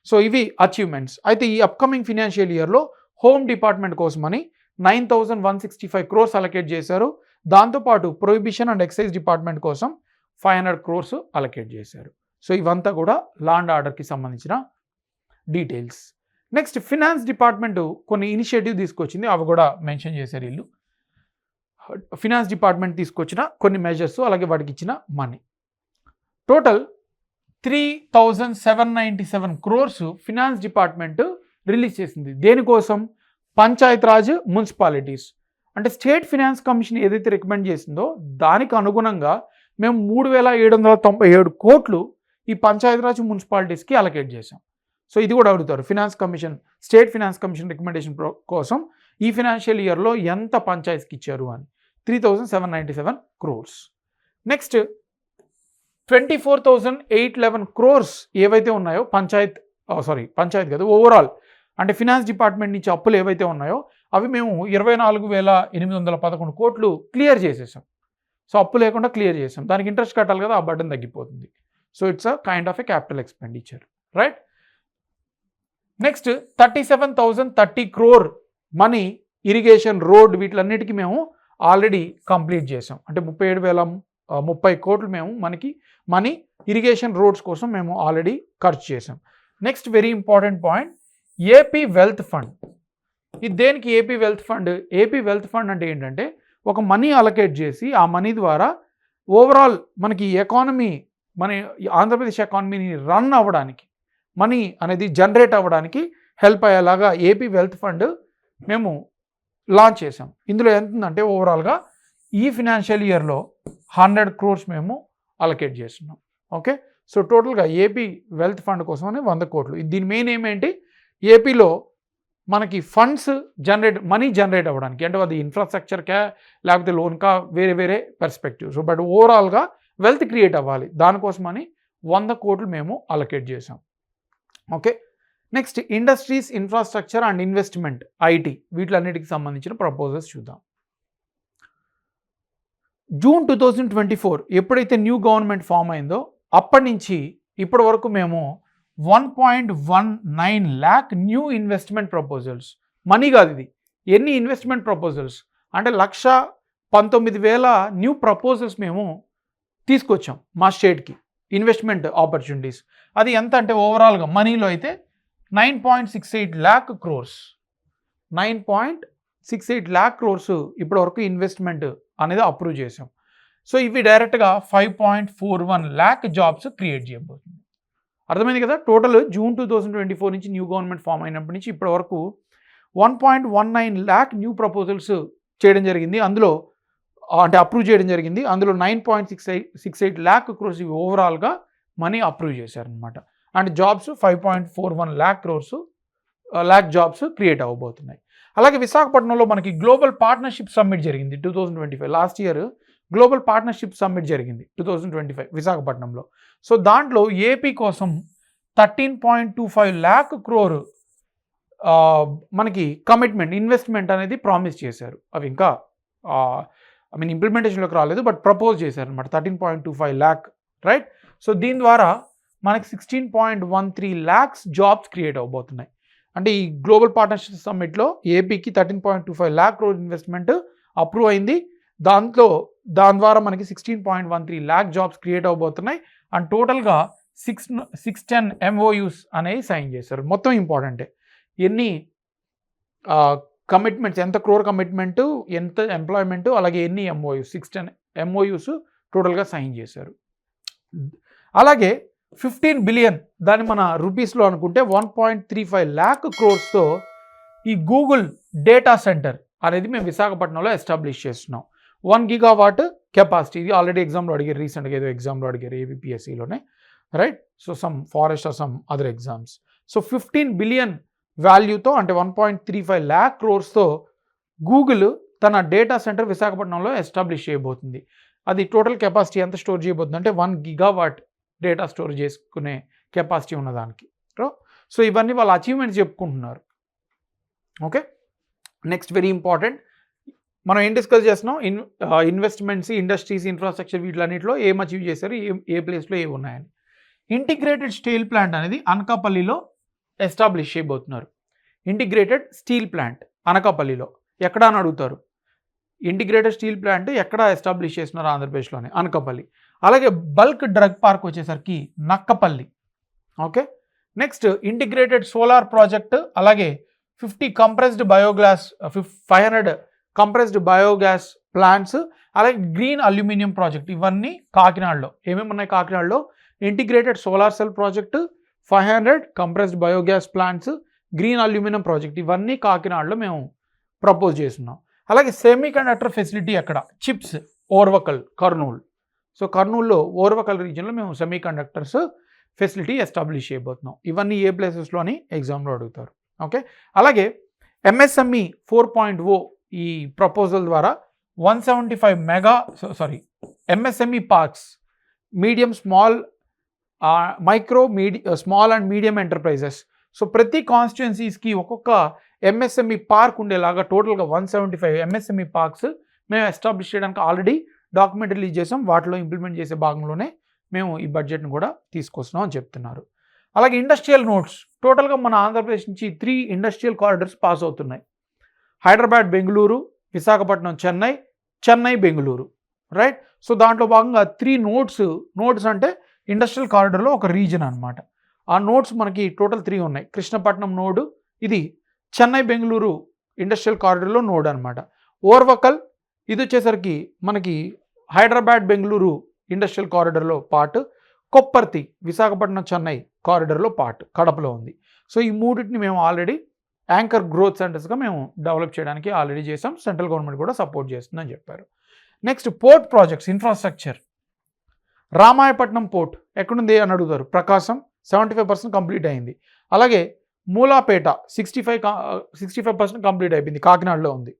సో ఇవి అచీవ్మెంట్స్. అయితే ఈ అప్కమింగ్ ఫినాన్షియల్ ఇయర్లో హోమ్ డిపార్ట్మెంట్ కోసమని 9,165 crores అలొకేట్ చేశారు. దాంతోపాటు ప్రొహిబిషన్ అండ్ ఎక్సైజ్ డిపార్ట్మెంట్ కోసం 500 crores అలొకేట్ చేశారు. సో ఇవంతా కూడా లా అండ్ ఆర్డర్కి సంబంధించిన డీటెయిల్స్. నెక్స్ట్ ఫినాన్స్ డిపార్ట్మెంట్ కొన్ని ఇనిషియేటివ్ తీసుకొచ్చింది, అవి కూడా మెన్షన్ చేశారు వీళ్ళు. ఫినాన్స్ డిపార్ట్మెంట్ తీసుకొచ్చిన కొన్ని మెజర్స్, అలాగే వాటికి ఇచ్చిన money. Total 3,797 crores finance department release చేసింది. దేనికోసం? పంచాయత్ రాజ్, మున్సిపాలిటీస్. అంటే స్టేట్ ఫినాన్స్ కమిషన్ ఏదైతే రికమెండ్ చేసిందో దానికి అనుగుణంగా మేము 3,797 crores ఈ పంచాయత్ రాజ్, మున్సిపాలిటీస్కి అలొకేట్ చేసాం. సో ఇది కూడా అడుగుతారు, finance commission, state finance commission recommendation కోసం ఈ ఫినాన్షియల్ ఇయర్లో ఎంత పంచాయత్కి ఇచ్చారు అని. 3,797 crores. నెక్స్ట్ 24,811 crores ఏవైతే ఉన్నాయో పంచాయత్ కాదు, ఓవరాల్ అంటే ఫినాన్స్ డిపార్ట్మెంట్ నుంచి అప్పులు ఏవైతే ఉన్నాయో అవి మేము 24,811 crores క్లియర్ చేసేసాం. సో అప్పు లేకుండా క్లియర్ చేసాం. దానికి ఇంట్రెస్ట్ కట్టాలి కదా, ఆ బర్డెన్ తగ్గిపోతుంది. So it's a kind of a capital expenditure, right? Next 37,030 crore money irrigation, road, వీటిలన్నిటికీ మేము ఆల్రెడీ కంప్లీట్ చేసాం. అంటే 37,030 crores మేము మనీ ఇరిగేషన్, రోడ్స్ కోసం మేము ఆల్రెడీ ఖర్చు చేసాం. Next very important point, AP wealth fund. ఇది దేనికి AP wealth fund? AP wealth fund అంటే ఏంటంటే ఒక మనీ అలొకేట్ చేసి ఆ మనీ ద్వారా ఓవరాల్ మనకి ఎకానమీ, మన ఆంధ్రప్రదేశ్ ఎకానమీని రన్ అవ్వడానికి, మనీ అనేది జనరేట్ అవ్వడానికి హెల్ప్ అయ్యేలాగా ఏపీ వెల్త్ ఫండ్ మేము లాంచ్ చేసాం. ఇందులో ఎంత ఉందంటే ఓవరాల్గా ఈ ఫినాన్షియల్ ఇయర్లో 100 crores మేము అలొకేట్ చేస్తున్నాం. ఓకే, సో టోటల్గా ఏపీ వెల్త్ ఫండ్ కోసమని 100 crores. దీని మెయిన్ ఏమేంటి, ఏపీలో మనకి ఫండ్స్ మనీ జనరేట్ అవ్వడానికి, అంటే అది ఇన్ఫ్రాస్ట్రక్చర్కా లేకపోతే లోన్కా, వేరే వేరే పర్స్పెక్టివ్స్, బట్ ఓవరాల్గా వెల్త్ క్రియేట్ అవ్వాలి, దానికోసమని 100 crores మేము అలొకేట్ చేసాం. Okay, next industries, infrastructure and investment, IT, వీటిలన్నిటికి సంబంధించిన ప్రపోజల్స్ చూద్దాం. జూన్ 2024 ఎప్పుడైతే న్యూ గవర్నమెంట్ ఫామ్ అయిందో అప్పటి నుంచి ఇప్పటి వరకు మేము 1.19 lakh new investment proposals, money కాదు ఇది, ఎన్ని ఇన్వెస్ట్మెంట్ ప్రపోజల్స్ అంటే 1,19,000 న్యూ ప్రపోజల్స్ మేము తీసుకొచ్చాం మా స్టేట్కి, ఇన్వెస్ట్మెంట్ ఆపర్చునిటీస్. అది ఎంత అంటే ఓవరాల్గా మనీలో అయితే 9.68 lakh crores, 9.68 lakh crores ఇప్పటివరకు ఇన్వెస్ట్మెంట్ అనేది అప్రూవ్ చేసాం. సో ఇవి డైరెక్ట్గా 5.41 lakh జాబ్స్ క్రియేట్ చేయబోతుంది. అర్థమైంది కదా? టోటల్ జూన్ 2024 నుంచి న్యూ గవర్నమెంట్ ఫామ్ అయినప్పటి నుంచి ఇప్పటి వరకు 1.19 lakh న్యూ ప్రపోజల్స్ చేయడం జరిగింది. అందులో అంటే అప్రూవ్ చేయడం జరిగింది. అందులో 9.68 lakh crores ఇవి ఓవరాల్గా మనీ అప్రూవ్ చేశారనమాట. And jobs 5.41 lakh jobs create అవ్వబోతున్నాయి. అలాగే విశాఖపట్నంలో మనకి గ్లోబల్ పార్ట్నర్షిప్ సమ్మిట్ జరిగింది 2025. Last year global partnership summit జరిగింది 2025 విశాఖపట్నంలో. సో దాంట్లో ఏపీ కోసం 13.25 lakh crore మనకి కమిట్మెంట్, ఇన్వెస్ట్మెంట్ అనేది ప్రామిస్ చేశారు. అవి ఇంకా ఇంప్లిమెంటేషన్లోకి రాలేదు, బట్ ప్రపోజ్ చేశారు అనమాట 13.25 lakh, రైట్? సో దీని ద్వారా మనకి 16.13 lakhs జాబ్స్ క్రియేట్ అవ్వబోతున్నాయి. అంటే ఈ గ్లోబల్ పార్ట్నర్షిప్ సమ్మిట్లో ఏపీకి 13.25 lakh crore ఇన్వెస్ట్మెంట్ అప్రూవ్ అయింది. దాని ద్వారా మనకి 16.13 lakh జాబ్స్ క్రియేట్ అవ్వబోతున్నాయి. అండ్ టోటల్గా 610 MOUs అనేవి సైన్ చేశారు. మొత్తం ఇంపార్టెంటే, ఎన్ని కమిట్మెంట్స్, ఎంత క్రోర్ కమిట్మెంటు, ఎంత ఎంప్లాయ్మెంటు, అలాగే ఎన్ని ఎంఓయూస్, 16 ఎంఓయూస్ టోటల్గా సైన్ చేశారు. అలాగే 15 బిలియన్, దాన్ని మన రూపీస్లో అనుకుంటే 1.35 lakh crores ఈ గూగుల్ డేటా సెంటర్ అనేది మేము విశాఖపట్నంలో ఎస్టాబ్లిష్ చేస్తున్నాం. 1 gigawatt కెపాసిటీ. ఇది ఆల్రెడీ ఎగ్జామ్లో అడిగారు, రీసెంట్గా ఏదో ఎగ్జామ్లో అడిగారు ఏబిపిఎస్సిలోనే, right? So some forest or some other exams. So 15 billion వాల్యూతో, అంటే 1.35 lakh crores గూగుల్ తన డేటా సెంటర్ విశాఖపట్నంలో ఎస్టాబ్లిష్ చేయబోతుంది. అది టోటల్ కెపాసిటీ ఎంత స్టోర్ చేయబోతుంది అంటే 1 gigawatt డేటా స్టోర్ చేసుకునే కెపాసిటీ ఉన్నదానికి. సో ఇవన్నీ వాళ్ళ అచీవ్మెంట్స్ చెప్పుకుంటున్నారు. ఓకే, నెక్స్ట్ వెరీ ఇంపార్టెంట్, మనం ఏం డిస్కస్ చేస్తున్నాం, ఇన్వెస్ట్మెంట్స్, ఇండస్ట్రీస్, ఇన్ఫ్రాస్ట్రక్చర్, వీటిలన్నింటిలో ఏం అచీవ్ చేశారు, ఏ ప్లేస్లో ఏమి ఉన్నాయని. ఇంటిగ్రేటెడ్ స్టీల్ ప్లాంట్ అనేది అనకాపల్లిలో ఎస్టాబ్లిష్ చేయబోతున్నారు. ఇంటిగ్రేటెడ్ స్టీల్ ప్లాంట్ అనకాపల్లిలో ఎక్కడ అని అడుగుతారు. ఇంటిగ్రేటెడ్ స్టీల్ ప్లాంట్ ఎక్కడ ఎస్టాబ్లిష్ చేస్తున్నారు? ఆంధ్రప్రదేశ్లోనే, అనకాపల్లి. అలాగే బల్క్ డ్రగ్ పార్క్ వచ్చేసరికి Nakkapalli. Okay, next integrated solar project, అలాగే 50 compressed biogas, 500 compressed biogas plants, అలాగే గ్రీన్ అల్యూమినియం ప్రాజెక్ట్, ఇవన్నీ కాకినాడలో. ఏమేమి ఉన్నాయి కాకినాడలో? Integrated solar cell project, 500 compressed biogas plants, green aluminium project, ఇవన్నీ కాకినాడలో మేము ప్రపోజ్ చేస్తున్నాం. అలాగే సెమీ కండక్టర్ ఫెసిలిటీ అక్కడ, చిప్స్, ఓర్వకల్, కర్నూలు. సో కర్నూలులో ఓర్వకల్ రీజియన్లో మేము సెమీ కండక్టర్స్ ఫెసిలిటీ ఎస్టాబ్లిష్ చేయబోతున్నాం. ఇవన్నీ ఏ ప్లేసెస్లో అని ఎగ్జామ్లో అడుగుతారు. ఓకే, అలాగే MSME 4.0 ఈ ప్రపోజల్ ద్వారా 175 MSME parks, medium, small, small and medium enterprises. So ప్రతి కాన్స్టిట్యుయెన్సీస్కి ఒక్కొక్క MSME పార్క్ ఉండేలాగా టోటల్గా 175 MSME పార్క్స్ మేము ఎస్టాబ్లిష్ చేయడానికి ఆల్రెడీ డాక్యుమెంట్ రిలీజ్ చేసాం. వాటిలో ఇంప్లిమెంట్ చేసే భాగంలోనే మేము ఈ బడ్జెట్ను కూడా తీసుకొస్తున్నాం అని చెప్తున్నారు. అలాగే ఇండస్ట్రియల్ నోట్స్, టోటల్గా మన ఆంధ్రప్రదేశ్ నుంచి 3 ఇండస్ట్రియల్ కారిడర్స్ పాస్ అవుతున్నాయి. హైదరాబాద్, బెంగళూరు, విశాఖపట్నం, చెన్నై, చెన్నై, బెంగళూరు, రైట్? సో దాంట్లో భాగంగా 3 నోట్స్ అంటే ఇండస్ట్రియల్ కారిడర్లో ఒక రీజన్ అనమాట. ఆ నోట్స్ మనకి టోటల్ 3 ఉన్నాయి. కృష్ణపట్నం నోడు, ఇది చెన్నై బెంగళూరు ఇండస్ట్రియల్ కారిడర్లో నోడ్ అనమాట. ఓర్వకల్, ఇది వచ్చేసరికి మనకి హైదరాబాద్ బెంగళూరు ఇండస్ట్రియల్ కారిడర్లో పార్ట్. కొప్పర్తి, విశాఖపట్నం చెన్నై కారిడర్లో పార్ట్, కడపలో ఉంది. సో ఈ మూడింటిని మేము ఆల్రెడీ యాంకర్ గ్రోత్ సెంటర్స్గా మేము డెవలప్ చేయడానికి ఆల్రెడీ చేసాం. సెంట్రల్ గవర్నమెంట్ కూడా సపోర్ట్ చేస్తుందని చెప్పారు. Next port projects, infrastructure. Ramayapatnam port ఎక్కడుంది అని అడుగుతారు. ప్రకాశం 75% కంప్లీట్ అయింది. అలాగే మూలాపేట 65% కంప్లీట్ అయిపోయింది, కాకినాడలో ఉంది,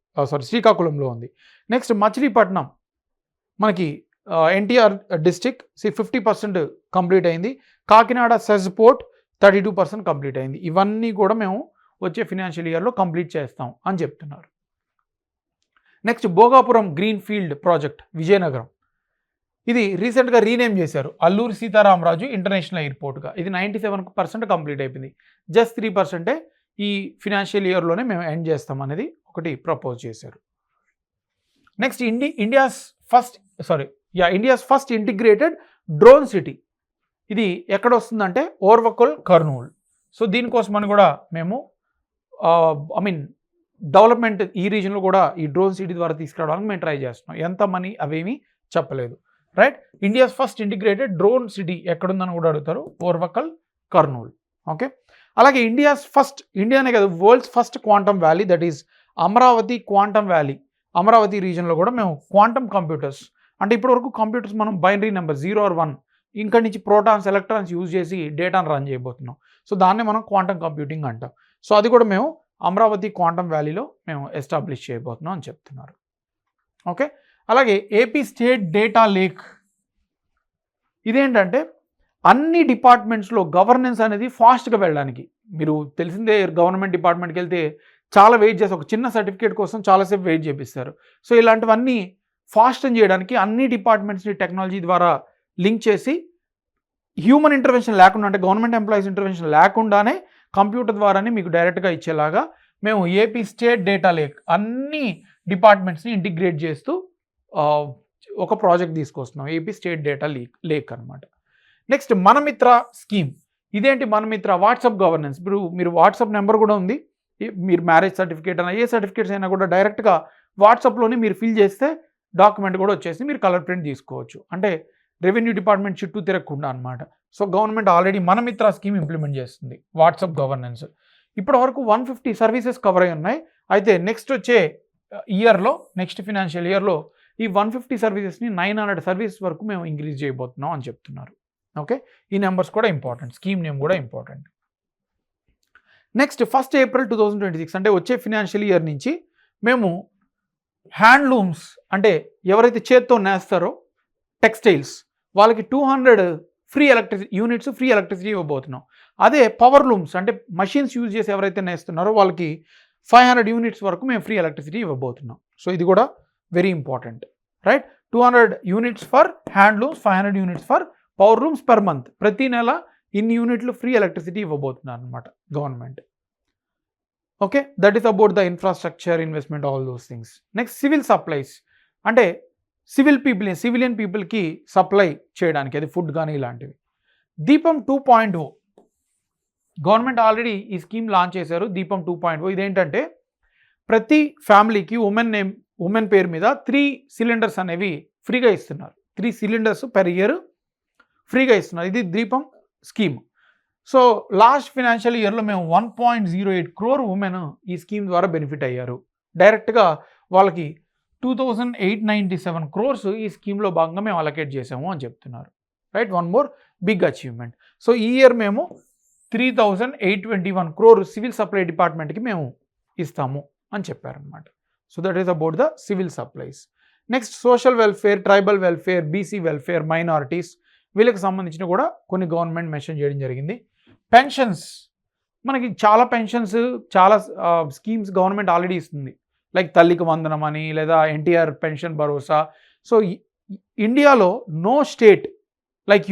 శ్రీకాకుళంలో ఉంది. నెక్స్ట్ మచిలీపట్నం మనకి ఎన్టీఆర్ డిస్టిక్ 50% కంప్లీట్ అయింది. కాకినాడ సెజ్ పోర్ట్ 32% కంప్లీట్ అయింది. ఇవన్నీ కూడా మేము వచ్చే ఫినాన్షియల్ ఇయర్లో కంప్లీట్ చేస్తాం అని చెప్తున్నారు. Next Bhogapuram green field project, Vizianagaram. ఇది రీసెంట్గా రీనేమ్ చేశారు అల్లూరి సీతారామరాజు ఇంటర్నేషనల్ ఎయిర్పోర్ట్గా. ఇది 97% కంప్లీట్ అయిపోయింది. జస్ట్ 3% ఈ ఫినాన్షియల్ ఇయర్లోనే మేము ఎండ్ చేస్తాం అనేది ఒకటి ప్రపోజ్ చేశారు. Next India's first integrated drone city. ఇది ఎక్కడ వస్తుందంటే ఓర్వకల్, కర్నూలు. సో దీనికోసమని కూడా మేము డెవలప్మెంట్ ఈ రీజన్లో కూడా ఈ డ్రోన్ సిటీ ద్వారా తీసుకురావడానికి మేము ట్రై చేస్తున్నాం. ఎంత మనీ అవేమీ చెప్పలేదు, right? India's first integrated drone city ఎక్కడుందని కూడా అడుగుతారు. ఓర్వకల్, కర్నూలు. ఓకే, అలాగే ఇండియానే కదా world's first quantum valley, that is Amaravati quantum valley. Amaravati రీజన్లో కూడా మేము క్వాంటమ్ కంప్యూటర్స్, అంటే ఇప్పటివరకు కంప్యూటర్స్ మనం బైనరీ నెంబర్ 0 or 1, ఇంకా నుంచి ప్రోటాన్స్, ఎలక్ట్రాన్స్ యూజ్ చేసి డేటాను రన్ చేయబోతున్నాం. సో దాన్నే మనం క్వాంటమ్ కంప్యూటింగ్ అంటాం. సో అది కూడా మేము అమరావతి క్వాంటమ్ వ్యాలీలో మేము ఎస్టాబ్లిష్ చేయబోతున్నాం అని చెప్తున్నారు. ఓకే, అలాగే ఏపీ స్టేట్ డేటా లేక్. ఇదేంటంటే అన్ని డిపార్ట్మెంట్స్లో గవర్నెన్స్ అనేది ఫాస్ట్గా వెళ్ళడానికి, మీరు తెలిసిందే గవర్నమెంట్ డిపార్ట్మెంట్కి వెళ్తే చాలా వెయిట్ చేసి ఒక చిన్న సర్టిఫికేట్ కోసం చాలాసేపు వెయిట్ చేపిస్తారు. సో ఇలాంటివన్నీ ఫాస్ట్ చేయడానికి అన్ని డిపార్ట్మెంట్స్ని టెక్నాలజీ ద్వారా లింక్ చేసి హ్యూమన్ ఇంటర్వెన్షన్ లేకుండా, అంటే గవర్నమెంట్ ఎంప్లాయీస్ ఇంటర్వెన్షన్ లేకుండానే కంప్యూటర్ ద్వారానే మీకు డైరెక్ట్గా ఇచ్చేలాగా మేము ఏపీ స్టేట్ డేటా లేక్ అన్ని డిపార్ట్మెంట్స్ని ఇంటిగ్రేట్ చేస్తూ ఒక ప్రాజెక్ట్ తీసుకొస్తున్నాం, ఏపీ స్టేట్ డేటా లేక్ అనమాట. Next Mana Mitra scheme. ఇదేంటి మనమిత్ర? WhatsApp governance. మీరు వాట్సాప్ నెంబర్ కూడా ఉంది, మీరు మ్యారేజ్ సర్టిఫికేట్ అయినా ఏ సర్టిఫికేట్స్ అయినా కూడా డైరెక్ట్గా వాట్సాప్లోనే మీరు ఫిల్ చేస్తే డాక్యుమెంట్ కూడా వచ్చేసి మీరు కలర్ ప్రింట్ తీసుకోవచ్చు. అంటే రెవెన్యూ డిపార్ట్మెంట్ చుట్టూ తిరగకుండా అనమాట. సో గవర్నమెంట్ ఆల్రెడీ మన మిత్ర స్కీమ్ ఇంప్లిమెంట్ చేస్తుంది వాట్సాప్ గవర్నెన్స్. ఇప్పటి వరకు 150 సర్వీసెస్ కవర్ అయి ఉన్నాయి. అయితే నెక్స్ట్ వచ్చే ఇయర్లో, నెక్స్ట్ ఫినాన్షియల్ ఇయర్లో ఈ 150 సర్వీసెస్ని 900 సర్వీసెస్ వరకు మేము ఇంక్రీజ్ చేయబోతున్నాం అని చెప్తున్నారు. ఓకే, ఈ నెంబర్స్ కూడా ఇంపార్టెంట్, స్కీమ్ నేమ్ కూడా ఇంపార్టెంట్. నెక్స్ట్ 1st April 2026 అంటే వచ్చే ఫినాన్షియల్ ఇయర్ నుంచి మేము హ్యాండ్లూమ్స్ అంటే ఎవరైతే చేత్తో నేస్తారో టెక్స్టైల్స్ వాళ్ళకి 200 ఫ్రీ ఎలక్ట్రిసిటీ ఇవ్వబోతున్నాం. అదే పవర్ లూమ్స్ అంటే మషిన్స్ యూజ్ చేసి ఎవరైతే నేస్తున్నారో వాళ్ళకి 500 యూనిట్స్ వరకు మేము ఫ్రీ ఎలక్ట్రిసిటీ ఇవ్వబోతున్నాం. సో ఇది కూడా very important, right? 200 units for handlooms, 500 units for power looms per month. ప్రతి నెల ఇన్ని యూనిట్లు ఫ్రీ ఎలక్ట్రిసిటీ ఇవ్వబోతున్నారు అనమాట government. Okay, that is about the infrastructure, investment, all those things. Next civil supplies అంటే civilian పీపుల్కి సప్లై చేయడానికి, అది ఫుడ్ కానీ ఇలాంటివి. దీపం 2.0 గవర్నమెంట్ ఆల్రెడీ ఈ స్కీమ్ లాంచ్ చేశారు. దీపం 2.0 ఇదేంటంటే ప్రతి ఫ్యామిలీకి ఉమెన్ పేరు మీద 3 సిలిండర్స్ అనేవి ఫ్రీగా ఇస్తున్నారు. 3 సిలిండర్స్ పెర్ ఇయర్ ఫ్రీగా ఇస్తున్నారు. ఇది దీపం స్కీమ్. సో లాస్ట్ ఫినాన్షియల్ ఇయర్లో మేము 1.08 crore ఉమెన్ ఈ స్కీమ్ ద్వారా బెనిఫిట్ అయ్యారు. డైరెక్ట్గా వాళ్ళకి 2897 crores ఈ స్కీమ్లో భాగంగా మేము అలొకేట్ చేసాము అని చెప్తున్నారు, right? One more big achievement. So ఈ ఇయర్ మేము 3821 crore సివిల్ సప్లై డిపార్ట్మెంట్కి మేము ఇస్తాము అని చెప్పారనమాట. So that is about the civil supplies. Next social welfare, tribal welfare, BC welfare, minorities వీళ్ళకి సంబంధించిన కూడా కొన్ని గవర్నమెంట్ మెన్షన్ చేయడం జరిగింది. పెన్షన్స్, మనకి చాలా పెన్షన్స్, చాలా స్కీమ్స్ గవర్నమెంట్ ఆల్రెడీ ఇస్తుంది. లైక్ తల్లికి వందనం అని, లేదా ఎన్టీఆర్ పెన్షన్ భరోసా. సో ఇండియాలో no state like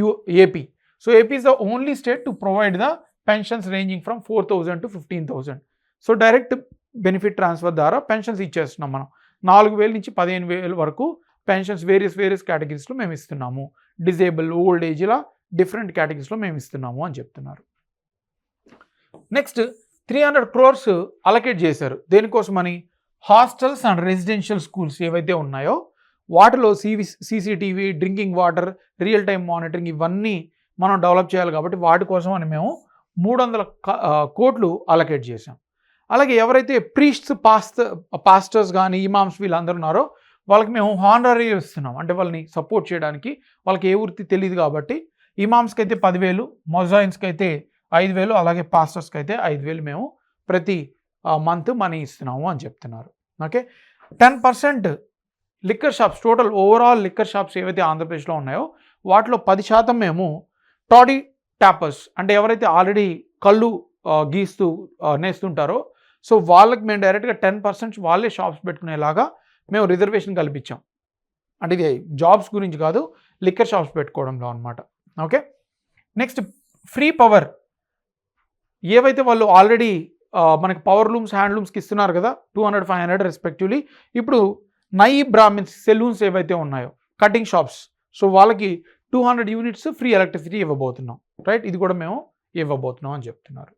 AP. So AP is the only state to provide the pensions ranging from 4,000 to 15,000. So direct benefit transfer ద్వారా పెన్షన్స్ ఇచ్చేస్తున్నాం మనం. 4,000 నుంచి 15,000 వరకు పెన్షన్స్ వేరియస్ కేటగిరీస్లో మేము ఇస్తున్నాము. డిజేబుల్, ఓల్డ్ ఏజ్, ఇలా డిఫరెంట్ కేటగిరీస్లో మేము ఇస్తున్నాము అని చెప్తున్నారు. నెక్స్ట్ 300 crores అలొకేట్ చేశారు. దేనికోసమని? హాస్టల్స్ అండ్ రెసిడెన్షియల్ స్కూల్స్ ఏవైతే ఉన్నాయో వాటిలో CCTV, drinking water, real time monitoring ఇవన్నీ మనం డెవలప్ చేయాలి. కాబట్టి వాటి కోసం అని మేము 300 crores అలొకేట్ చేసాం. అలాగే ఎవరైతే ప్రీస్ట్స్, పాస్టర్స్ కానీ ఇమామ్స్ వీళ్ళందరూ ఉన్నారో వాళ్ళకి మేము హానరీ ఇస్తున్నాం. అంటే వాళ్ళని సపోర్ట్ చేయడానికి, వాళ్ళకి ఏ వృత్తి తెలియదు కాబట్టి ఇమామ్స్కి అయితే 10,000, మొజాయిన్స్కి అయితే 5,000, అలాగే పాస్టర్స్కి అయితే 5,000 మేము ప్రతి మంత్ మనీ ఇస్తున్నాము అని చెప్తున్నారు. Okay, 10% liquor shops, total overall liquor shops ఏవైతే ఆంధ్రప్రదేశ్లో ఉన్నాయో వాటిలో 10% మేము టాడీ ట్యాపర్స్ అంటే ఎవరైతే ఆల్రెడీ కళ్ళు గీస్తూ నేస్తుంటారో సో వాళ్ళకి మేము డైరెక్ట్గా 10% వాళ్ళే షాప్స్ పెట్టుకునేలాగా మేము రిజర్వేషన్ కల్పించాం. అంటే ఇది జాబ్స్ గురించి కాదు, లిక్కర్ షాప్స్ పెట్టుకోవడంలో అనమాట. Okay, next free power. ఏవైతే వాళ్ళు ఆల్రెడీ మనకి పవర్ లూమ్స్, హ్యాండ్లూమ్స్కి ఇస్తున్నారు కదా 200, 500 రెస్పెక్టివ్లీ. ఇప్పుడు నయీ బ్రాహ్మిన్స్ సెలూన్స్ ఏవైతే ఉన్నాయో, కటింగ్ షాప్స్, సో వాళ్ళకి 200 యూనిట్స్ ఫ్రీ ఎలక్ట్రిసిటీ ఇవ్వబోతున్నాం, రైట్? ఇది కూడా మేము ఇవ్వబోతున్నాం అని చెప్తున్నారు.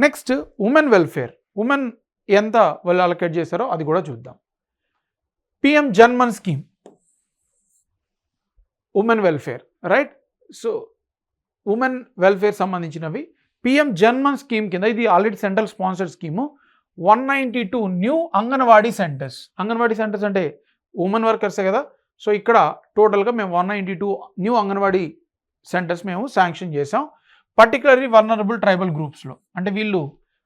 Next women welfare. ఉమెన్ ఎంత వాళ్ళు అలొకేట్ చేశారో అది కూడా చూద్దాం. PM JANMAN scheme, women welfare, right? So women welfare సంబంధించినవి పిఎం జన్మన్ స్కీమ్ కింద, ఇది already central sponsored scheme. 192 new anganwadi centres. Anganwadi centres అంటే ఉమెన్ వర్కర్సే కదా. సో ఇక్కడ టోటల్గా మేము 192 న్యూ అంగన్వాడీ సెంటర్స్ మేము శాంక్షన్ చేసాం. పర్టికులర్లీ వల్నరబుల్ ట్రైబల్ గ్రూప్స్లో, అంటే వీళ్ళు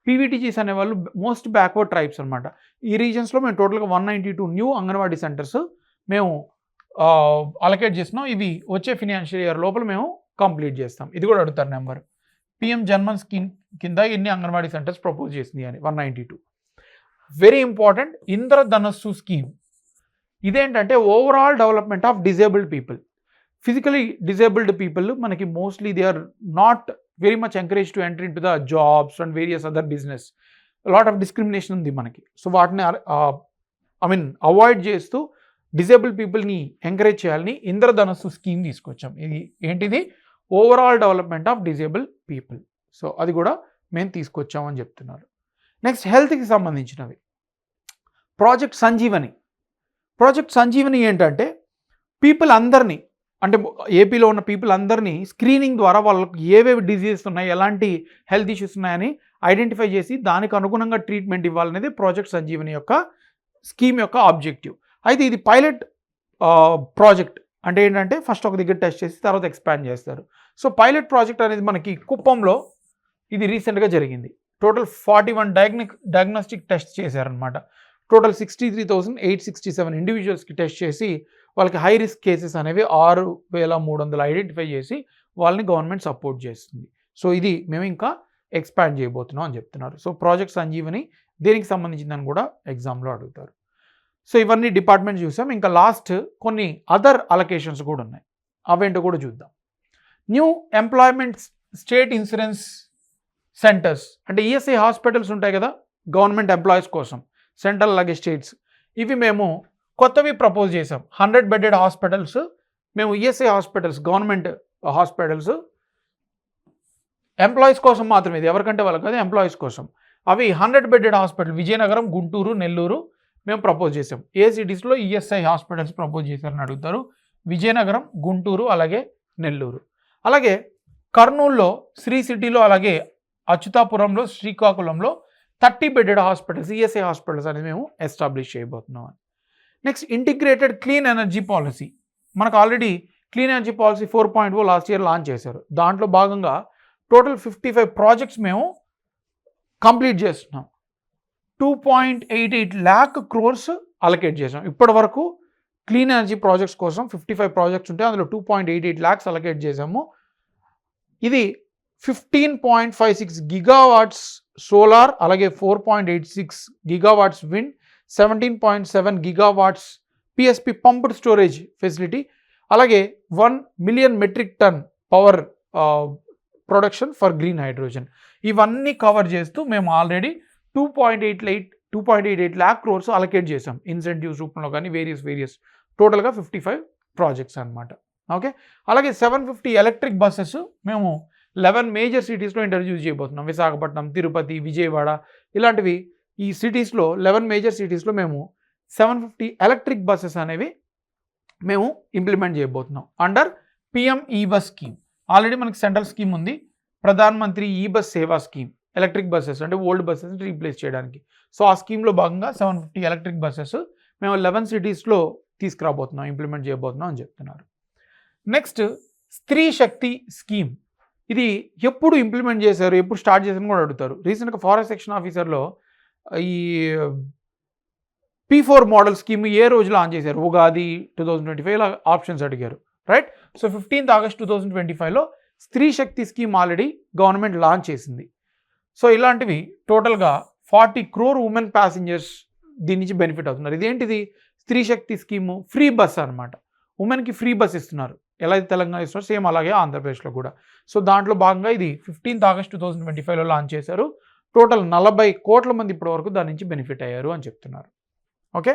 పీవీటీజీస్ అనేవాళ్ళు మోస్ట్ బ్యాక్వర్డ్ ట్రైబ్స్ అనమాట. ఈ రీజన్స్లో మేము టోటల్గా 192 న్యూ అంగన్వాడీ సెంటర్స్ మేము అలొకేట్ చేస్తున్నాం. ఇవి వచ్చే ఫినాన్షియల్ ఇయర్ లోపల మేము కంప్లీట్ చేస్తాం. ఇది కూడా అడుగుతారు నెంబర్. పిఎం జన్మన్ స్కీమ్ కింద ఎన్ని అంగన్వాడీ సెంటర్స్ ప్రపోజ్ చేసింది అని 192. Very important, Indradhanassu scheme. ఇదేంటంటే overall development of disabled people. Physically disabled people మనకి mostly they are not very much encourage to enter in to the jobs and various other business. Lot of discrimination ఉంది మనకి. So వాటిని avoid చేస్తూ disabled పీపుల్ని encourage చేయాలని ఇంద్రధనస్సు scheme తీసుకొచ్చాం. ఇది ఏంటిది? Overall development of disable people. So అది కూడా మేము తీసుకొచ్చామని చెప్తున్నారు. నెక్స్ట్ హెల్త్కి సంబంధించినవి ప్రాజెక్ట్ సంజీవని ఏంటంటే పీపుల్ అందరినీ అంటే ఏపీలో ఉన్న పీపుల్ అందరినీ స్క్రీనింగ్ ద్వారా వాళ్ళకి ఏవేవి డిజీజెస్ ఉన్నాయి, ఎలాంటి హెల్త్ ఇష్యూస్ ఉన్నాయని ఐడెంటిఫై చేసి దానికి అనుగుణంగా ట్రీట్మెంట్ ఇవ్వాలనేది ప్రాజెక్ట్ సంజీవని యొక్క స్కీమ్ యొక్క ఆబ్జెక్టివ్. అయితే ఇది పైలట్ ప్రాజెక్ట్ అంటే ఏంటంటే ఫస్ట్ ఒక దగ్గర టెస్ట్ చేసి తర్వాత ఎక్స్పాండ్ చేస్తారు. సో పైలట్ ప్రాజెక్ట్ అనేది మనకి కుప్పంలో ఇది రీసెంట్గా జరిగింది. టోటల్ 41 డయాగ్నోస్టిక్ టెస్ట్ చేశారనమాట. టోటల్ 63,867 ఇండివిజువల్స్కి టెస్ట్ చేసి వాళ్ళకి హై రిస్క్ కేసెస్ అనేవి 6,300 ఐడెంటిఫై చేసి వాళ్ళని గవర్నమెంట్ సపోర్ట్ చేస్తుంది. సో ఇది మేము ఇంకా ఎక్స్పాండ్ చేయబోతున్నాం అని చెప్తున్నారు. సో ప్రాజెక్ట్ సంజీవని దేనికి సంబంధించిందని కూడా ఎగ్జామ్లో అడుగుతారు. సో ఇవన్నీ డిపార్ట్మెంట్ చూసాం. ఇంకా లాస్ట్ కొన్ని అదర్ అలొకేషన్స్ కూడా ఉన్నాయి, అవేంటో కూడా చూద్దాం. New employment state insurance centres అంటే ఈఎస్ఐ హాస్పిటల్స్ ఉంటాయి కదా గవర్నమెంట్ ఎంప్లాయీస్ కోసం, సెంట్రల్ అలాగే స్టేట్స్, ఇవి మేము కొత్తవి ప్రపోజ్ చేసాం. 100 బెడెడ్ హాస్పిటల్స్ మేము ESI hospitals government hospitals employees కోసం మాత్రమే, ఇది ఎవరికంటే వాళ్ళకి కాదు, ఎంప్లాయీస్ కోసం. అవి 100 బెడెడ్ హాస్పిటల్ విజయనగరం, గుంటూరు, నెల్లూరు మేము ప్రపోజ్ చేసాం. ఏ సిటీస్లో ఈఎస్ఐ హాస్పిటల్స్ ప్రపోజ్ చేశారని అడుగుతారు. విజయనగరం, గుంటూరు అలాగే నెల్లూరు. అలాగే కర్నూలులో, శ్రీ సిటీలో, అలాగే అచ్యుతాపురంలో, శ్రీకాకుళంలో 30 బెడెడ్ హాస్పిటల్స్ ఈఎస్ఐ హాస్పిటల్స్ అనేది మేము ఎస్టాబ్లిష్ చేయబోతున్నాం. Next integrated clean energy policy. మనకు already clean energy policy 4.0 last year launch చేశారు. దాంట్లో భాగంగా టోటల్ 55 ప్రాజెక్ట్స్ మేము కంప్లీట్ చేస్తున్నాం. 2.88 lakh crores అలొకేట్ చేసాం. ఇప్పటి వరకు క్లీన్ ఎనర్జీ ప్రాజెక్ట్స్ కోసం 55 ప్రాజెక్ట్స్ ఉంటే అందులో 2.88 lakhs అలొకేట్ చేసాము. ఇది 15.56 గిగావాట్స్ సోలార్, అలాగే 4.86 gigawatts wind, 17.7 gigawatts PSP pumped storage facility, అలాగే 1 million metric ton power production for green hydrogen. ఇవన్నీ కవర్ చేస్తూ మేము ఆల్రెడీ 2.88 lakh crores అలొకేట్ చేసాం ఇన్సెంటివ్స్ రూపంలో కానీ వేరియస్ టోటల్గా 55 ప్రాజెక్ట్స్ అనమాట. ఓకే, అలాగే 750 ఎలక్ట్రిక్ బస్సెస్ మేము 11 మేజర్ సిటీస్లో ఇంట్రడ్యూస్ చేయబోతున్నాం. విశాఖపట్నం, తిరుపతి, విజయవాడ ఇలాంటివి ఈ సిటీస్లో 11 మేజర్ సిటీస్లో మేము 750 ఎలక్ట్రిక్ బస్సెస్ అనేవి మేము ఇంప్లిమెంట్ చేయబోతున్నాం అండర్ పిఎం ఈ బస్ స్కీమ్. ఆల్రెడీ మనకి సెంట్రల్ స్కీమ్ ఉంది, ప్రధాన్ మంత్రి ఈ బస్ సేవా స్కీమ్, ఎలక్ట్రిక్ బస్సెస్ అంటే ఓల్డ్ బస్సెస్ రీప్లేస్ చేయడానికి. సో ఆ స్కీమ్లో భాగంగా 750 ఎలక్ట్రిక్ బస్సెస్ మేము 11 సిటీస్లో తీసుకురాబోతున్నాం, ఇంప్లిమెంట్ చేయబోతున్నాం అని చెప్తున్నారు. నెక్స్ట్ స్త్రీ శక్తి స్కీమ్. ఇది ఎప్పుడు ఇంప్లిమెంట్ చేశారు, ఎప్పుడు స్టార్ట్ చేశారని కూడా అడుగుతారు. రీసెంట్గా ఫారెస్ట్ సెక్షన్ ఆఫీసర్లో ఈ P4 మోడల్ స్కీమ్ ఏ రోజు లాంచ్ చేశారు, ఉగాది 2025 ఇలా ఆప్షన్స్ అడిగారు, రైట్. సో 15th August 2025లో స్త్రీ శక్తి స్కీమ్ ఆల్రెడీ గవర్నమెంట్ లాంచ్ చేసింది. సో ఇలాంటివి టోటల్గా 40 crore ఉమెన్ ప్యాసింజర్స్ దీని నుంచి బెనిఫిట్ అవుతున్నారు. ఇదేంటిది, స్త్రీ శక్తి స్కీము ఫ్రీ బస్ అనమాట. ఉమెన్కి ఫ్రీ బస్ ఇస్తున్నారు, ఎలా అయితే తెలంగాణ ఇస్తున్నారు సేమ్ అలాగే ఆంధ్రప్రదేశ్లో కూడా. సో దాంట్లో భాగంగా ఇది 15th August 2025లో లాంచ్ చేశారు. టోటల్ 40 కోట్ల మంది ఇప్పటి వరకు దాని నుంచి బెనిఫిట్ అయ్యారు అని చెప్తున్నారు. Okay,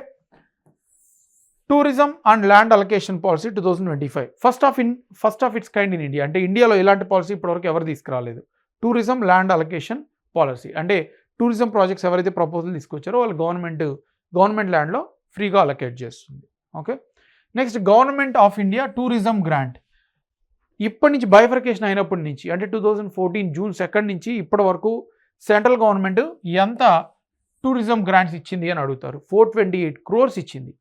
tourism and land allocation policy 2025 first of it's kind in India. అంటే ఇండియాలో ఇలాంటి పాలసీ ఇప్పటివరకు ఎవరు తీసుకురాలేదు. టూరిజం ల్యాండ్ అలొకేషన్ పాలసీ అంటే టూరిజం ప్రాజెక్ట్స్ ఎవరైతే ప్రపోజల్ తీసుకొచ్చారో వాళ్ళు గవర్నమెంట్ ల్యాండ్లో ఫ్రీగా అలొకేట్ చేస్తుంది. Okay, next government of India tourism grant. ఇప్పటి నుంచి బైఫర్కేషన్ అయినప్పటి నుంచి అంటే 2014 June 2 నుంచి ఇప్పటి వరకు సెంట్రల్ గవర్నమెంట్ ఎంత టూరిజం గ్రాంట్స్ ఇచ్చింది అని అడుగుతారు. 428 crores ఇచ్చింది.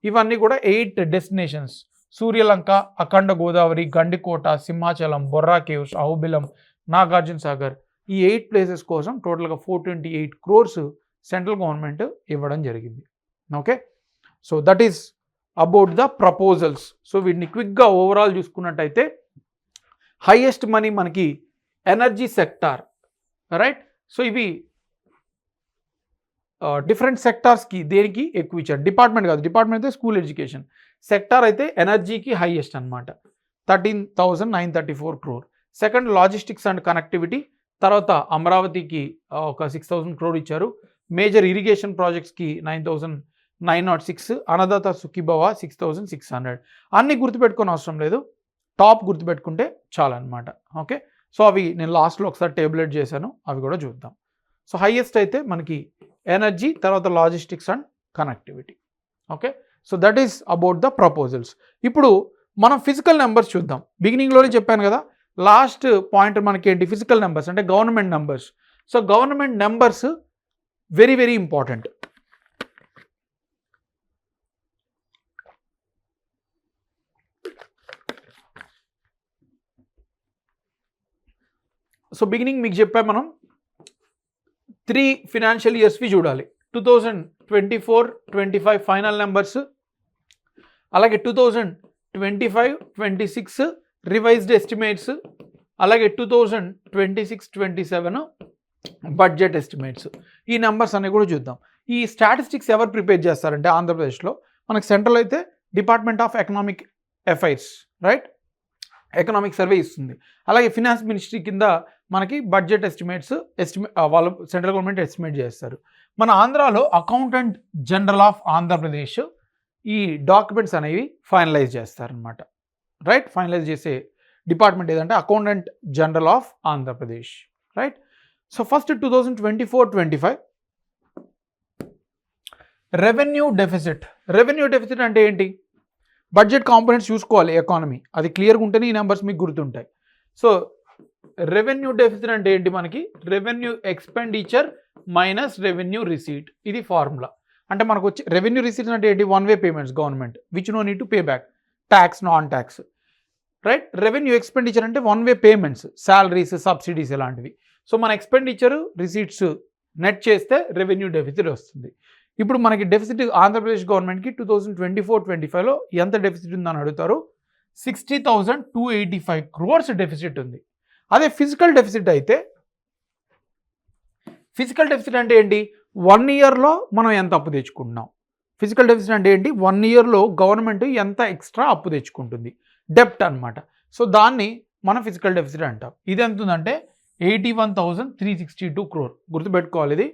ఇవన్నీ కూడా 8 డెస్టినేషన్స్, సూర్యలంక, అఖండ గోదావరి, గండికోట, సింహాచలం, బొర్రా కేవ్స్, అహోబిలం, నాగార్జున సాగర్, ఈ 8 ప్లేసెస్ కోసం టోటల్గా 428 crores సెంట్రల్ గవర్నమెంట్ ఇవ్వడం జరిగింది. Okay, so that is about the proposals. So వీటిని క్విక్గా ఓవరాల్ చూసుకున్నట్టయితే హైయెస్ట్ మనీ మనకి ఎనర్జీ సెక్టార్, రైట్. సో ఇవి డిఫరెంట్ సెక్టార్స్కి దేనికి ఎక్కువ ఇచ్చారు, డిపార్ట్మెంట్ కాదు, డిపార్ట్మెంట్ అయితే స్కూల్ ఎడ్యుకేషన్, సెక్టార్ అయితే ఎనర్జీకి హైయెస్ట్ అనమాట 13,934 crore. Second logistics and connectivity, తర్వాత అమరావతికి ఒక 6,000 crore ఇచ్చారు. Major irrigation ప్రాజెక్ట్స్కి 9,906, Annadata Sukhibhava 6,600. అన్నీ గుర్తుపెట్టుకొని అవసరం లేదు, టాప్ గుర్తుపెట్టుకుంటే చాలన్నమాట. ఓకే, సో అవి నేను లాస్ట్లో ఒకసారి టేబులేట్ చేశాను, అవి కూడా చూద్దాం. సో హైయెస్ట్ అయితే మనకి ఎనర్జీ, తర్వాత logistics and connectivity. Okay, so that is about the proposals. ఇప్పుడు మనం ఫిజికల్ నెంబర్స్ చూద్దాం. బిగినింగ్లోనే చెప్పాను కదా, లాస్ట్ పాయింట్ మనకి ఏంటి, ఫిజికల్ నెంబర్స్ అంటే government numbers. So government numbers very very important. So beginning మీకు చెప్పాం మనం 3 ఫినాన్షియల్ ఇయర్స్వి చూడాలి. 2024-25 ఫైనల్ నెంబర్స్, అలాగే 2025-26 రివైజ్డ్ ఎస్టిమేట్స్, అలాగే 2026-27 బడ్జెట్ ఎస్టిమేట్స్. ఈ నెంబర్స్ అన్నీ కూడా చూద్దాం. ఈ స్టాటిస్టిక్స్ ఎవరు ప్రిపేర్ చేస్తారంటే ఆంధ్రప్రదేశ్లో మనకి సెంట్రల్ అయితే department of economic affairs, right, economic survey ఇస్తుంది. అలాగే ఫినాన్స్ మినిస్ట్రీ కింద మనకి బడ్జెట్ ఎస్టిమేట్స్ వాళ్ళు సెంట్రల్ గవర్నమెంట్ ఎస్టిమేట్ చేస్తారు. మన ఆంధ్రాలో అకౌంటెంట్ జనరల్ ఆఫ్ ఆంధ్రప్రదేశ్ ఈ డాక్యుమెంట్స్ అనేవి ఫైనలైజ్ చేస్తారనమాట, రైట్. ఫైనలైజ్ చేసే డిపార్ట్మెంట్ ఏదంటే accountant general of Andhra Pradesh, right. So first 2024-25 revenue deficit. Revenue deficit అంటే ఏంటి, బడ్జెట్ కాంపోనెంట్స్ చూసుకోవాలి ఎకానమీ, అది క్లియర్గా ఉంటేనే ఈ నెంబర్స్ మీకు గుర్తుంటాయి. సో రెవెన్యూ డెఫిసిట్ అంటే ఏంటి, మనకి revenue expenditure minus revenue receipt, ఇది ఫార్ములా. అంటే మనకు వచ్చి రెవెన్యూ రిసీట్స్ అంటే ఏంటి, one way payments government which no need to pay back, tax, non tax, right. Revenue expenditure అంటే one way payments, salaries, subsidies ఇలాంటివి. సో మన ఎక్స్పెండిచర్ రిసీట్స్ నెట్ చేస్తే రెవెన్యూ డెఫిసిట్ వస్తుంది. ఇప్పుడు మనకి డెఫిసిట్ ఆంధ్రప్రదేశ్ గవర్నమెంట్కి 2024-25లో ఎంత డెఫిసిట్ ఉందని అడుగుతారు. 60,285 crores డెఫిసిట్ ఉంది. అదే ఫిజికల్ డెఫిసిట్ అయితే, ఫిజికల్ డెఫిసిట్ అంటే ఏంటి, 1 yearలో మనం ఎంత అప్పు తెచ్చుకుంటున్నాం. ఫిజికల్ డెఫిసిట్ అంటే ఏంటి, 1 yearలో గవర్నమెంట్ ఎంత ఎక్స్ట్రా అప్పు తెచ్చుకుంటుంది, డెప్ట్ అనమాట. సో దాన్ని మనం ఫిజికల్ డెఫిసిట్ అంటాం. ఇది ఎంత ఉందంటే 81,362 crore. గుర్తుపెట్టుకోవాలి, ఇది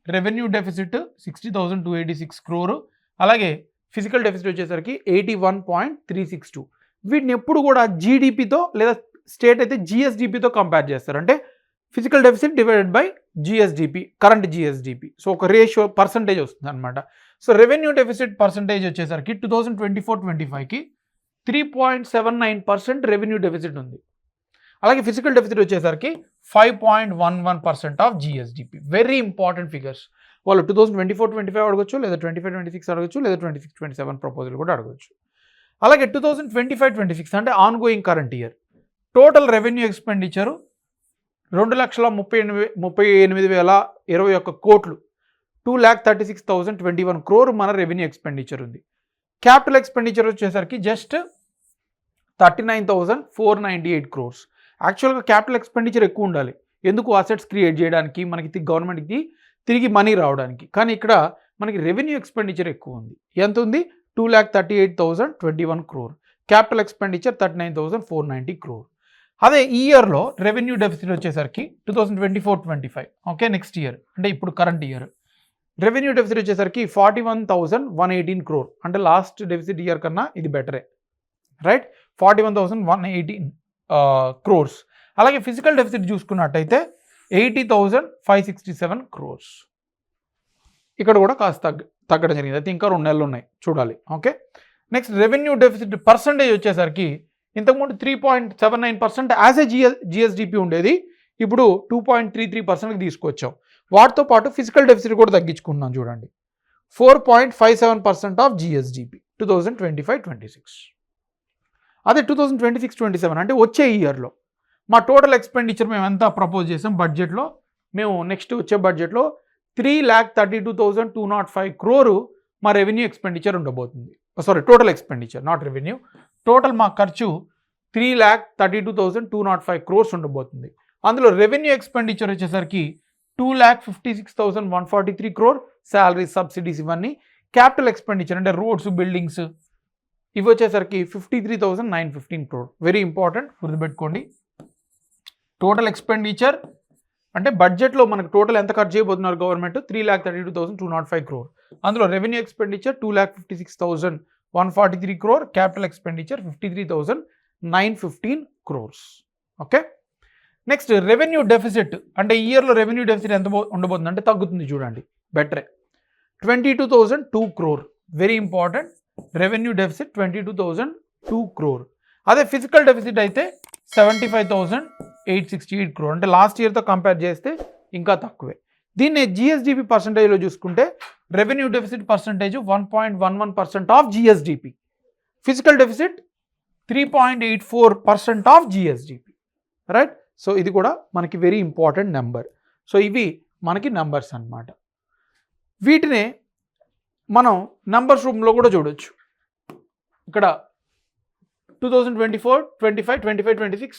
రెవెన్యూ డెఫిసిట్ 60,286 crore, అలాగే ఫిజికల్ డెఫిసిట్ వచ్చేసరికి 81.362. వీటిని ఎప్పుడు కూడా జీడిపితో లేదా స్టేట్ అయితే జిఎస్డిపితో కంపేర్ చేస్తారు. అంటే physical deficit divided by GSDP, current GSDP. So ఒక రేషియో పర్సంటేజ్ వస్తుంది అనమాట. సో రెవెన్యూ డెఫిసిట్ పర్సంటేజ్ వచ్చేసరికి 2024-25కి 3.79% రెవెన్యూ డెఫిసిట్ ఉంది. అలాగే ఫిజికల్ డెఫిసిట్ వచ్చేసరికి 5.11% of GSDP. Very important figures. వాళ్ళు 2024-25 అడగచ్చు, లేదా 25-26 అడగచ్చు, లేదా 26-27 ప్రపోజల్ కూడా అడగచ్చు. అలాగే 2025-26 అంటే on going current year total revenue expenditure 2,38,021 కోట్లు, 2,36,021 crore మన రెవెన్యూ ఎక్స్పెండిచర్ ఉంది. క్యాపిటల్ ఎక్స్పెండిచర్ వచ్చేసరికి జస్ట్ 39,498 crores. యాక్చువల్గా క్యాపిటల్ ఎక్స్పెండిచర్ ఎక్కువ ఉండాలి, ఎందుకు, అసెట్స్ క్రియేట్ చేయడానికి, మనకి గవర్నమెంట్కి తిరిగి మనీ రావడానికి. కానీ ఇక్కడ మనకి రెవెన్యూ ఎక్స్పెండిచర్ ఎక్కువ ఉంది. ఎంత ఉంది, 2,38,021 crore. Capital expenditure 39,490 crore. అదే ఈ ఇయర్లో రెవెన్యూ డెఫిసిట్ వచ్చేసరికి 2024-25, ఓకే, నెక్స్ట్ ఇయర్ అంటే ఇప్పుడు కరెంట్ ఇయర్ రెవెన్యూ డెఫిసిట్ వచ్చేసరికి 41,118 crore. అంటే లాస్ట్ డెఫిసిట్ ఇయర్ కన్నా ఇది బెటరే, రైట్. 41,118 crores. అలాగే ఫిజికల్ డెఫిసిట్ చూసుకున్నట్టయితే 80,567 crores. ఇక్కడ కూడా కాస్త తగ్గడం జరిగింది. అయితే ఇంకా 2 నెలలు ఉన్నాయి, చూడాలి. Okay, next revenue deficit percentage వచ్చేసరికి ఇంతకుముందు 3.79% యాజ్ ఏ జిఎస్డిపి ఉండేది, ఇప్పుడు 2.33%కి తీసుకొచ్చాం. వాటితో పాటు ఫిజికల్ డెఫిసిట్ కూడా తగ్గించుకుంటున్నాం. చూడండి, 4.57% ఆఫ్ జిఎస్డిపి 2025-26. అదే 2026-27 అంటే వచ్చే ఇయర్లో మా టోటల్ ఎక్స్పెండిచర్ మేము ఎంత ప్రపోజ్ చేసాం బడ్జెట్లో, మేము నెక్స్ట్ వచ్చే బడ్జెట్లో 3,32,205 crore మా రెవెన్యూ ఎక్స్పెండిచర్ ఉండబోతుంది. Sorry, total expenditure, not revenue. Total మా ఖర్చు 3,32,205 crores ఉండబోతుంది. అందులో రెవెన్యూ ఎక్స్పెండిచర్ వచ్చేసరికి 2,56,143 crore, శాలరీస్, సబ్సిడీస్ ఇవన్నీ. క్యాపిటల్ ఎక్స్పెండిచర్ అంటే రోడ్స్, బిల్డింగ్స్ ఇవి వచ్చేసరికి 53,915 crore. వెరీ ఇంపార్టెంట్, గుర్తుపెట్టుకోండి. టోటల్ ఎక్స్పెండిచర్ అంటే బడ్జెట్లో మనకు టోటల్ ఎంత ఖర్చు చేయబోతున్నారు గవర్నమెంట్, 3,32,205 crore. అందులో revenue expenditure 2,56,143 crore, capital expenditure 53,915 crores. Okay, next revenue deficit, అంటే ఈ ఇయర్లో రెవెన్యూ డెఫిసిట్ ఎంత ఉండబోతుంది అంటే తగ్గుతుంది చూడండి, బెటరే 22,002 crore, very important. Revenue deficit 22,002 crore. అదే ఫిజికల్ డెఫిసిట్ అయితే 75,868 crore, అంటే లాస్ట్ ఇయర్తో కంపేర్ చేస్తే ఇంకా తక్కువే. దీన్ని జిఎస్డిపి పర్సంటేజ్లో చూసుకుంటే revenue deficit percentage 1.11% of GSDP, physical deficit 3.84% of GSDP, right. So ఇది కూడా మనకి వెరీ ఇంపార్టెంట్ నెంబర్. సో ఇవి మనకి నెంబర్స్ అన్నమాట. వీటినే మనం నంబర్స్ రూపంలో కూడా చూడొచ్చు. ఇక్కడ 2024, 25, 25, 26,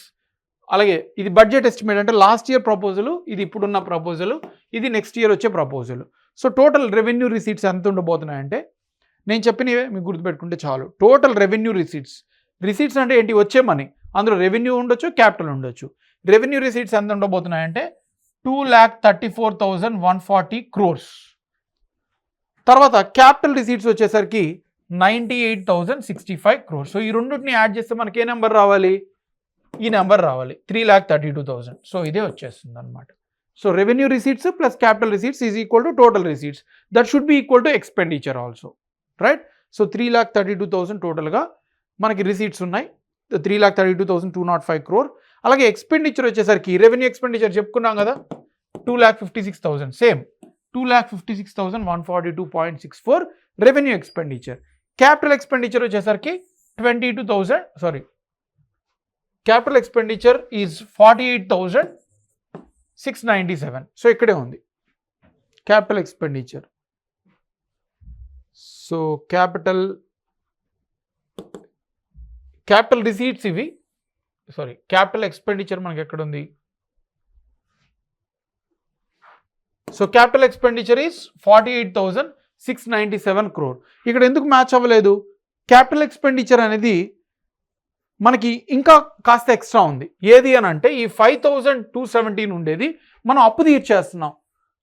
అలాగే ఇది బడ్జెట్ ఎస్టిమేట్, అంటే లాస్ట్ ఇయర్ ప్రపోజల్, ఇది ఇప్పుడున్న ప్రపోజల్, ఇది నెక్స్ట్ ఇయర్ వచ్చే proposal. So total revenue receipts ఎంత ఉండబోతున్నాయంటే నేను చెప్పినవే మీకు గుర్తుపెట్టుకుంటే చాలు. టోటల్ రెవెన్యూ రిసీట్స్ అంటే ఏంటి, వచ్చే మనీ, అందులో రెవెన్యూ ఉండొచ్చు, క్యాపిటల్ ఉండొచ్చు. రెవెన్యూ రిసీట్స్ ఎంత ఉండబోతున్నాయంటే 2,34,140 crores. తర్వాత క్యాపిటల్ రిసీట్స్ వచ్చేసరికి 98,065 crores. సో ఈ రెండింటిని యాడ్ చేస్తే మనకి ఏ నెంబర్ రావాలి, ఈ నెంబర్ రావాలి, 3,32,000. సో ఇదే వచ్చేస్తుంది అనమాట. So revenue receipts plus capital receipts is equal to total receipts, that should be equal to expenditure also, right. So 3,32,000 టోటల్గా మనకి రిసీట్స్ ఉన్నాయి, 3,32,205 crore. అలాగే ఎక్స్పెండిచర్ వచ్చేసరికి రెవెన్యూ ఎక్స్పెండిచర్ చెప్పుకున్నాం కదా, 2,56,000, same 2,56,142.64 revenue expenditure. Capital expenditure వచ్చేసరికి 22,000, క్యాపిటల్ ఎక్స్పెండిచర్ ఈజ్ 48,697. సో ఇక్కడే ఉంది capital expenditure. So capital receipts ఇవి, క్యాపిటల్ ఎక్స్పెండిచర్ మనకి ఎక్కడ ఉంది. So capital expenditure is 48,697 crore. ఇక్కడ ఎందుకు మ్యాచ్ అవ్వలేదు, క్యాపిటల్ ఎక్స్పెండిచర్ అనేది మనకి ఇంకా కాస్త ఎక్స్ట్రా ఉంది. ఏది అని అంటే ఈ 5,217 ఉండేది మనం అప్పు తీర్చేస్తున్నాం,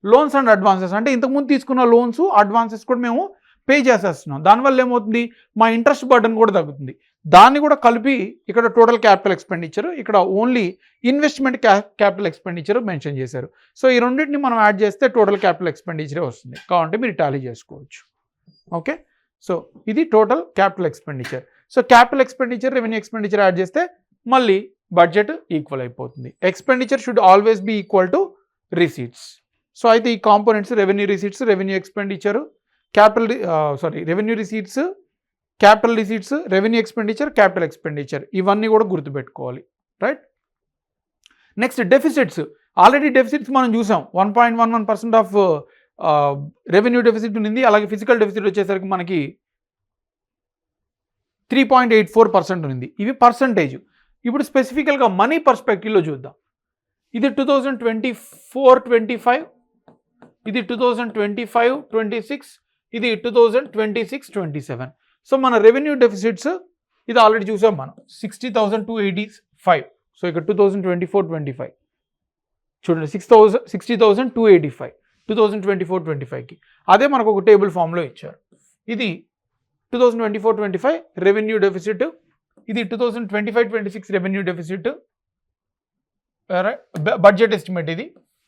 లోన్స్ అండ్ అడ్వాన్సెస్, అంటే ఇంతకుముందు తీసుకున్న లోన్స్ అడ్వాన్సెస్ కూడా మేము పే చేసేస్తున్నాం. దానివల్ల ఏమవుతుంది, మా ఇంట్రెస్ట్ బర్డన్ కూడా తగ్గుతుంది. దాన్ని కూడా కలిపి ఇక్కడ టోటల్ క్యాపిటల్ ఎక్స్పెండిచర్, ఇక్కడ only investment capital expenditure mention చేశారు. సో ఈ రెండింటిని మనం యాడ్ చేస్తే టోటల్ క్యాపిటల్ ఎక్స్పెండిచరే వస్తుంది. కావాలంటే మీరు టాలీ చేసుకోవచ్చు. ఓకే, సో ఇది total capital expenditure. So capital expenditure, revenue expenditure add చేస్తే మళ్ళీ బడ్జెట్ ఈక్వల్ అయిపోతుంది. Expenditure should always be equal to receipts. So అయితే ఈ components revenue receipts, revenue expenditure, revenue receipts, capital receipts, revenue expenditure, capital expenditure, ఇవన్నీ కూడా గుర్తుపెట్టుకోవాలి, right. Next deficits. Already deficits మనం చూసాం, 1.11% ఆఫ్ రెవెన్యూ డెఫిసిట్ ఉంది. అలాగే ఫిజికల్ డెఫిసిట్ వచ్చేసరికి మనకి 3.84% ఉంది. ఇవి పర్సంటేజ్. ఇప్పుడు స్పెసిఫికల్గా మనీ పర్స్పెక్టివ్లో చూద్దాం. ఇది 2024-25, ఇది 2025-26, ఇది 2026-27. సో మన రెవెన్యూ డెఫిసిట్స్ ఇది ఆల్రెడీ చూసాం మనం, 60,285. సో ఇక్కడ 2024-25 చూడండి, 60,285 2024-25కి. అదే మనకు ఒక టేబుల్ ఫామ్లో ఇచ్చారు. ఇది 2024-25 రెవెన్యూ డెఫిసిట్, ఇది 2025-26 రెవెన్యూ డెఫిసిట్, బడ్జెట్ ఎస్టిమేట్, ఇది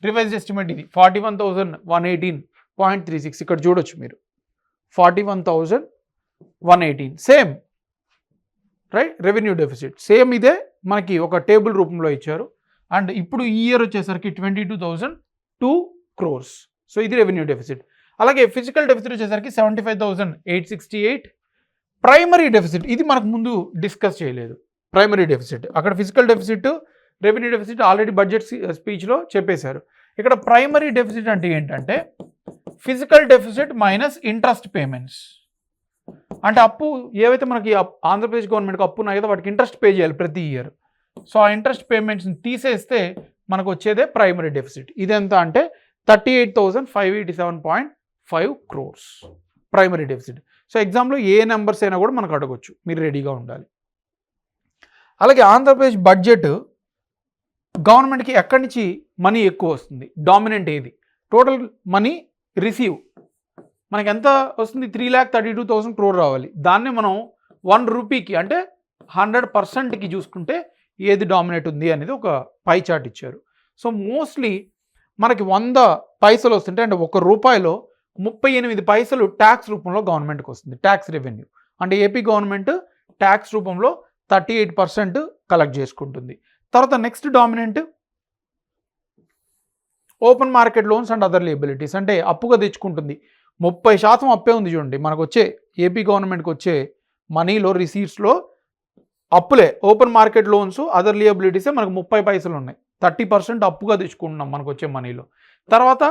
రివైజ్డ్ ఎస్టిమేట్, ఇది 41,118.36. ఇక్కడ చూడొచ్చు మీరు 41,118 same, right. Revenue deficit same ఇదే మనకి ఒక టేబుల్ రూపంలో ఇచ్చారు. అండ్ ఇప్పుడు ఈ ఇయర్ వచ్చేసరికి 22,002 crores. సో ఇది రెవెన్యూ డెఫిసిట్. అలాగే ఫిజికల్ డెఫిసిట్ వచ్చేసరికి 75,868. ప్రైమరీ డెఫిసిట్ ఇది మనకు ముందు డిస్కస్ చేయలేదు. ప్రైమరీ డెఫిసిట్, అక్కడ physical deficit, revenue deficit already budget స్పీచ్లో చెప్పేశారు. ఇక్కడ ప్రైమరీ డెఫిసిట్ అంటే ఏంటంటే physical deficit minus interest payments. అంటే అప్పు ఏవైతే మనకి ఆంధ్రప్రదేశ్ గవర్నమెంట్కి అప్పు ఉన్నాయి కదా, వాటికి ఇంట్రెస్ట్ పే చేయాలి ప్రతి ఇయర్. సో ఆ ఇంట్రెస్ట్ పేమెంట్స్ని తీసేస్తే మనకు వచ్చేదే ప్రైమరీ డెఫిసిట్. ఇదెంత అంటే 38,587.5 crores ప్రైమరీ డెఫిసిట్. సో ఎగ్జామ్లో ఏ నెంబర్స్ అయినా కూడా మనకు అడగొచ్చు, మీరు రెడీగా ఉండాలి. అలాగే ఆంధ్రప్రదేశ్ బడ్జెట్ గవర్నమెంట్కి ఎక్కడి నుంచి మనీ ఎక్కువ వస్తుంది, డామినెంట్ ఏది, టోటల్ మనీ రిసీవ్ మనకి ఎంత వస్తుంది, 3,32,000 crore రావాలి. దాన్నే మనం 1 రూపీకి అంటే 100%కి చూసుకుంటే ఏది డామినేట్ ఉంది అనేది ఒక పై చార్ట్ ఇచ్చారు. సో మోస్ట్లీ మనకి 100 పైసలు వస్తుంటే అంటే ₹1 38 పైసలు ట్యాక్స్ రూపంలో గవర్నమెంట్కి వస్తుంది, ట్యాక్స్ రెవెన్యూ. అంటే ఏపీ గవర్నమెంట్ ట్యాక్స్ రూపంలో 38% కలెక్ట్ చేసుకుంటుంది. తర్వాత next dominant open market loans and other liabilities, అంటే అప్పుగా తెచ్చుకుంటుంది. 30% అప్పే ఉంది చూడండి. మనకు వచ్చే ఏపీ గవర్నమెంట్కి వచ్చే మనీలో రిసీట్స్లో అప్పులే, ఓపెన్ మార్కెట్ లోన్స్ అదర్ లియబిలిటీసే మనకు 30 పైసలు ఉన్నాయి. 30% అప్పుగా తెచ్చుకుంటున్నాం మనకు వచ్చే మనీలో. తర్వాత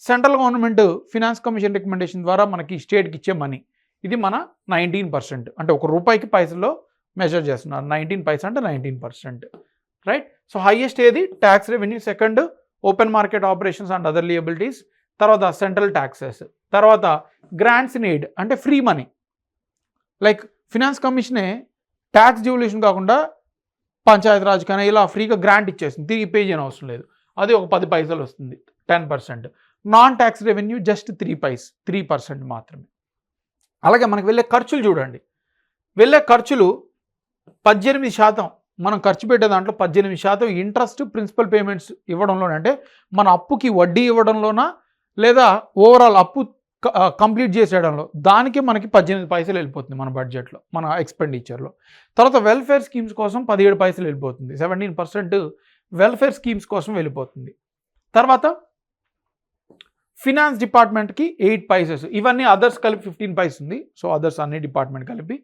central government finance commission recommendation ద్వారా మనకి స్టేట్కి ఇచ్చే మనీ, ఇది మన 19%. అంటే ₹1 పైసల్లో మెజర్ చేస్తున్నారు. 19 పైసా అంటే 19%, రైట్. సో హైయెస్ట్ ఏది? Tax revenue. Second open market operations and other liabilities. తర్వాత సెంట్రల్ ట్యాక్సెస్. తర్వాత గ్రాంట్స్ ఇన్ ఎయిడ్ అంటే ఫ్రీ మనీ. లైక్ ఫినాన్స్ కమిషనే ట్యాక్స్ డ్యూలేషన్ కాకుండా పంచాయతీ రాజ్ కానీ ఇలా ఫ్రీగా గ్రాంట్ ఇచ్చేస్తుంది, తిరిగి పే చేయని అవసరం లేదు. అది ఒక 10 పైసలు వస్తుంది, 10%. నాన్ ట్యాక్స్ రెవెన్యూ జస్ట్ 3% మాత్రమే. అలాగే మనకు వెళ్ళే ఖర్చులు చూడండి. వెళ్ళే ఖర్చులు 18%. మనం ఖర్చు పెట్టే దాంట్లో 18% ఇంట్రెస్ట్ ప్రిన్సిపల్ పేమెంట్స్ ఇవ్వడంలోనే, అంటే మన అప్పుకి వడ్డీ ఇవ్వడంలోనా లేదా ఓవరాల్ అప్పు కంప్లీట్ చేసేయడంలో, దానికి మనకి 18 పైసలు వెళ్ళిపోతుంది మన బడ్జెట్లో, మన ఎక్స్పెండిచర్లో. తర్వాత వెల్ఫేర్ స్కీమ్స్ కోసం 17 పైసలు వెళ్ళిపోతుంది, 17% వెల్ఫేర్ స్కీమ్స్ కోసం వెళ్ళిపోతుంది. తర్వాత ఫినాన్స్ డిపార్ట్మెంట్కి 8 పైసెస్, ఇవన్నీ అదర్స్ కలిపి 15 పైస్ ఉంది. సో అదర్స్ అన్ని డిపార్ట్మెంట్ కలిపి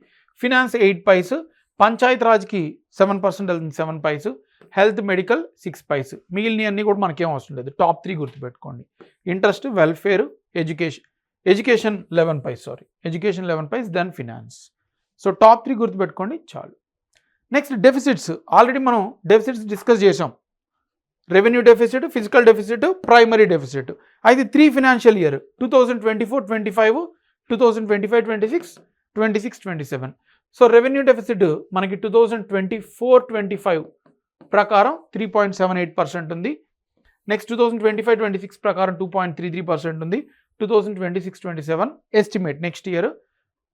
ఫినాన్స్ 8 పైస్, పంచాయత్ రాజ్కి 7% వెళ్తుంది 7 పైస్, హెల్త్ మెడికల్ 6 పైస్. మిగిలిన అన్నీ కూడా మనకేం అవసరం లేదు. టాప్ 3 గుర్తుపెట్టుకోండి: interest, welfare, education 11 paise, education 11 paise, then finance. So top 3 గుర్తుపెట్టుకోండి చాలు. Next deficits. ఆల్రెడీ మనం డెఫిసిట్స్ డిస్కస్ చేసాం. Revenue deficit, physical deficit, primary deficit. అయితే 3 financial year 2024-25, 2025-26, 26-27. So revenue deficit మనకి 2024-25 ప్రకారం 3.78% ఉంది. నెక్స్ట్ 2025-26 ప్రకారం 2.33% ఉంది. 2026-27 ఎస్టిమేట్ నెక్స్ట్ ఇయర్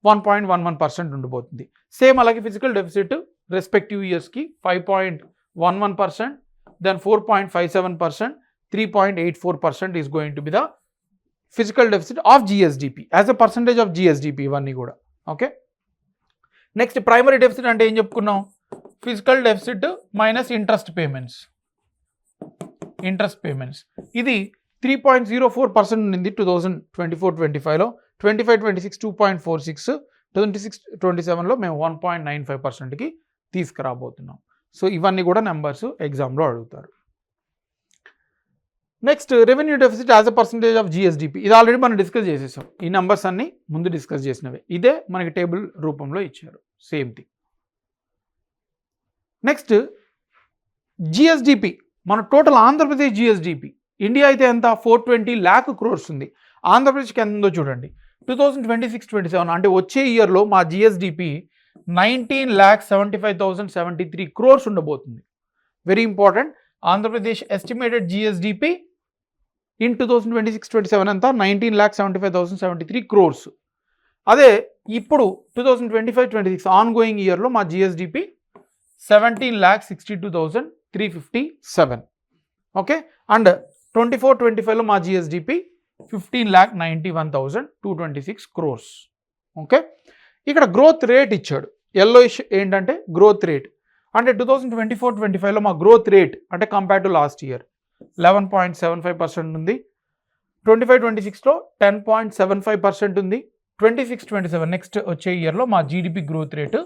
1.11% ఉండబోతుంది. సేమ్ అలాగే ఫిజికల్ డెఫిసిట్ రెస్పెక్టివ్ ఇయర్స్కి 5.11%, then 4.57%, 3.84% is going to be the physical deficit of GSDP as a percentage of GSDP. ఇవన్నీ కూడా ఓకే. నెక్స్ట్ ప్రైమరీ డెఫిసిట్ అంటే ఏం చెప్పుకున్నాం? Physical deficit minus interest payments. ఇది 3.04% ఉంది 2024-25లో, 25-26 2.46, 26-27లో మేము 1.95%కి తీసుకురాబోతున్నాం. సో ఇవన్నీ కూడా నెంబర్స్ ఎగ్జామ్లో అడుగుతారు. Next revenue deficit as a percentage of GSDP. ఇది ఆల్రెడీ మనం డిస్కస్ చేసేసాం. ఈ నెంబర్స్ అన్ని ముందు డిస్కస్ చేసినవే. ఇదే మనకి టేబుల్ రూపంలో ఇచ్చారు, సేమ్ థింగ్. Next GSDP. మన టోటల్ ఆంధ్రప్రదేశ్ జిఎస్డిపి, ఇండియా అయితే ఎంత 420 lakh crores ఉంది. ఆంధ్రప్రదేశ్కి ఎంత ఉందో చూడండి. 2026-27 అంటే వచ్చే ఇయర్లో మా జిఎస్డిపి 19,75,073 crores ఉండబోతుంది. Very important. Andhra Pradesh estimated GSDP in 2026-27 అంతా 19,75,073 crores. అదే ఇప్పుడు 2025-26 ఆన్ గోయింగ్ ఇయర్లో మా జిఎస్డిపి 17,62,357. ఓకే. అండ్ 24-25లో మా జిఎస్డిపి 15,91,226 crores. ఓకే. ఇక్కడ గ్రోత్ రేట్ ఇచ్చాడు. ఎల్లోయిష్ ఏంటంటే గ్రోత్ రేట్. అంటే 2024-25లో మా గ్రోత్ రేట్ అంటే కంపేర్ టు లాస్ట్ ఇయర్ 11.75% ఉంది. 25-26లో 10.75% ఉంది. 26-27 నెక్స్ట్ వచ్చే ఇయర్లో మా జీడిపి గ్రోత్ రేటు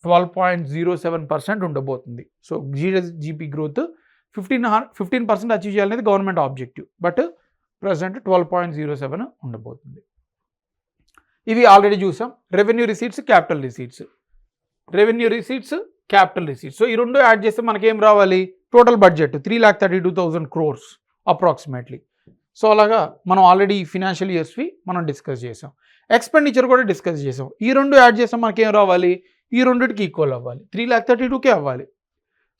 12.07% ఉండబోతుంది. సో జీడిపి గ్రోత్ 15% అచీవ్ చేయాలనేది గవర్నమెంట్ ఆబ్జెక్టివ్, బట్ ప్రజెంట్ 12.07 ఉండబోతుంది. ఇవి ఆల్రెడీ చూసాం. Revenue receipts, capital receipts. Revenue receipts, capital receipts. So ఈ రెండు యాడ్ చేస్తే మనకేం రావాలి? Total budget 3,32,000 crores approximately. So అలాగా మనం ఆల్రెడీ ఫినాన్షియల్ ఇయర్స్వి మనం డిస్కస్ చేసాం. ఎక్స్పెండిచర్ కూడా డిస్కస్ చేసాం. ఈ రెండు యాడ్ చేస్తే మనకేం రావాలి? ఈ రెండింటికి ఈక్వల్ అవ్వాలి, 3,32,000 అవ్వాలి.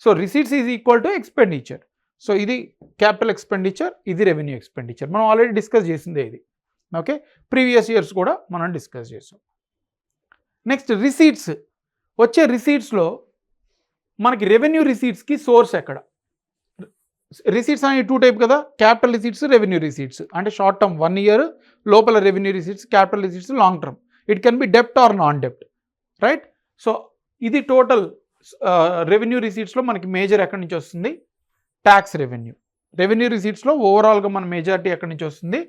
So receipts is equal to expenditure. So ఇది క్యాపిటల్ ఎక్స్పెండిచర్, ఇది రెవెన్యూ ఎక్స్పెండిచర్. మనం ఆల్రెడీ డిస్కస్ చేసిందే ఇది. ఓకే. ప్రీవియస్ ఇయర్స్ కూడా మనం డిస్కస్ చేసాం. Next receipts. వచ్చే రిసీట్స్లో మనకి రెవెన్యూ రిసీట్స్కి సోర్స్ ఎక్కడ? రిసీట్స్ అనేవి 2 టైప్ కదా, క్యాపిటల్ రిసీట్స్, రెవెన్యూ రిసీట్స్. అంటే షార్ట్ టర్మ్ 1 ఇయర్ లోపల revenue receipts, capital receipts long term. It can be డెప్ట్ are non డెప్ట్, right? So ఇది టోటల్ రెవెన్యూ రిసీట్స్లో మనకి మేజర్ ఎక్కడి నుంచి వస్తుంది? Tax revenue. రెవెన్యూ రిసీట్స్లో ఓవరాల్గా మన మెజారిటీ ఎక్కడి నుంచి వస్తుంది?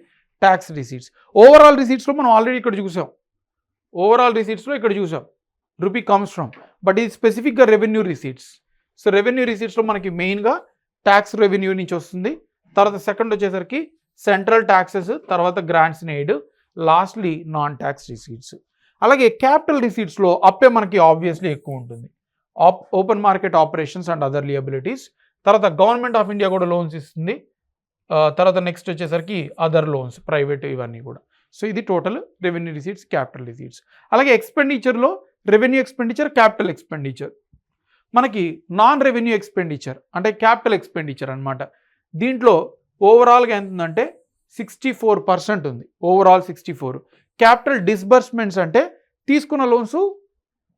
Tax receipts. ఓవరాల్ రిసీట్స్లో మనం ఆల్రెడీ ఇక్కడ చూసాం, ఓవరాల్ రిసీట్స్లో ఇక్కడ చూసాం రూపీ కమ్స్ ఫ్రమ్, బట్ ఇది స్పెసిఫిక్గా రెవెన్యూ రిసీట్స్. సో రెవెన్యూ రిసీట్స్లో మనకి మెయిన్గా ట్యాక్స్ రెవెన్యూ నుంచి వస్తుంది. తర్వాత సెకండ్ వచ్చేసరికి సెంట్రల్ ట్యాక్సెస్, తర్వాత grants and aid, lastly non tax receipts. అలాగే క్యాపిటల్ రిసీట్స్లో అప్పే మనకి ఆబ్వియస్లీ ఎక్కువ ఉంటుంది. Open market operations and other liabilities. తర్వాత గవర్నమెంట్ ఆఫ్ ఇండియా కూడా లోన్స్ ఇస్తుంది. తర్వాత నెక్స్ట్ వచ్చేసరికి అదర్ లోన్స్, ప్రైవేట్, ఇవన్నీ కూడా. సో ఇది total revenue receipts, capital receipts. అలాగే ఎక్స్పెండిచర్లో రెవెన్యూ ఎక్స్పెండిచర్, క్యాపిటల్ ఎక్స్పెండిచర్. మనకి నాన్ రెవెన్యూ ఎక్స్పెండిచర్ అంటే క్యాపిటల్ ఎక్స్పెండిచర్ అనమాట. దీంట్లో ఓవరాల్గా ఎంత ఉందంటే 64% ఉంది. ఓవరాల్ 64. క్యాపిటల్ డిస్బర్స్మెంట్స్ అంటే తీసుకున్న లోన్స్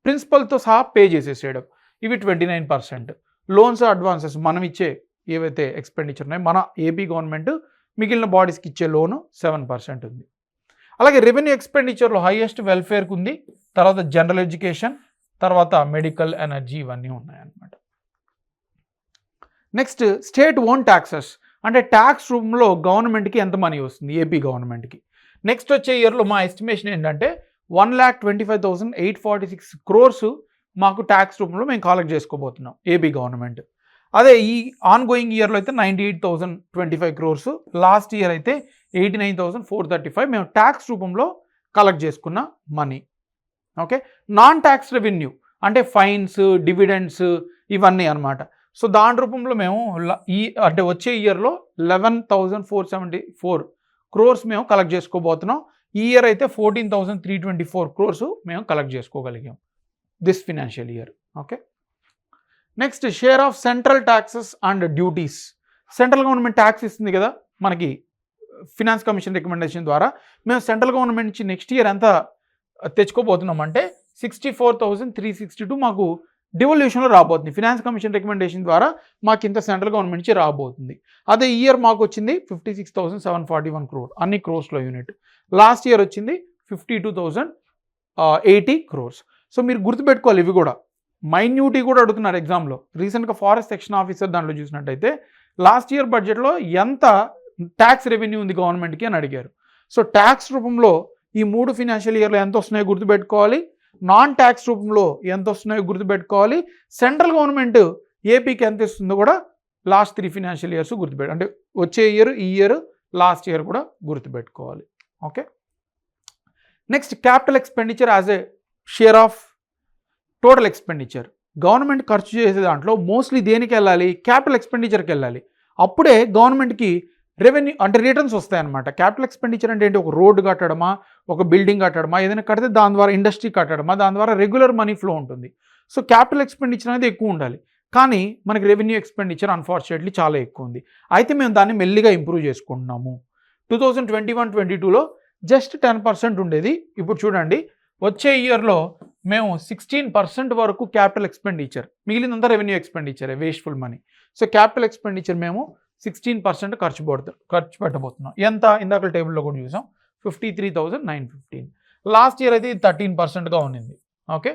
ప్రిన్సిపల్తో సహా పే చేసేసేయడం, ఇవి 29%. లోన్స్ అడ్వాన్సెస్ మనం ఇచ్చే ఏవైతే ఎక్స్పెండిచర్ ఉన్నాయో మన ఏపీ గవర్నమెంట్ మిగిలిన బాడీస్కి ఇచ్చే లోను 7% ఉంది. అలాగే రెవెన్యూ ఎక్స్పెండిచర్లో హైయెస్ట్ వెల్ఫేర్కి ఉంది, తర్వాత జనరల్ ఎడ్యుకేషన్, తర్వాత మెడికల్, ఎనర్జీ, ఇవన్నీ ఉన్నాయన్నమాట. నెక్స్ట్ స్టేట్ ఓన్ ట్యాక్సెస్ అంటే ట్యాక్స్ రూపంలో గవర్నమెంట్కి ఎంత మనీ వస్తుంది ఏపీ గవర్నమెంట్కి. నెక్స్ట్ వచ్చే ఇయర్లో మా ఎస్టిమేషన్ ఏంటంటే 1,25,846 crores మాకు ట్యాక్స్ రూపంలో మేము కలెక్ట్ చేసుకోబోతున్నాం ఏపీ గవర్నమెంట్. అదే ఈ ఆన్ గోయింగ్ ఇయర్లో అయితే 98,025 crores, లాస్ట్ ఇయర్ అయితే 89,435 మేము ట్యాక్స్ రూపంలో కలెక్ట్ చేసుకున్న money. Okay, non tax revenue అంటే ఫైన్స్, డివిడెండ్స్, ఇవన్నీ అనమాట. సో దాని రూపంలో మేము అంటే వచ్చే ఇయర్లో 11,474 crores మేము కలెక్ట్ చేసుకోబోతున్నాం. ఈ ఇయర్ అయితే 14,324 crores మేము కలెక్ట్ చేసుకోగలిగాం this financial year. Okay, next share of central taxes and duties. Central government tax ఇస్తుంది కదా మనకి ఫినాన్స్ కమిషన్ రికమెండేషన్ ద్వారా. మేము సెంట్రల్ గవర్నమెంట్ నుంచి నెక్స్ట్ ఇయర్ ఎంత తెచ్చుకోబోతున్నామంటే 64,362 మాకు డివల్యూషన్లో రాబోతుంది. ఫినాన్స్ కమిషన్ రికమెండేషన్ ద్వారా మాకు ఇంత సెంట్రల్ గవర్నమెంట్ నుంచి రాబోతుంది. అదే ఇయర్ మాకు వచ్చింది 56,741 crore, అన్ని క్రోర్స్లో యూనిట్. లాస్ట్ ఇయర్ వచ్చింది 52,080 crores. సో మీరు గుర్తుపెట్టుకోవాలి, ఇవి కూడా మైన్యూటీ కూడా అడుగుతున్నారు ఎగ్జామ్లో. రీసెంట్గా ఫారెస్ట్ సెక్షన్ ఆఫీసర్ దాంట్లో చూసినట్టయితే లాస్ట్ ఇయర్ బడ్జెట్లో ఎంత ట్యాక్స్ రెవెన్యూ ఉంది గవర్నమెంట్కి అని అడిగారు. సో ట్యాక్స్ రూపంలో ఈ 3 ఫినాన్షియల్ ఇయర్లో ఎంత వస్తున్నాయో గుర్తుపెట్టుకోవాలి, నాన్ ట్యాక్స్ రూపంలో ఎంత వస్తున్నాయో గుర్తుపెట్టుకోవాలి, సెంట్రల్ గవర్నమెంట్ ఏపీకి ఎంత ఇస్తుందో కూడా లాస్ట్ 3 ఫినాన్షియల్ ఇయర్స్ అంటే వచ్చే ఇయర్, ఈ ఇయర్, లాస్ట్ ఇయర్ కూడా గుర్తుపెట్టుకోవాలి. Okay, next capital expenditure as a share of total expenditure. Government ఖర్చు చేసే దాంట్లో మోస్ట్లీ దేనికి వెళ్ళాలి? క్యాపిటల్ ఎక్స్పెండిచర్కి వెళ్ళాలి. అప్పుడే గవర్నమెంట్కి రెవెన్యూ అంటే రిటర్న్స్ వస్తాయన్నమాట. క్యాపిటల్ ఎక్స్పెండిచర్ అంటే ఏంటి? ఒక రోడ్డు కట్టడమా, ఒక బిల్డింగ్ కట్టడమా, ఏదైనా కడితే దాని ద్వారా ఇండస్ట్రీ కట్టడమా, దాని ద్వారా రెగ్యులర్ మనీ ఫ్లో ఉంటుంది. సో క్యాపిటల్ ఎక్స్పెండిచర్ అనేది ఎక్కువ ఉండాలి. కానీ మనకి రెవెన్యూ ఎక్స్పెండిచర్ అన్ఫార్చునేట్లీ చాలా ఎక్కువ ఉంది. అయితే మేము దాన్ని మెల్లిగా ఇంప్రూవ్ చేసుకుంటున్నాము. 2021-22లో జస్ట్ 10% ఉండేది. ఇప్పుడు చూడండి, వచ్చే ఇయర్లో మేము 16% వరకు క్యాపిటల్ ఎక్స్పెండిచర్, మిగిలినంతా రెవెన్యూ ఎక్స్పెండిచరే, wasteful money. So capital expenditure మేము 16% ఖర్చు పెట్టబోతున్నాం. ఎంత? ఇందాక టేబుల్లో కూడా చూసాం, 53,915. లాస్ట్ ఇయర్ అయితే 13%గా ఉన్నింది. ఓకే,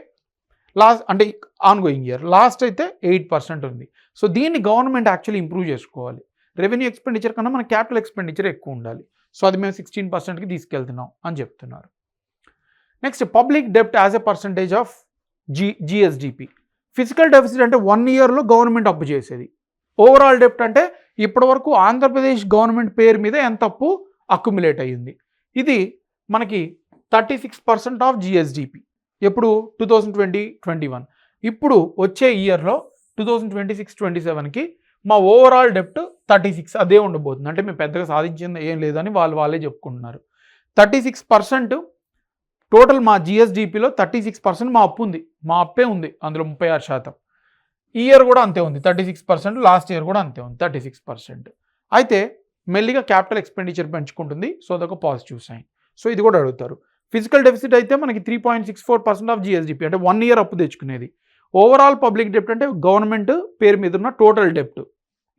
లాస్ట్ అంటే ఆన్ గోయింగ్ ఇయర్, లాస్ట్ అయితే 8% ఉంది. సో దీన్ని గవర్నమెంట్ యాక్చువల్లీ ఇంప్రూవ్ చేసుకోవాలి. రెవెన్యూ ఎక్స్పెండిచర్ కన్నా మన క్యాపిటల్ ఎక్స్పెండిచర్ ఎక్కువ ఉండాలి. సో అది మేము 16%కి తీసుకెళ్తున్నాం అని చెప్తున్నారు. నెక్స్ట్ పబ్లిక్ డెప్ట్ as a percentage of GSDP. Physical deficit అంటే 1 ఇయర్లో గవర్నమెంట్ అప్పు చేసేది. ఓవరాల్ డెప్ట్ అంటే ఇప్పటివరకు ఆంధ్రప్రదేశ్ గవర్నమెంట్ పేరు మీద ఎంత అప్పు అక్యుములేట్ అయ్యింది. ఇది మనకి 36% ఆఫ్ జిఎస్డిపి. ఎప్పుడు? 2020-21. ఇప్పుడు వచ్చే ఇయర్లో 2026-27కి మా ఓవరాల్ డెప్ట్ 36 అదే ఉండబోతుంది. అంటే మేము పెద్దగా సాధించింది ఏం లేదని వాళ్ళే చెప్పుకుంటున్నారు. 36% టోటల్ మా జిఎస్డిపిలో 36% మా అప్పు ఉంది, మా అప్పే ఉంది. అందులో 36%. ఈ ఇయర్ కూడా అంతే ఉంది 36%, లాస్ట్ ఇయర్ కూడా అంతే ఉంది 36%. అయితే మెల్లిగా క్యాపిటల్ ఎక్స్పెండిచర్ పెంచుకుంటుంది. సో అదొక పాజిటివ్ సైన్. సో ఇది కూడా అడుగుతారు. ఫిజికల్ డెఫిసిట్ అయితే మనకి 3.64% ఆఫ్ జిఎస్డిపి, అంటే 1 ఇయర్ అప్పు తెచ్చుకునేది. ఓవరాల్ పబ్లిక్ డెప్ట్ అంటే గవర్నమెంట్ పేరు మీద ఉన్న టోటల్ డెప్ట్,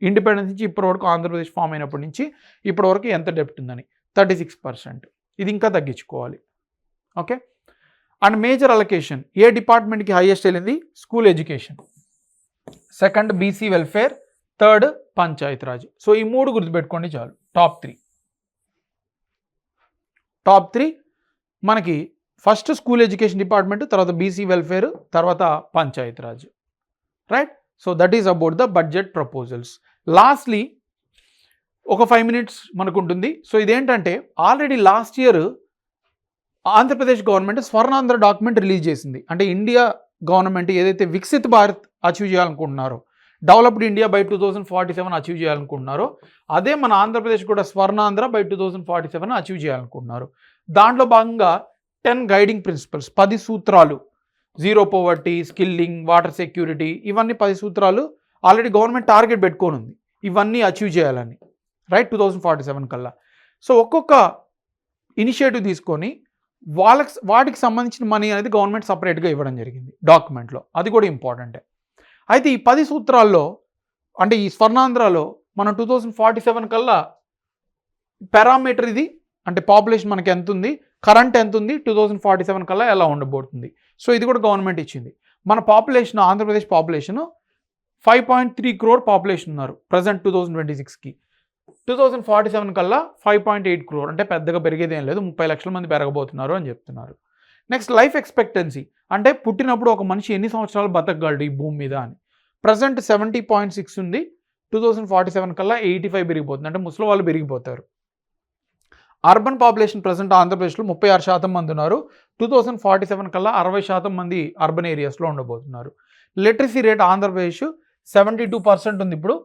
ఇండిపెండెన్స్ నుంచి ఇప్పటివరకు ఆంధ్రప్రదేశ్ ఫామ్ అయినప్పటి నుంచి ఇప్పటివరకు ఎంత డెప్ట్ ఉందని 36%. ఇది ఇంకా తగ్గించుకోవాలి. ఓకే. అండ్ మేజర్ అలొకేషన్ ఏ డిపార్ట్మెంట్కి హైయెస్ట్ వెళ్ళింది? School education, second BC welfare, third Panchayat Raj. So ఈ 3 గుర్తుపెట్టుకోండి చాలు. టాప్ త్రీ మనకి ఫస్ట్ స్కూల్ ఎడ్యుకేషన్ డిపార్ట్మెంట్, తర్వాత బీసీ వెల్ఫేర్, తర్వాత Panchayat Raj. Right. So that is about the budget proposals. Lastly ఒక 5 minutes మనకు ఉంటుంది. సో ఇదేంటంటే already last year Andhra Pradesh government Swarnandhra document release చేసింది. అంటే ఇండియా గవర్నమెంట్ ఏదైతే వికసిత్ భారత్ అచీవ్ చేయాలనుకుంటున్నారో, డెవలప్డ్ ఇండియా బై 2047 అచీవ్ చేయాలనుకుంటున్నారో, అదే మన ఆంధ్రప్రదేశ్ కూడా స్వర్ణాంధ్ర బై 2047 అచీవ్ చేయాలనుకుంటున్నారు. దాంట్లో భాగంగా 10 గైడింగ్ ప్రిన్సిపల్స్, 10 సూత్రాలు, zero poverty, skilling, water security, ఇవన్నీ 10 సూత్రాలు ఆల్రెడీ గవర్నమెంట్ టార్గెట్ పెట్టుకొని ఉంది ఇవన్నీ అచీవ్ చేయాలని, రైట్, 2047 కల్లా. సో ఒక్కొక్క ఇనిషియేటివ్ తీసుకొని వాటికి సంబంధించిన మనీ అనేది గవర్నమెంట్ సపరేట్గా ఇవ్వడం జరిగింది డాక్యుమెంట్లో. అది కూడా ఇంపార్టెంటే. అయితే ఈ 10 సూత్రాల్లో అంటే ఈ స్వర్ణాంధ్రలో మనం 2047 కల్లా పారామీటర్ ఇది, అంటే పాపులేషన్ మనకి ఎంత ఉంది, కరెంట్ ఎంత ఉంది, 2047 కల్లా ఎలా ఉండబోతుంది. సో ఇది కూడా గవర్నమెంట్ ఇచ్చింది. మన population, Andhra Pradesh population 5.3 crore population ఉన్నారు ప్రజెంట్ 2026కి. 2047 కల్లా 5.8 crore, అంటే పెద్దగా పెరిగేది ఏం లేదు, 30 లక్షల మంది పెరగబోతున్నారు అని చెప్తున్నారు. నెక్స్ట్ లైఫ్ ఎక్స్పెక్టెన్సీ, అంటే పుట్టినప్పుడు ఒక మనిషి ఎన్ని సంవత్సరాలు బతకగలడు ఈ భూమి మీద అని. ప్రజెంట్ 70.6 ఉంది, 2047 కల్లా 85 పెరిగిపోతుంది, అంటే ముసలి వాళ్ళు పెరిగిపోతారు. అర్బన్ పాపులేషన్ ప్రజెంట్ ఆంధ్రప్రదేశ్లో 36% మంది ఉన్నారు, 2047 కల్లా 60% మంది అర్బన్ ఏరియాస్లో ఉండబోతున్నారు. లిటరసీ రేట్ ఆంధ్రప్రదేశ్ 72% ఉంది ఇప్పుడు,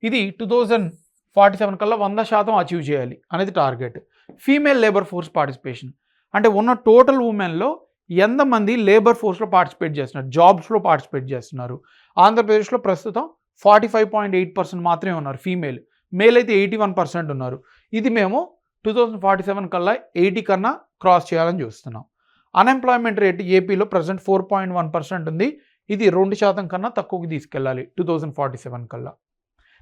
ఇది 2047 కల్లా 100% అచీవ్ చేయాలి అనేది target. Female labour force participation, అంటే ఉన్న టోటల్ ఉమెన్లో ఎంతమంది లేబర్ ఫోర్స్లో పార్టిసిపేట్ చేస్తున్నారు, జాబ్స్లో పార్టిసిపేట్ చేస్తున్నారు. ఆంధ్రప్రదేశ్లో ప్రస్తుతం 45.8% మాత్రమే ఉన్నారు ఫీమేల్, మేల్ అయితే 81% ఉన్నారు. ఇది మేము 2047 కల్లా 80 కన్నా క్రాస్ చేయాలని చూస్తున్నాం. అన్ఎంప్లాయ్మెంట్ రేట్ ఏపీలో ప్రజెంట్ 4.1% ఉంది, ఇది 2% కన్నా తక్కువకి తీసుకెళ్ళాలి 2047 కల్లా.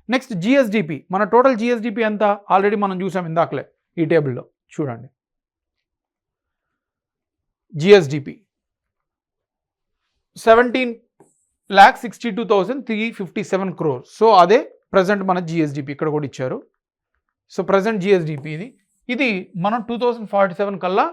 నెక్స్ట్ జిఎస్డిపి, మన టోటల్ జిఎస్డిపి ఎంత ఆల్రెడీ మనం చూసాం ఇందాకలే ఈ టేబుల్లో చూడండి. GSDP 17,62,357 crores. సో అదే ప్రజెంట్ మన జిఎస్డిపి ఇక్కడ కూడా ఇచ్చారు. సో ప్రజెంట్ జిఎస్డిపి ఇది మనం 2047 కల్లా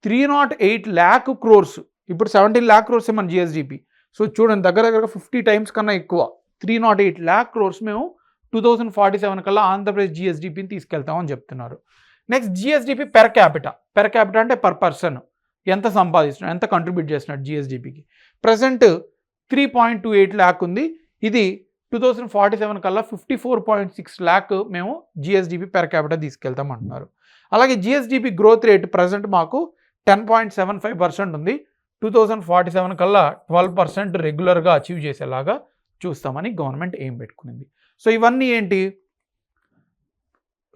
308 lakh crores, ఇప్పుడు 17 lakh crores మన జిఎస్డిపి. సో చూడండి దగ్గర 50 times కన్నా ఎక్కువ, 308 lakh crores మేము 2047 కల్లా ఆంధ్రప్రదేశ్ జిఎస్డిపిని తీసుకెళ్తామని చెప్తున్నారు. నెక్స్ట్ జిఎస్డిపి పెర్ క్యాపిటా అంటే పర్ పర్సన్ ఎంత సంపాదిస్తున్నాడు, ఎంత కంట్రిబ్యూట్ చేస్తున్నాడు జిఎస్డిపికి. ప్రజెంట్ 3.28 lakh ఉంది, ఇది 2047 కల్లా 54.6 lakh మేము జిఎస్డిపి పెర్ క్యాపిటా తీసుకెళ్తాం అంటున్నారు. అలాగే జిఎస్డిపి గ్రోత్ రేట్ ప్రజెంట్ మాకు 10.75% ఉంది, 2047 కల్లా 12% రెగ్యులర్గా అచీవ్ చేసేలాగా చూస్తామని గవర్నమెంట్ ఏం పెట్టుకునింది. సో ఇవన్నీ ఏంటి,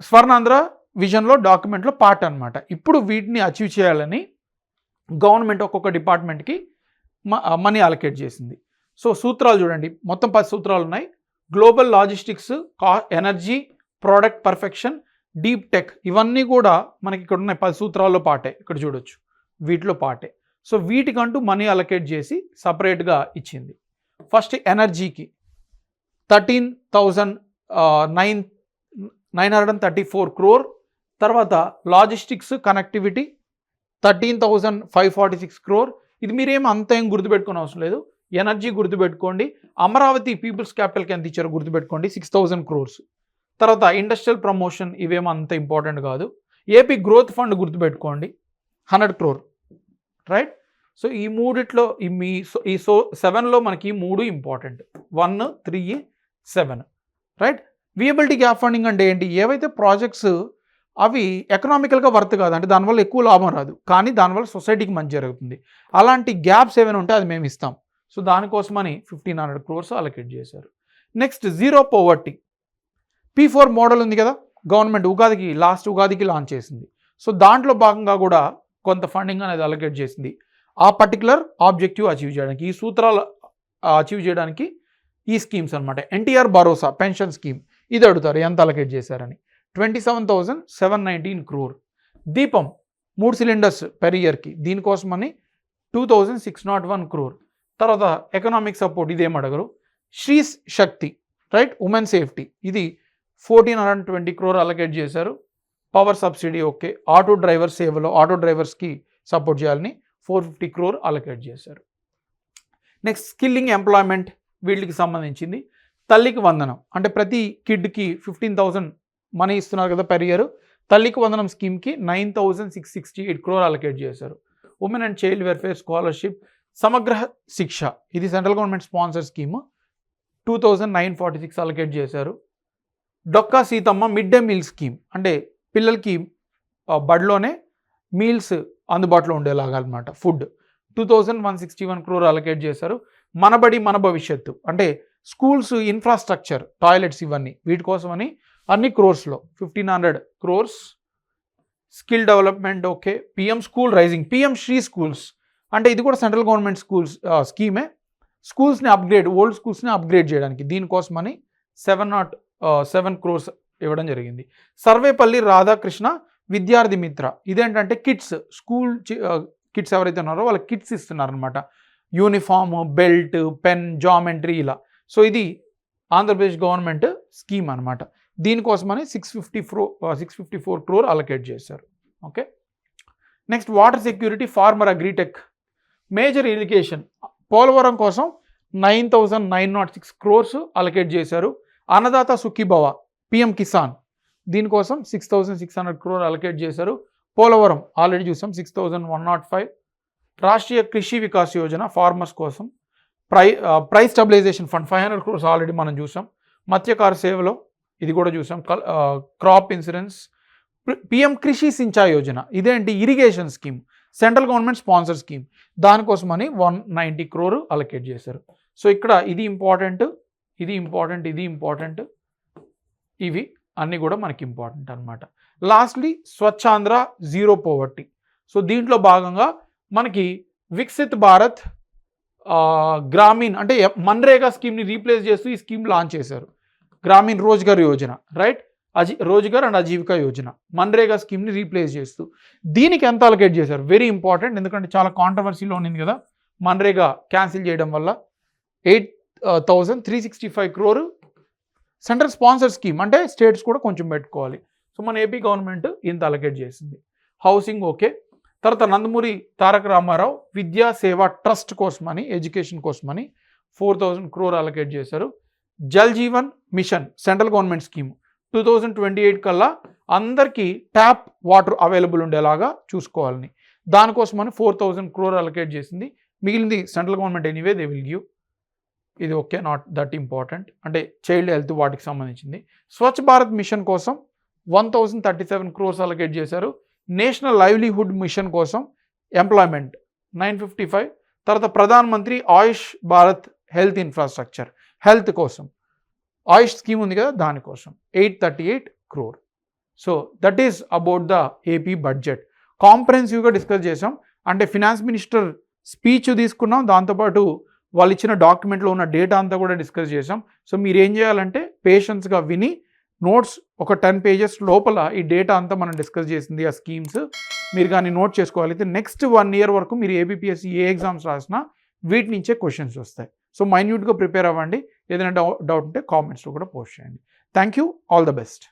స్వర్ణాంధ్ర విజన్లో డాక్యుమెంట్లో పార్ట్ అనమాట. ఇప్పుడు వీటిని అచీవ్ చేయాలని గవర్నమెంట్ ఒక్కొక్క డిపార్ట్మెంట్కి మనీ అలొకేట్ చేసింది. సో సూత్రాలు చూడండి, మొత్తం 10 సూత్రాలు ఉన్నాయి. Global logistics, energy, product perfection, deep tech, ఇవన్నీ కూడా మనకి ఇక్కడ ఉన్నాయి 10 సూత్రాల్లో పాటే, ఇక్కడ చూడొచ్చు వీటిలో పాటే. సో వీటికంటూ మనీ అలొకేట్ చేసి సపరేట్గా ఇచ్చింది. ఫస్ట్ ఎనర్జీకి 13,934 crore, తర్వాత లాజిస్టిక్స్ కనెక్టివిటీ 13,546 crore. ఇది మీరేం అంత ఏం గుర్తుపెట్టుకునే అవసరం లేదు, ఎనర్జీ గుర్తుపెట్టుకోండి. అమరావతి పీపుల్స్ క్యాపిటల్కి ఎంత ఇచ్చారో గుర్తుపెట్టుకోండి, 6,000 crores. తర్వాత ఇండస్ట్రియల్ ప్రమోషన్ ఇవేమో అంత ఇంపార్టెంట్ కాదు. ఏపీ గ్రోత్ ఫండ్ గుర్తుపెట్టుకోండి 100 crore, రైట్. సో ఈ మూడిట్లో ఈ 7లో మనకి 3 ఇంపార్టెంట్, 1, 3, 7, రైట్. వియబిలిటీ గ్యాప్ ఫండింగ్ అంటే ఏంటి, ఏవైతే ప్రాజెక్ట్స్ అవి ఎకనామికల్గా వర్త్ కాదు, అంటే దానివల్ల ఎక్కువ లాభం రాదు, కానీ దానివల్ల సొసైటీకి మంచి జరుగుతుంది, అలాంటి గ్యాప్స్ ఏమైనా ఉంటే అది మేము ఇస్తాం. సో దానికోసమని 1,500 crores అలొకేట్ చేశారు. Next zero poverty, P4 model ఉంది కదా గవర్నమెంట్, లాస్ట్ ఉగాదికి లాంచ్ చేసింది. సో దాంట్లో భాగంగా కూడా కొంత ఫండింగ్ అనేది అలొకేట్ చేసింది ఆ పర్టికులర్ ఆబ్జెక్టివ్ అచీవ్ చేయడానికి. ఈ సూత్రాలు అచీవ్ చేయడానికి ఈ స్కీమ్స్ అనమాట. ఎన్టీఆర్ భరోసా పెన్షన్ స్కీమ్ ఇది అడుగుతారు ఎంత అలొకేట్ చేశారని. 27,719 crore. దీపం 3 సిలిండర్స్ పెర్ ఇయర్కి, దీనికోసమని 2,601 crore. తర్వాత ఎకనామిక్ సపోర్ట్ ఇదేం అడగరు. శ్రీ శక్తి రైట్ ఉమెన్ సేఫ్టీ ఇది 1,420 crore అలొకేట్ చేశారు. Power subsidy okay. Auto driver సేవలో ఆటో డ్రైవర్స్కి సపోర్ట్ చేయాలని 450 crore అలొకేట్ చేశారు. నెక్స్ట్ స్కిల్లింగ్ ఎంప్లాయ్మెంట్ వీళ్ళకి సంబంధించింది. తల్లికి వందనం అంటే ప్రతి కిడ్కి 15,000 మనీ ఇస్తున్నారు కదా పెర్ ఇయర్. తల్లికి వందనం స్కీమ్కి 9,668 crore అలొకేట్ చేశారు. Women and child welfare scholarship Samagra Shiksha ఇది central government sponsor scheme 2,946 allocate చేశారు. Dokka Seethamma mid day meal scheme అంటే పిల్లలకి బడిలోనే మీల్స్ అందుబాటులో ఉండేలాగా అనమాట ఫుడ్ 2,161 crore అలొకేట్ చేశారు. మనబడి మన భవిష్యత్తు అంటే స్కూల్స్ ఇన్ఫ్రాస్ట్రక్చర్ టాయిలెట్స్ ఇవన్నీ వీటి కోసమని అన్ని క్రోర్స్లో 1,500 crores. Skill development okay. PM school rising PM Shri schools అంటే ఇది కూడా సెంట్రల్ గవర్నమెంట్ స్కూల్స్ స్కీమే. స్కూల్స్ని అప్గ్రేడ్ ఓల్డ్ స్కూల్స్ని అప్గ్రేడ్ చేయడానికి దీనికోసమని 707 crores ఇవ్వడం జరిగింది. సర్వేపల్లి రాధాకృష్ణ విద్యార్థి మిత్ర ఇదేంటంటే కిట్స్ స్కూల్ కిట్స్ ఎవరైతే ఉన్నారో వాళ్ళకి కిట్స్ ఇస్తున్నారనమాట. యూనిఫామ్, బెల్ట్, పెన్, జామెంట్రీ ఇలా. సో ఇది ఆంధ్రప్రదేశ్ గవర్నమెంట్ స్కీమ్ అనమాట. దీనికోసమని 654 crore అలొకేట్ చేశారు. Okay. Next water security farmer agritech major irrigation Polavaram కోసం 9,906 crores అలొకేట్ చేశారు. అన్నదాత సుఖీభవ పిఎం కిసాన్ దీనికోసం 6,600 crore అలొకేట్ చేశారు. పోలవరం ఆల్రెడీ చూసాం 6,105. రాష్ట్రీయ కృషి వికాస్ యోజన ఫార్మర్స్ కోసం price stabilization fund 500 crores already మనం చూసాం. మత్స్యకార సేవలో ఇది కూడా చూసాం. క్రాప్ ఇన్సూరెన్స్ పిఎం కృషి సించాయ్ యోజన ఇదేంటి irrigation scheme central government sponsor scheme దానికోసమని 190 crore అలొకేట్ చేశారు. సో ఇక్కడ ఇది ఇంపార్టెంట్, ఇది ఇంపార్టెంట్, ఇది ఇంపార్టెంట్, ఇవి అన్నీ కూడా మనకి ఇంపార్టెంట్ అనమాట. Lastly Swachhandhra zero poverty. So దీంట్లో భాగంగా మనకి వికసిత్ భారత్ గ్రామీణ్ అంటే మన్రేగా స్కీమ్ని రీప్లేస్ చేస్తూ ఈ స్కీమ్ లాంచ్ చేశారు. గ్రామీణ్ రోజ్గార్ యోజన రైట్ రోజ్గార్ అండ్ ఆజీవికా యోజన మన్రేగా స్కీమ్ని రీప్లేస్ చేస్తూ దీనికి ఎంత అలొకేట్ చేశారు వెరీ ఇంపార్టెంట్ ఎందుకంటే చాలా కాంట్రవర్సీలో ఉంది కదా మన్రేగా క్యాన్సిల్ చేయడం వల్ల. 8,365 crore సెంట్రల్ స్పాన్సర్ స్కీమ్ అంటే స్టేట్స్ కూడా కొంచెం పెట్టుకోవాలి. సో మన ఏపీ గవర్నమెంట్ ఇంత అలొకేట్ చేసింది. Housing okay. తర్వాత నందమూరి తారక రామారావు విద్యా సేవా ట్రస్ట్ కోసమని ఎడ్యుకేషన్ కోసమని 4,000 crore అలొకేట్ చేశారు. Jal Jeevan mission central government scheme 2028 కల్లా అందరికీ ట్యాప్ వాటర్ అవైలబుల్ ఉండేలాగా చూసుకోవాలని దానికోసమని 4,000 crore అలొకేట్ చేసింది. మిగిలింది central government anyway they will give. ఇది ఓకే నాట్ దట్ ఇంపార్టెంట్ అంటే చైల్డ్ హెల్త్ వాటికి సంబంధించింది. స్వచ్ఛ భారత్ మిషన్ కోసం 1,037 crores అలొకేట్ చేశారు. నేషనల్ లైవ్లీహుడ్ మిషన్ కోసం ఎంప్లాయ్మెంట్ 955. తర్వాత Pradhan Mantri Ayush Bharat health infrastructure health కోసం ఆయుష్ స్కీమ్ ఉంది కదా దానికోసం 838 crore. So that is about the AP budget. కాంప్రహెన్సివ్గా డిస్కస్ చేసాం అంటే ఫినాన్స్ మినిస్టర్ స్పీచ్ తీసుకున్నాం దాంతోపాటు వాళ్ళు ఇచ్చిన డాక్యుమెంట్లో ఉన్న డేటా అంతా కూడా డిస్కస్ చేసాం. సో మీరు ఏం చేయాలంటే పేషెన్స్గా విని నోట్స్ ఒక 10 pages లోపల ఈ డేటా అంతా మనం డిస్కస్ చేసింది ఆ స్కీమ్స్ మీరు కానీ నోట్ చేసుకోగలిగితే నెక్స్ట్ 1 year వరకు మీరు ఏబిపిఎస్సి ఏ ఎగ్జామ్స్ రాసినా వీటి నుంచే క్వశ్చన్స్ వస్తాయి. సో మైన్యూట్గా ప్రిపేర్ అవ్వండి. ఏదైనా డౌట్ ఉంటే కామెంట్స్లో కూడా పోస్ట్ చేయండి. Thank you. All the best.